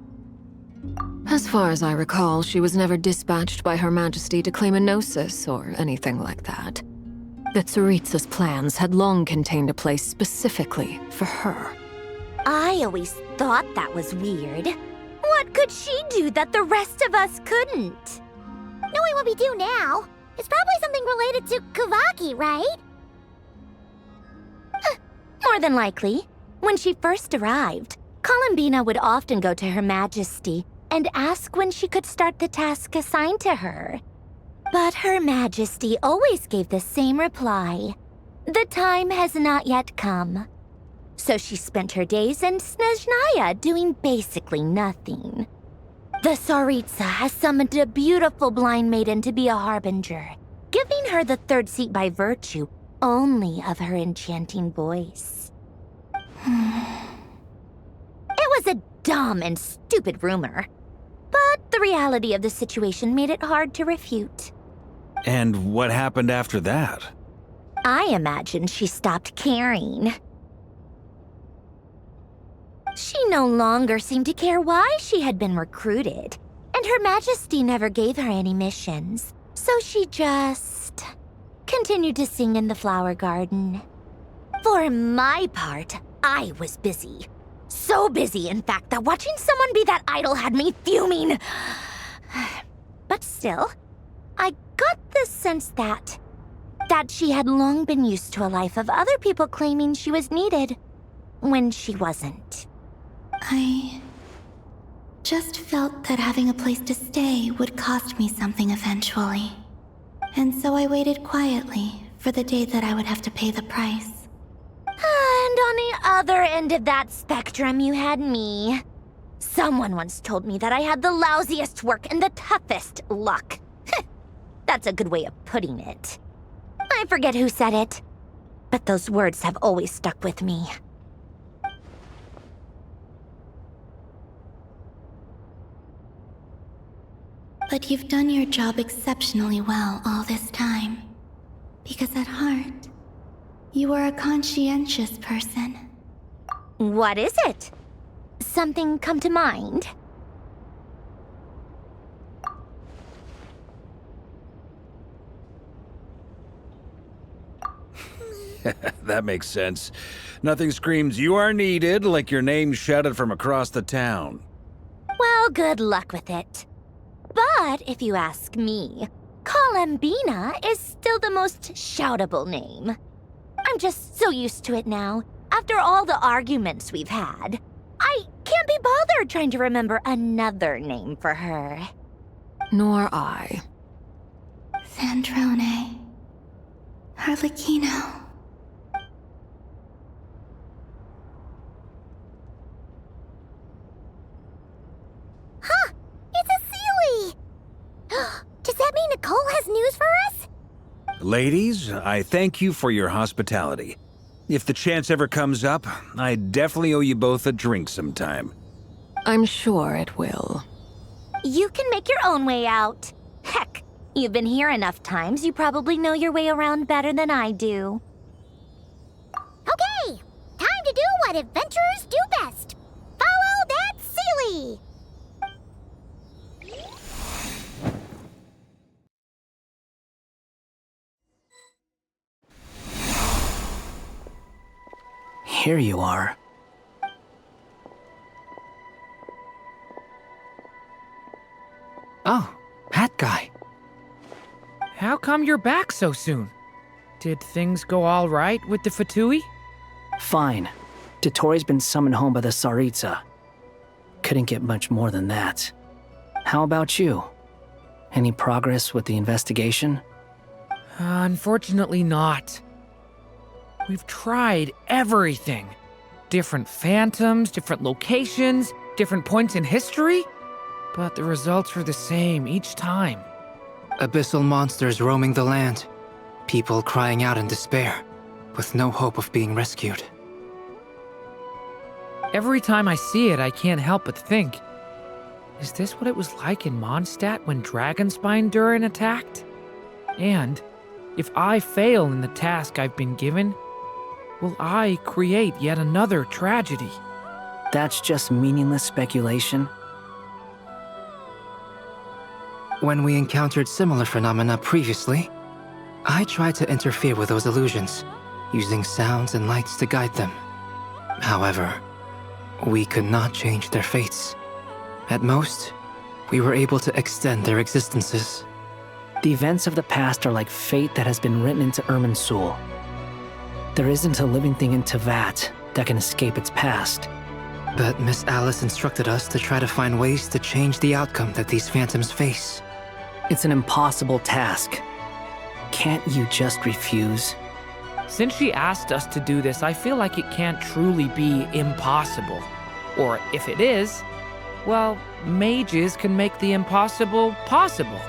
As far as I recall, she was never dispatched by Her Majesty to claim a gnosis or anything like that. The Tsaritsa's plans had long contained a place specifically for her. I always thought that was weird. What could she do that the rest of us couldn't? Knowing what we do now, it's probably something related to Kavaki, right? More than likely. When she first arrived, Columbina would often go to Her Majesty and ask when she could start the task assigned to her. But Her Majesty always gave the same reply. The time has not yet come. So she spent her days in Snezhnaya doing basically nothing. The Tsaritsa has summoned a beautiful blind maiden to be a harbinger, giving her the third seat by virtue only of her enchanting voice. It was a dumb and stupid rumor, but the reality of the situation made it hard to refute. And what happened after that? I imagine she stopped caring. She no longer seemed to care why she had been recruited, and Her Majesty never gave her any missions, so she just continued to sing in the flower garden. For my part, I was busy. So busy, in fact, that watching someone be that idol had me fuming. But still, I got the sense that she had long been used to a life of other people claiming she was needed when she wasn't. I just felt that having a place to stay would cost me something eventually. And so I waited quietly for the day that I would have to pay the price. And on the other end of that spectrum, you had me. Someone once told me that I had the lousiest work and the toughest luck. That's a good way of putting it. I forget who said it, but those words have always stuck with me. But you've done your job exceptionally well all this time. Because at heart, you are a conscientious person. What is it? Something come to mind? That makes sense. Nothing screams you are needed like your name shouted from across the town. Well, good luck with it. But if you ask me, Columbina is still the most shoutable name. I'm just so used to it now, after all the arguments we've had. I can't be bothered trying to remember another name for her. Nor I. Sandrone. Harlequino. Huh! It's a Sealy! Does that mean Nicole has news for us? Ladies, I thank you for your hospitality. If the chance ever comes up, I definitely owe you both a drink sometime. I'm sure it will. You can make your own way out. Heck, you've been here enough times, you probably know your way around better than I do. Okay! Time to do what adventurers do best. Follow that Sealy! Here you are. Oh, that guy. How come you're back so soon? Did things go all right with the Fatui? Fine. Totori's been summoned home by the Tsaritsa. Couldn't get much more than that. How about you? Any progress with the investigation? Unfortunately not. We've tried everything. Different phantoms, different locations, different points in history. But the results are the same each time. Abyssal monsters roaming the land. People crying out in despair, with no hope of being rescued. Every time I see it, I can't help but think, is this what it was like in Mondstadt when Dragonspine Durin attacked? And if I fail in the task I've been given, will I create yet another tragedy? That's just meaningless speculation. When we encountered similar phenomena previously, I tried to interfere with those illusions, using sounds and lights to guide them. However, we could not change their fates. At most, we were able to extend their existences. The events of the past are like fate that has been written into Irminsul. There isn't a living thing in Teyvat that can escape its past. But Miss Alice instructed us to try to find ways to change the outcome that these phantoms face. It's an impossible task. Can't you just refuse? Since she asked us to do this, I feel like it can't truly be impossible. Or if it is, well, mages can make the impossible possible.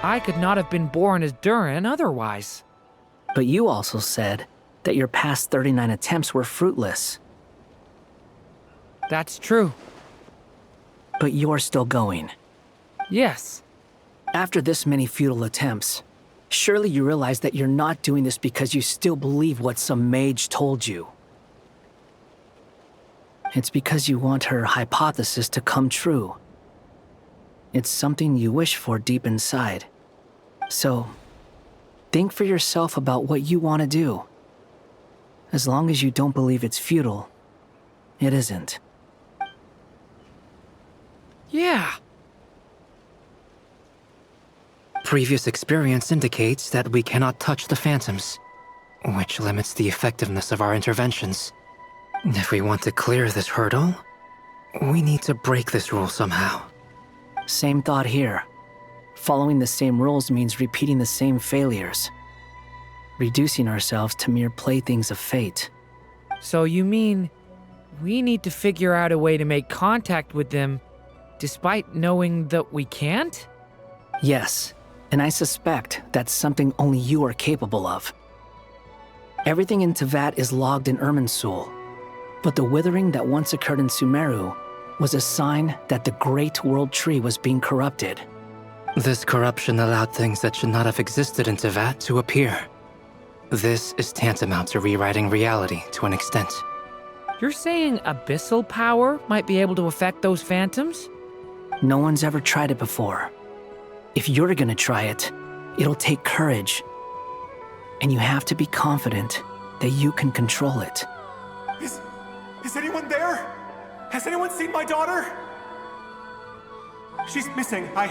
I could not have been born as Durin otherwise. But you also said that your past 39 attempts were fruitless. That's true. But you're still going. Yes. After this many futile attempts, surely you realize that you're not doing this because you still believe what some mage told you. It's because you want her hypothesis to come true. It's something you wish for deep inside. So, think for yourself about what you want to do. As long as you don't believe it's futile, it isn't. Yeah. Previous experience indicates that we cannot touch the phantoms, which limits the effectiveness of our interventions. If we want to clear this hurdle, we need to break this rule somehow. Same thought here. Following the same rules means repeating the same failures. Reducing ourselves to mere playthings of fate. So you mean we need to figure out a way to make contact with them despite knowing that we can't? Yes, and I suspect that's something only you are capable of. Everything in Teyvat is logged in Irminsul, but the withering that once occurred in Sumeru was a sign that the Great World Tree was being corrupted. This corruption allowed things that should not have existed in Teyvat to appear. This is tantamount to rewriting reality to an extent. You're saying abyssal power might be able to affect those phantoms? No one's ever tried it before. If you're gonna try it, it'll take courage. And you have to be confident that you can control it. Is anyone there? Has anyone seen my daughter? She's missing. I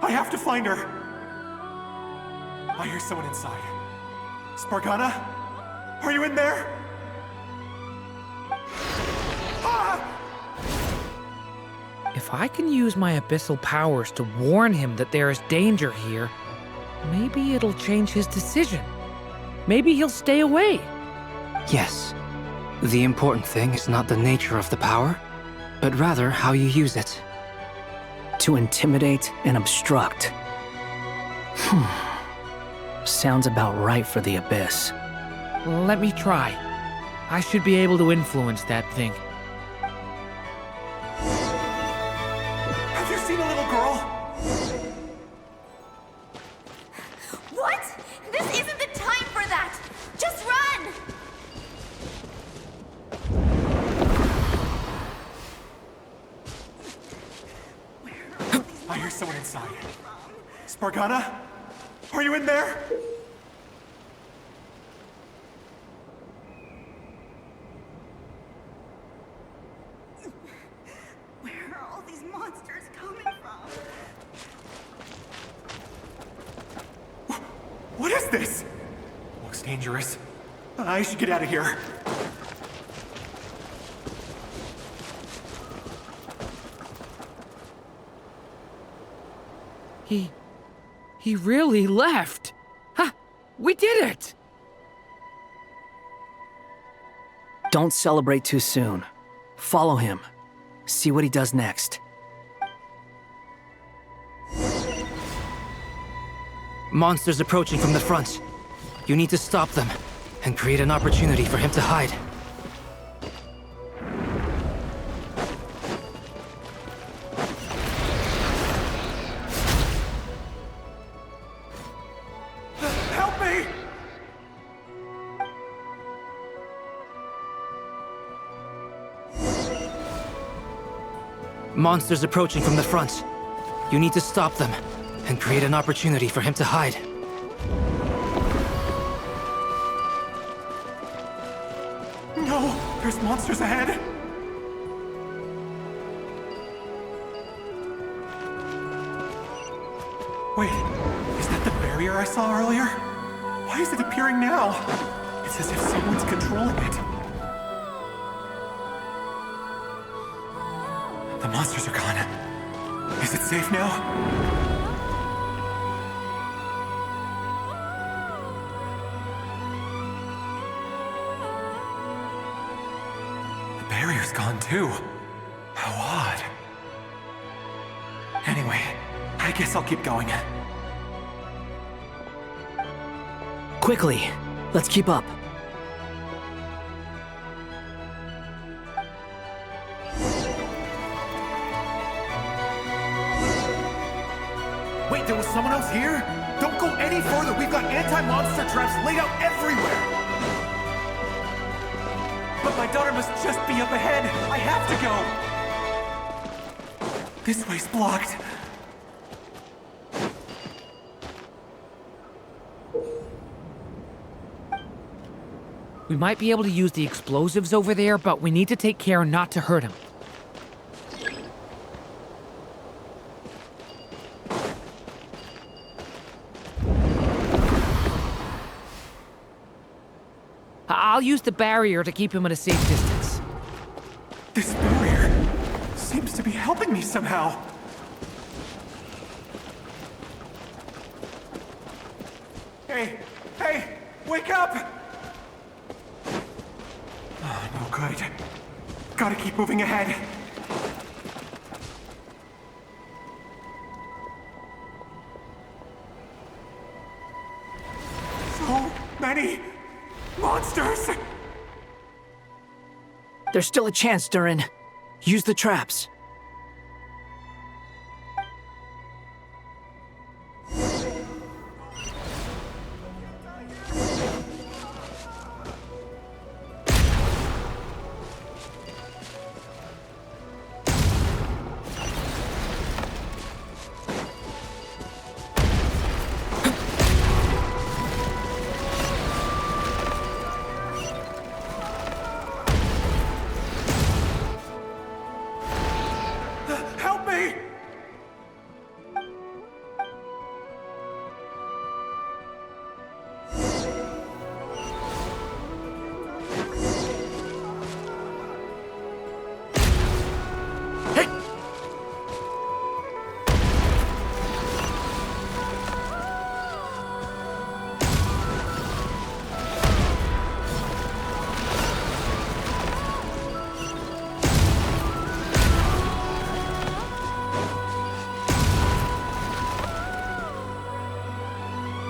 have to find her. I hear someone inside. Spargana? Are you in there? If I can use my abyssal powers to warn him that there is danger here, maybe it'll change his decision. Maybe he'll stay away. Yes. The important thing is not the nature of the power, but rather how you use it. To intimidate and obstruct. Sounds about right for the Abyss. Let me try. I should be able to influence that thing. Have you seen a little girl? What? This isn't the time for that! Just run! I hear someone inside. Spargana? Are you in there? Where are all these monsters coming from? What is this? Looks dangerous. I should get out of here. He really left. Ha! We did it! Don't celebrate too soon. Follow him. See what he does next. Monsters approaching from the front. You need to stop them and create an opportunity for him to hide. Help me! Monsters approaching from the front. You need to stop them and create an opportunity for him to hide. No! There's monsters ahead! Wait, is that the barrier I saw earlier? Why is it appearing now? It's as if someone's controlling it. The monsters are gone. Is it safe now? The barrier's gone too. How odd. Anyway, I guess I'll keep going. Quickly, let's keep up. Wait, there was someone else here? Don't go any further. We've got anti-monster traps laid out everywhere. But my daughter must just be up ahead. I have to go. This way's blocked. We might be able to use the explosives over there, but we need to take care not to hurt him. I'll use the barrier to keep him at a safe distance. This barrier seems to be helping me somehow. Hey, wake up! Oh, no good. Gotta keep moving ahead. So many monsters! There's still a chance, Durin. Use the traps.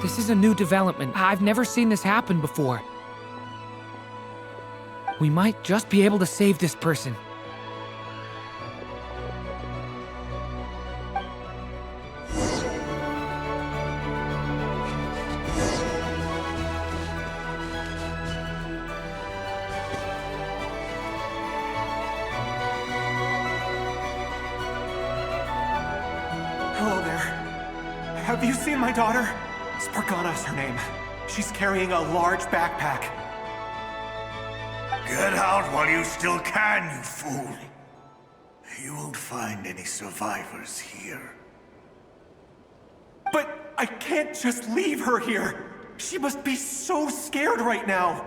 This is a new development. I've never seen this happen before. We might just be able to save this person. Hello there. Have you seen my daughter? Spargana is her name. She's carrying a large backpack. Get out while you still can, you fool. You won't find any survivors here. But I can't just leave her here. She must be so scared right now.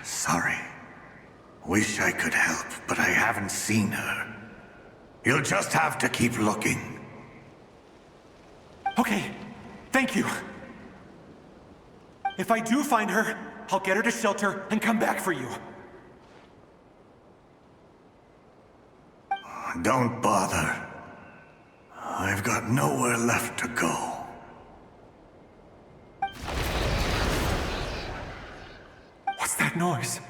Sorry. Wish I could help, but I haven't seen her. You'll just have to keep looking. Okay, thank you. If I do find her, I'll get her to shelter and come back for you. Don't bother. I've got nowhere left to go. What's that noise?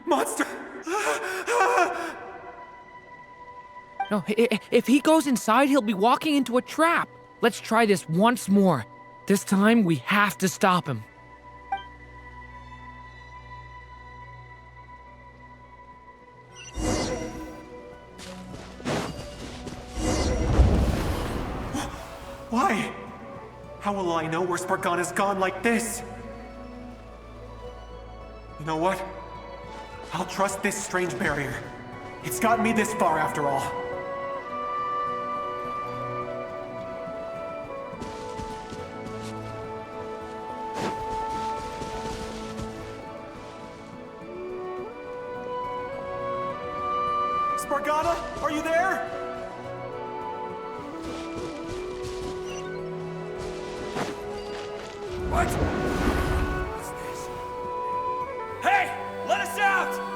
Monster! No, if he goes inside, he'll be walking into a trap. Let's try this once more. This time, we have to stop him. Why? How will I know where Spargana's gone like this? You know what? I'll trust this strange barrier. It's gotten me this far after all. Spargana, are you there? What? What's this? Hey! Let us out!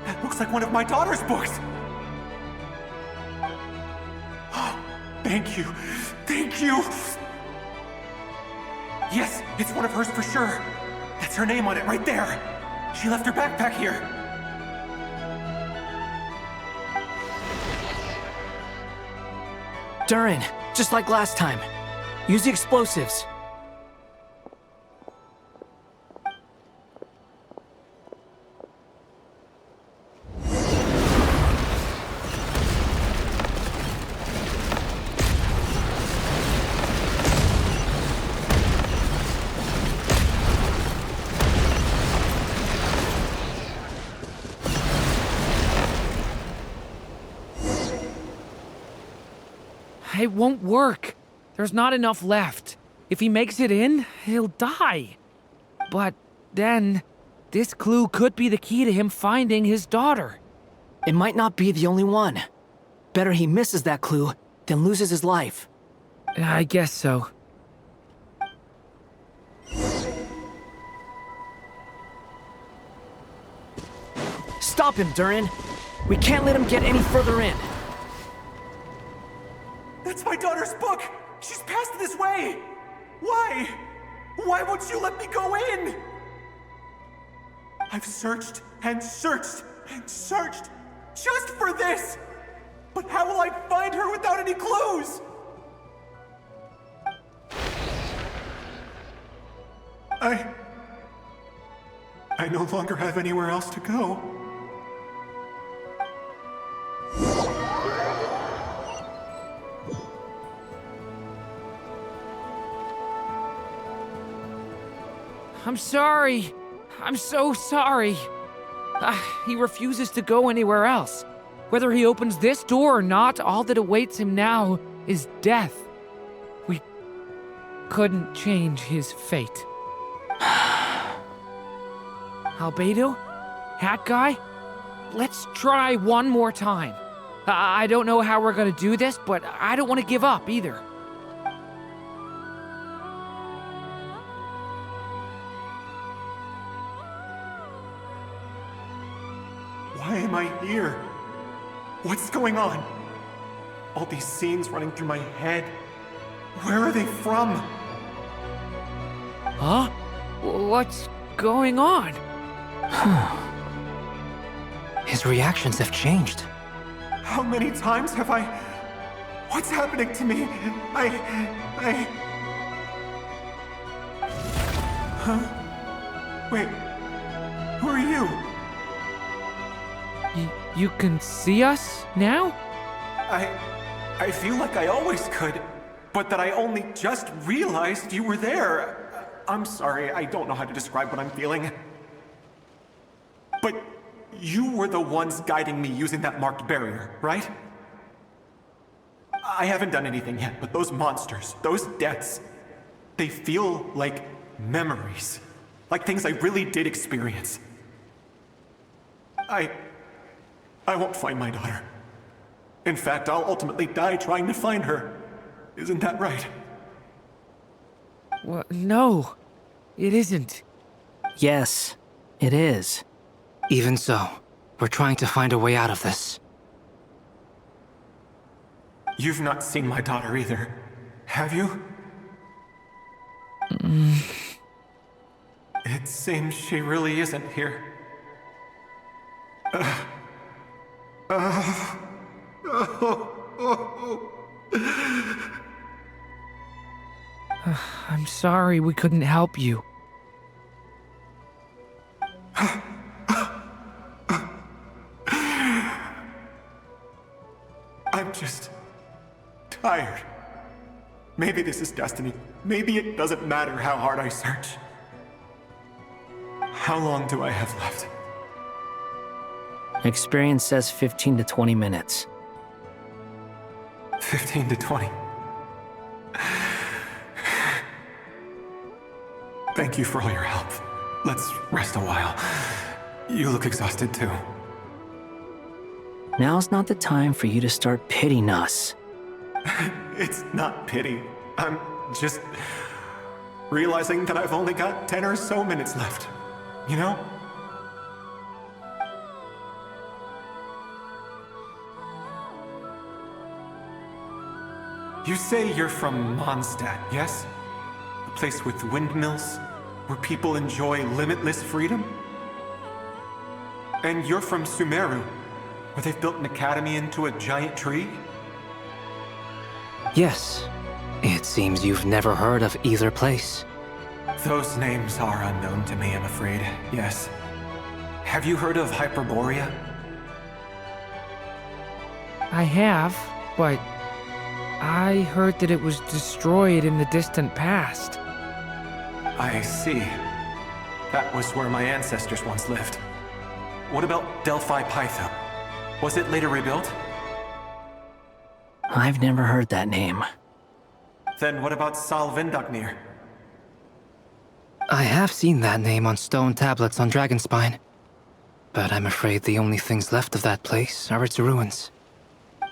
That looks like one of my daughter's books! Thank you. Thank you! Yes, it's one of hers for sure. That's her name on it right there. She left her backpack here. Durin, just like last time. Use the explosives. It won't work. There's not enough left. If he makes it in, he'll die. But then, this clue could be the key to him finding his daughter. It might not be the only one. Better he misses that clue than loses his life. I guess so. Stop him, Durin. We can't let him get any further in. That's my daughter's book! She's passed this way! Why? Why won't you let me go in? I've searched and searched and searched just for this! But how will I find her without any clues? I no longer have anywhere else to go. I'm sorry. I'm so sorry. He refuses to go anywhere else. Whether he opens this door or not, all that awaits him now is death. We couldn't change his fate. Albedo? Hat Guy? Let's try one more time. I don't know how we're gonna do this, but I don't want to give up either. Why am I here? What's going on? All these scenes running through my head. Where are they from? Huh? What's going on? His reactions have changed. How many times have I... What's happening to me? Huh? Wait. Who are you? You can see us now? I feel like I always could, but that I only just realized you were there. I'm sorry, I don't know how to describe what I'm feeling. But you were the ones guiding me using that marked barrier, right? I haven't done anything yet, but those monsters, those deaths, they feel like memories. Like things I really did experience. I won't find my daughter. In fact, I'll ultimately die trying to find her. Isn't that right? Well, no, it isn't. Yes, it is. Even so, we're trying to find a way out of this. You've not seen my daughter either, have you? It seems she really isn't here. I'm sorry we couldn't help you. I'm just tired. Maybe this is destiny. Maybe it doesn't matter how hard I search. How long do I have left? Experience says 15 to 20 minutes. 15 to 20. Thank you for all your help. Let's rest a while. You look exhausted too. Now's not the time for you to start pitying us. It's not pity. I'm just realizing that I've only got 10 or so minutes left. You know? You say you're from Mondstadt, yes? A place with windmills, where people enjoy limitless freedom? And you're from Sumeru, where they've built an academy into a giant tree? Yes. It seems you've never heard of either place. Those names are unknown to me, I'm afraid, yes. Have you heard of Hyperborea? I have, but I heard that it was destroyed in the distant past. I see. That was where my ancestors once lived. What about Delphi Pytho? Was it later rebuilt? I've never heard that name. Then what about Sal Vindagnir? I have seen that name on stone tablets on Dragonspine. But I'm afraid the only things left of that place are its ruins.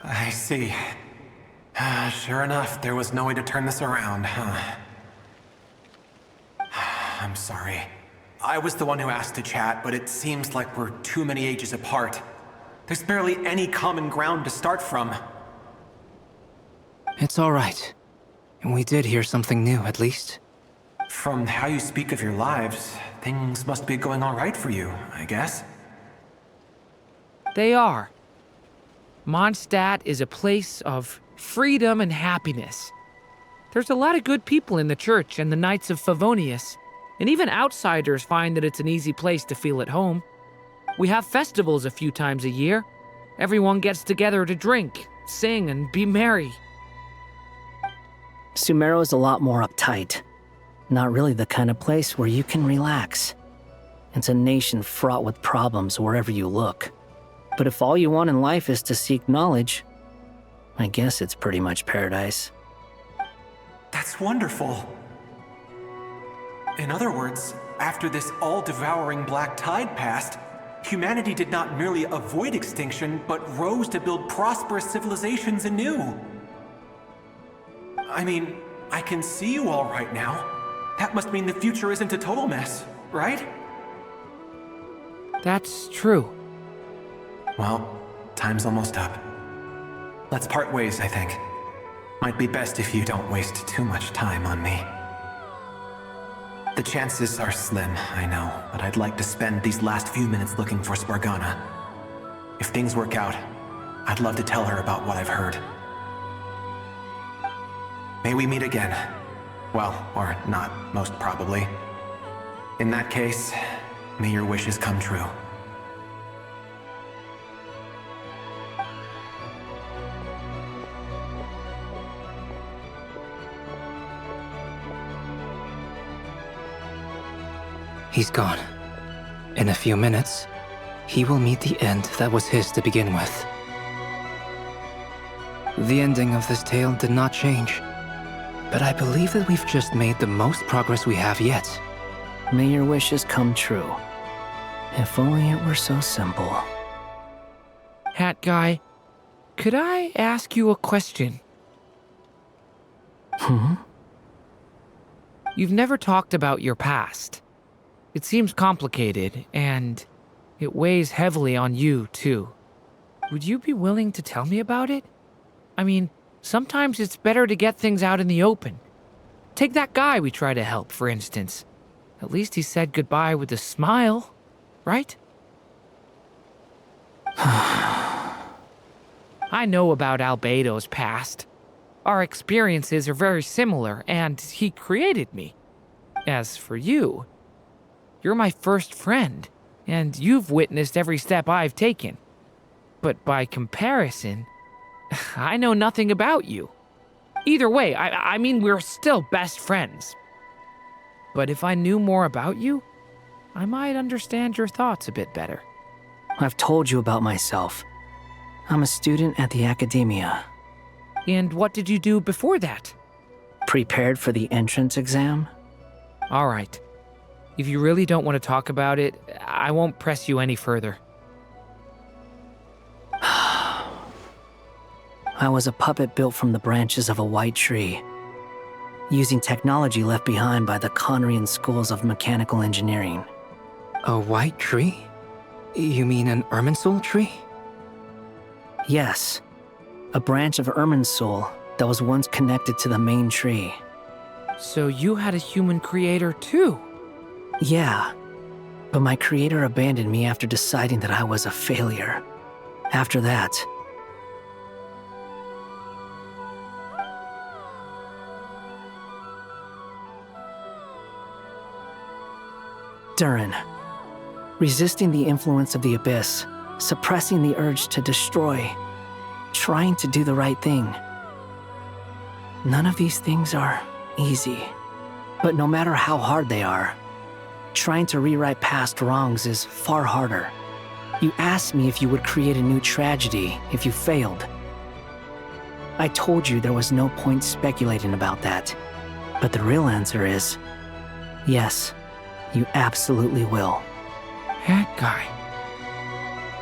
I see. Sure enough, there was no way to turn this around, huh? I'm sorry. I was the one who asked to chat, but it seems like we're too many ages apart. There's barely any common ground to start from. It's all right. We did hear something new, at least. From how you speak of your lives, things must be going all right for you, I guess. They are. Mondstadt is a place of freedom and happiness. There's a lot of good people in the church and the Knights of Favonius, and even outsiders find that it's an easy place to feel at home. We have festivals a few times a year. Everyone gets together to drink, sing, and be merry. Sumeru is a lot more uptight. Not really the kind of place where you can relax. It's a nation fraught with problems wherever you look. But if all you want in life is to seek knowledge, I guess it's pretty much paradise. That's wonderful. In other words, after this all-devouring black tide passed, humanity did not merely avoid extinction, but rose to build prosperous civilizations anew. I mean, I can see you all right now. That must mean the future isn't a total mess, right? That's true. Well, time's almost up. Let's part ways, I think. Might be best if you don't waste too much time on me. The chances are slim, I know, but I'd like to spend these last few minutes looking for Spargana. If things work out, I'd love to tell her about what I've heard. May we meet again. Well, or not, most probably. In that case, may your wishes come true. He's gone. In a few minutes, he will meet the end that was his to begin with. The ending of this tale did not change. But I believe that we've just made the most progress we have yet. May your wishes come true. If only it were so simple. Hat guy, could I ask you a question? You've never talked about your past. It seems complicated, and it weighs heavily on you, too. Would you be willing to tell me about it? I mean, sometimes it's better to get things out in the open. Take that guy we try to help, for instance. At least he said goodbye with a smile, right? I know about Albedo's past. Our experiences are very similar, and he created me. As for you, you're my first friend, and you've witnessed every step I've taken. But by comparison, I know nothing about you. Either way, I mean, we're still best friends. But if I knew more about you, I might understand your thoughts a bit better. I've told you about myself. I'm a student at the academia. And what did you do before that? Prepared for the entrance exam? All right. If you really don't want to talk about it, I won't press you any further. I was a puppet built from the branches of a white tree, using technology left behind by the Conrian schools of mechanical engineering. A white tree? You mean an Irminsul tree? Yes, a branch of Irminsul that was once connected to the main tree. So you had a human creator too? Yeah, but my creator abandoned me after deciding that I was a failure. After that, Durin, resisting the influence of the Abyss, suppressing the urge to destroy, trying to do the right thing. None of these things are easy, but no matter how hard they are, trying to rewrite past wrongs is far harder. You asked me if you would create a new tragedy if you failed. I told you there was no point speculating about that, but the real answer is, yes, you absolutely will. That guy.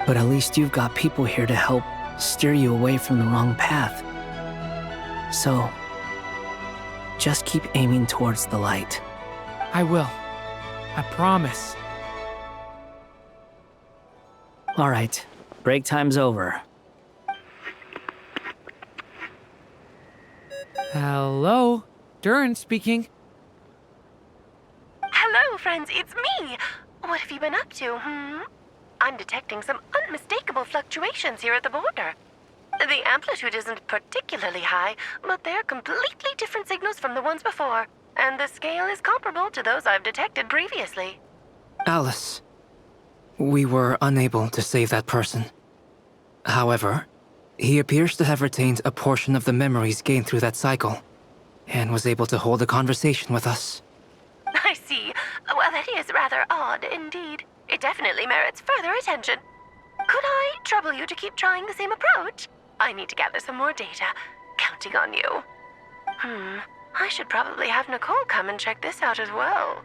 But at least you've got people here to help steer you away from the wrong path. So, just keep aiming towards the light. I will. I promise. All right, break time's over. Hello? Durin speaking. Hello, friends, it's me! What have you been up to, I'm detecting some unmistakable fluctuations here at the border. The amplitude isn't particularly high, but they're completely different signals from the ones before, and the scale is comparable to those I've detected previously. Alice, we were unable to save that person. However, he appears to have retained a portion of the memories gained through that cycle, and was able to hold a conversation with us. I see. Well, that is rather odd indeed. It definitely merits further attention. Could I trouble you to keep trying the same approach? I need to gather some more data. Counting on you. I should probably have Nicole come and check this out as well.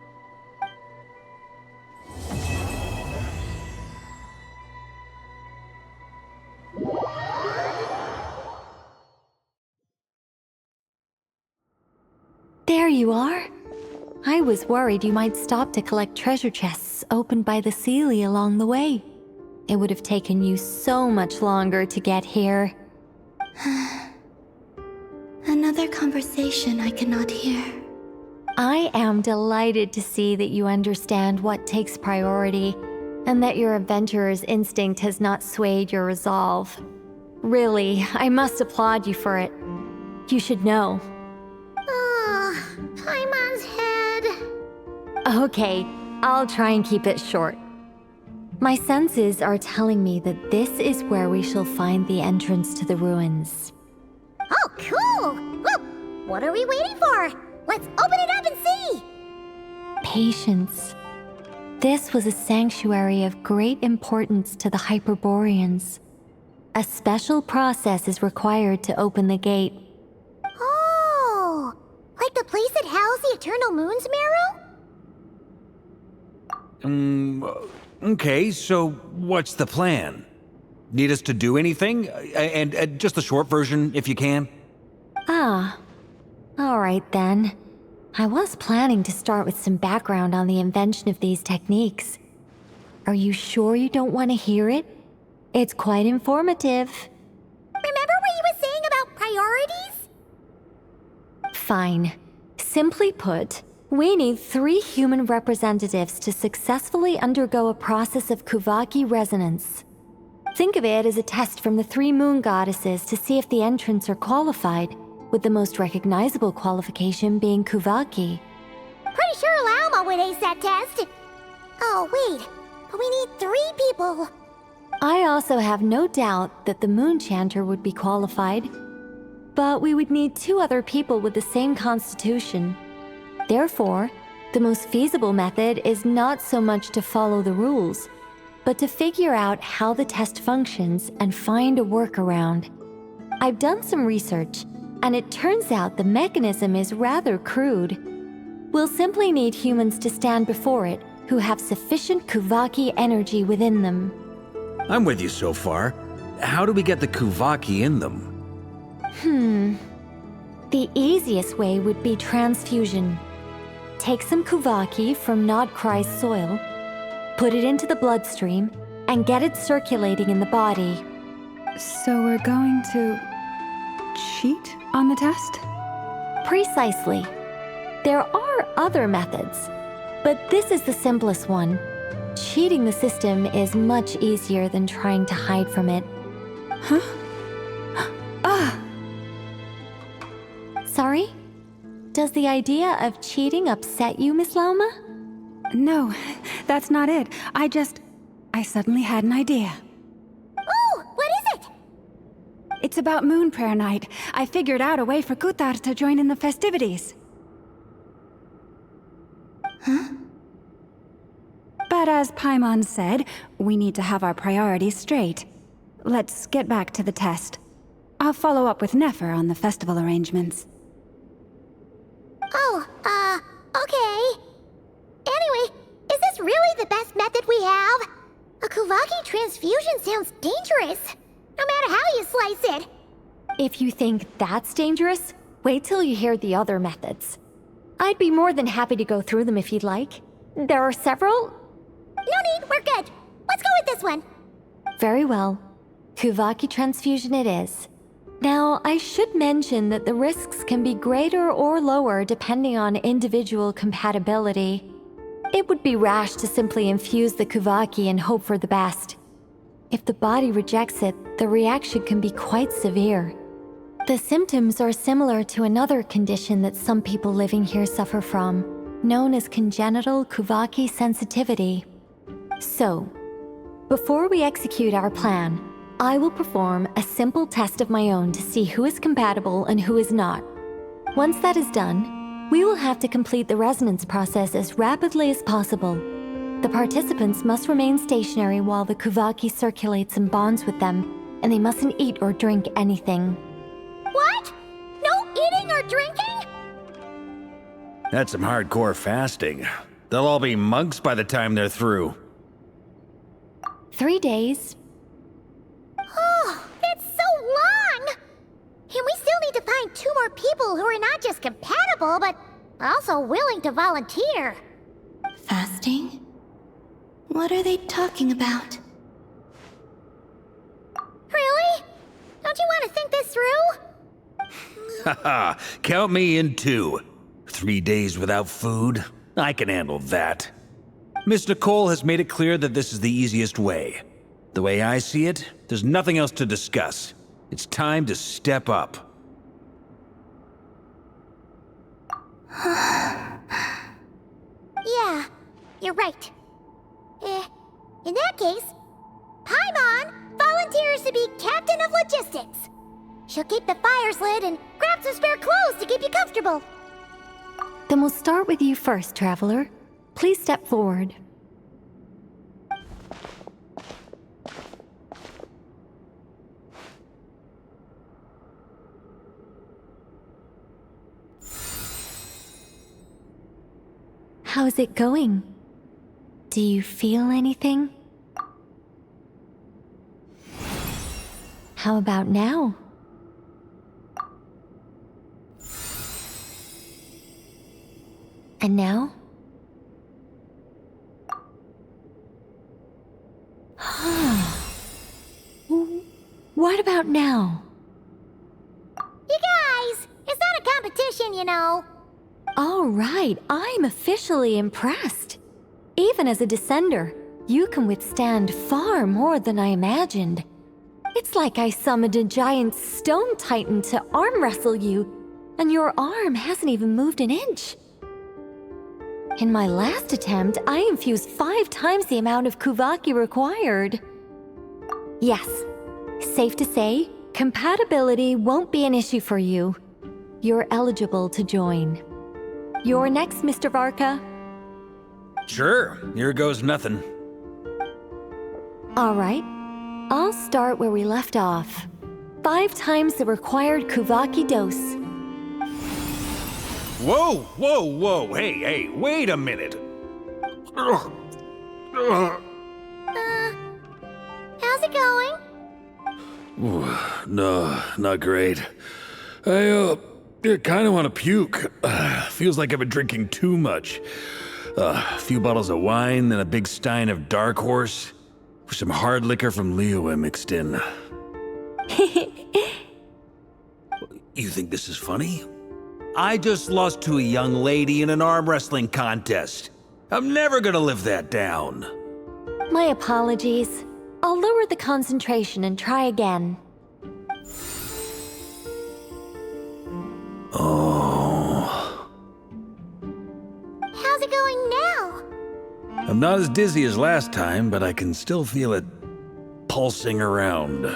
There you are. I was worried you might stop to collect treasure chests opened by the Seelie along the way. It would have taken you so much longer to get here. Another conversation I cannot hear. I am delighted to see that you understand what takes priority, and that your adventurer's instinct has not swayed your resolve. Really, I must applaud you for it. You should know. Paimon's head. Okay, I'll try and keep it short. My senses are telling me that this is where we shall find the entrance to the ruins. Oh, cool! Well, what are we waiting for? Let's open it up and see! Patience. This was a sanctuary of great importance to the Hyperboreans. A special process is required to open the gate. Oh, like the place that housed the Eternal Moon's marrow? Okay, so what's the plan? Need us to do anything? And just the short version, if you can. Ah, alright then. I was planning to start with some background on the invention of these techniques. Are you sure you don't want to hear it? It's quite informative. Remember what you were saying about priorities? Fine. Simply put, we need 3 human representatives to successfully undergo a process of Kuvaki resonance. Think of it as a test from the 3 moon goddesses to see if the entrants are qualified, with the most recognizable qualification being Kuvaki. Pretty sure Lauma would ace that test. Oh, wait. But we need 3 people. I also have no doubt that the Moon Chanter would be qualified. But we would need 2 other people with the same constitution. Therefore, the most feasible method is not so much to follow the rules, but to figure out how the test functions and find a workaround. I've done some research, and it turns out the mechanism is rather crude. We'll simply need humans to stand before it who have sufficient Kuvaki energy within them. I'm with you so far. How do we get the Kuvaki in them? The easiest way would be transfusion. Take some Kuvaki from Nodkrai's soil, put it into the bloodstream, and get it circulating in the body. So we're going to cheat on the test? Precisely. There are other methods, but this is the simplest one. Cheating the system is much easier than trying to hide from it. Huh? Sorry? Does the idea of cheating upset you, Miss Lauma? No, that's not it. I suddenly had an idea. Oh, what is it? It's about Moon Prayer Night. I figured out a way for Kutar to join in the festivities. Huh? But as Paimon said, we need to have our priorities straight. Let's get back to the test. I'll follow up with Nefer on the festival arrangements. Oh, okay. Anyway, is this really the best method we have? A Kuvaki transfusion sounds dangerous, no matter how you slice it. If you think that's dangerous, wait till you hear the other methods. I'd be more than happy to go through them if you'd like. There are several. No need, we're good. Let's go with this one. Very well. Kuvaki transfusion it is. Now, I should mention that the risks can be greater or lower depending on individual compatibility. It would be rash to simply infuse the Kuvaki and hope for the best. If the body rejects it, the reaction can be quite severe. The symptoms are similar to another condition that some people living here suffer from, known as congenital Kuvaki sensitivity. So, before we execute our plan, I will perform a simple test of my own to see who is compatible and who is not. Once that is done, we will have to complete the resonance process as rapidly as possible. The participants must remain stationary while the Kuvaki circulates and bonds with them, and they mustn't eat or drink anything. What? No eating or drinking? That's some hardcore fasting. They'll all be monks by the time they're through. 3 days. Oh, it's so long! And we still need to find 2 more people who are not just compatible, but also willing to volunteer. Fasting? What are they talking about? Really? Don't you want to think this through? Haha, count me in too. 3 days without food? I can handle that. Miss Nicole has made it clear that this is the easiest way. The way I see it, there's nothing else to discuss. It's time to step up. Yeah, you're right. In that case, Paimon volunteers to be captain of logistics. She'll keep the fires lit and grab some spare clothes to keep you comfortable. Then we'll start with you first, Traveler. Please step forward. How's it going? Do you feel anything? How about now? And now? What about now? You guys, it's not a competition, you know. All right, I'm officially impressed. Even as a descender, you can withstand far more than I imagined. It's like I summoned a giant stone titan to arm wrestle you, and your arm hasn't even moved an inch. In my last attempt, I infused 5 times the amount of Kuvaki required. Yes, safe to say, compatibility won't be an issue for you. You're eligible to join. You're next, Mr. Varka. Sure, here goes nothing. All right, I'll start where we left off. 5 times the required Kuvaki dose. Whoa, whoa, whoa, hey, wait a minute. How's it going? No, not great. I kind of want to puke. Feels like I've been drinking too much. A few bottles of wine, then a big stein of Dark Horse, with some hard liquor from Liyue mixed in. You think this is funny? I just lost to a young lady in an arm wrestling contest. I'm never gonna live that down. My apologies. I'll lower the concentration and try again. Oh. How's it going now? I'm not as dizzy as last time, but I can still feel it pulsing around.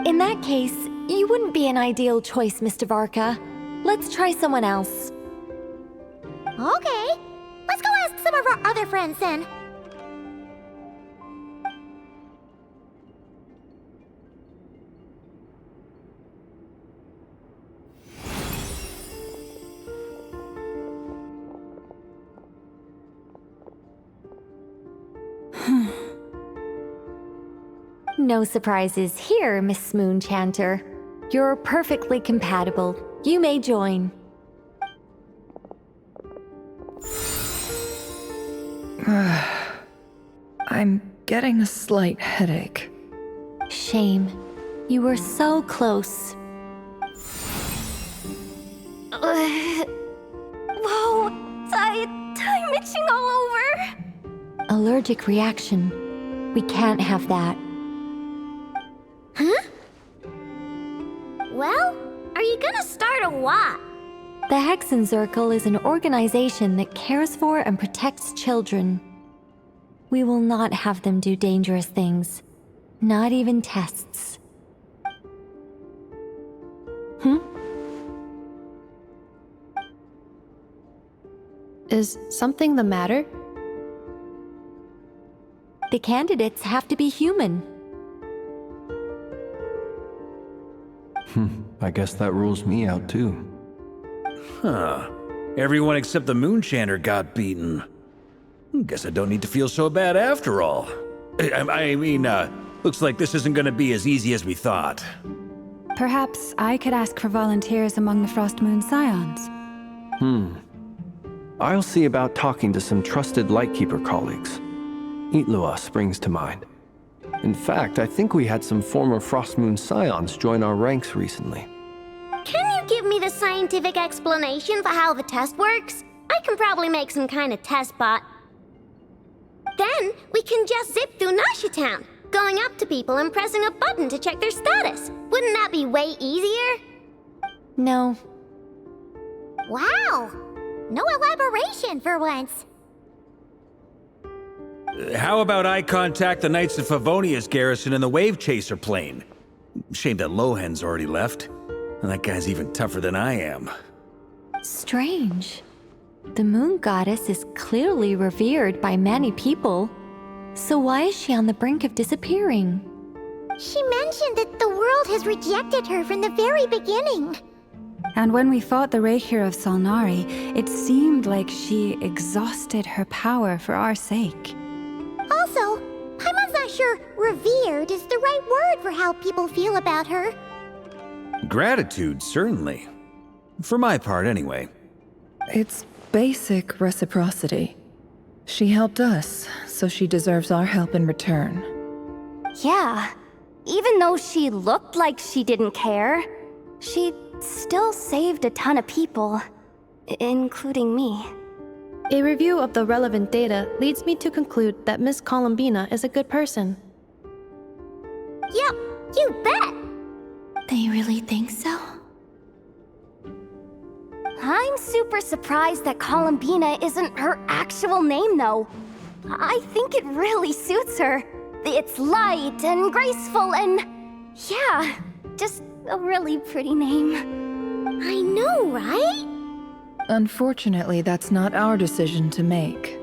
In that case, you wouldn't be an ideal choice, Mr. Varka. Let's try someone else. Okay. Let's go ask some of our other friends then. No surprises here, Miss Moonchanter. You're perfectly compatible. You may join. I'm getting a slight headache. Shame. You were so close. Whoa! I'm itching all over! Allergic reaction. We can't have that. Huh? Well, are you gonna start a what? The Hexenzirkel is an organization that cares for and protects children. We will not have them do dangerous things. Not even tests. Is something the matter? The candidates have to be human. I guess that rules me out too. Huh. Everyone except the Moonchanter got beaten. Guess I don't need to feel so bad after all. I mean, looks like this isn't gonna be as easy as we thought. Perhaps I could ask for volunteers among the Frost Moon Scions. I'll see about talking to some trusted Lightkeeper colleagues. Itlua springs to mind. In fact, I think we had some former Frost Moon Scions join our ranks recently. Can you give me the scientific explanation for how the test works? I can probably make some kind of test bot. Then, we can just zip through Nashitown, going up to people and pressing a button to check their status. Wouldn't that be way easier? No. Wow! No elaboration for once. How about I contact the Knights of Favonia's garrison in the Wave Chaser plane? Shame that Lohan's already left. And that guy's even tougher than I am. Strange. The moon goddess is clearly revered by many people. So why is she on the brink of disappearing? She mentioned that the world has rejected her from the very beginning. And when we fought the Reikir of Salnari, it seemed like she exhausted her power for our sake. Also, Paimon's not sure revered is the right word for how people feel about her. Gratitude, certainly. For my part, anyway. It's basic reciprocity. She helped us, so she deserves our help in return. Yeah. Even though she looked like she didn't care, she still saved a ton of people, including me. A review of the relevant data leads me to conclude that Miss Columbina is a good person. Yep, you bet! They really think so? I'm super surprised that Columbina isn't her actual name, though. I think it really suits her. It's light and graceful and... yeah, just a really pretty name. I know, right? Unfortunately, that's not our decision to make.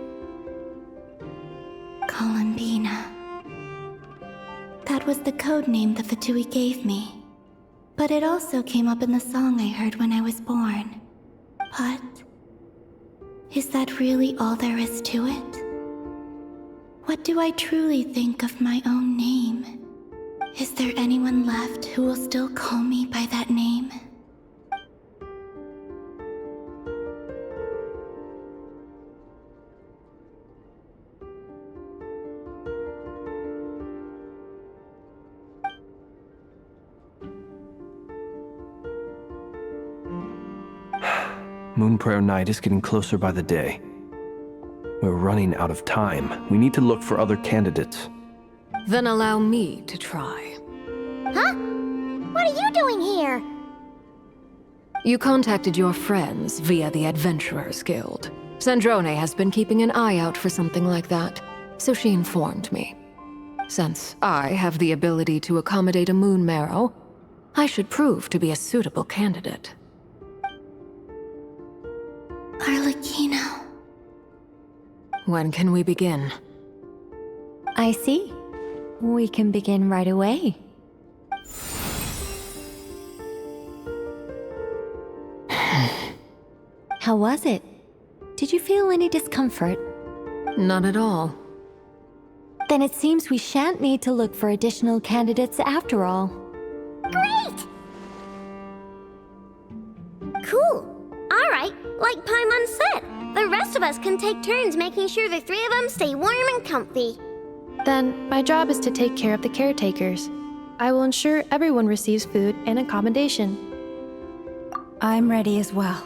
Columbina. That was the code name the Fatui gave me. But it also came up in the song I heard when I was born. But... is that really all there is to it? What do I truly think of my own name? Is there anyone left who will still call me by that name? Moon Prayer Night is getting closer by the day. We're running out of time. We need to look for other candidates. Then allow me to try. Huh? What are you doing here? You contacted your friends via the Adventurers Guild. Sandrone has been keeping an eye out for something like that, so she informed me. Since I have the ability to accommodate a moon marrow, I should prove to be a suitable candidate. Arlecchino. When can we begin? I see. We can begin right away. How was it? Did you feel any discomfort? Not at all. Then it seems we shan't need to look for additional candidates after all. Great! Cool. All right, like Paimon said, the rest of us can take turns making sure the three of them stay warm and comfy. Then, my job is to take care of the caretakers. I will ensure everyone receives food and accommodation. I'm ready as well.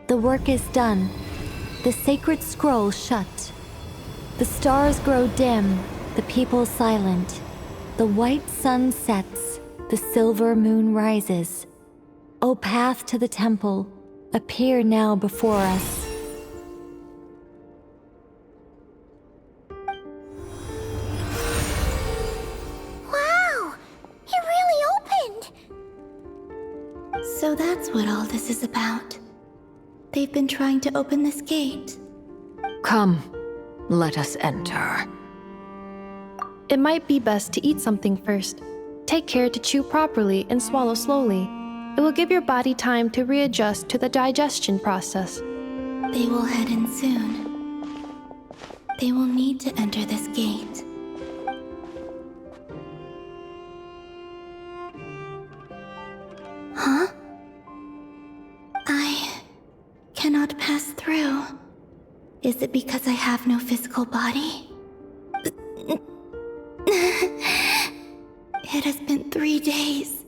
The work is done. The sacred scroll shut. The stars grow dim, the people silent. The white sun sets, the silver moon rises. O path to the temple, appear now before us. Wow! It really opened! So that's what all this is about. They've been trying to open this gate. Come, let us enter. It might be best to eat something first. Take care to chew properly and swallow slowly. It will give your body time to readjust to the digestion process. They will head in soon. They will need to enter this gate. Huh? cannot pass through. Is it because I have no physical body? It has been 3 days.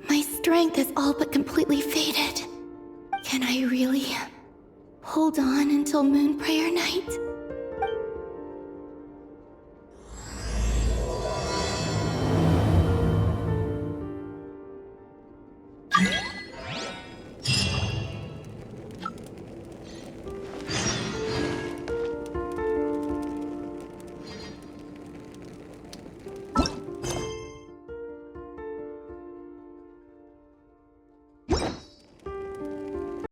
My strength is all but completely faded. Can I really hold on until Moon Prayer Night?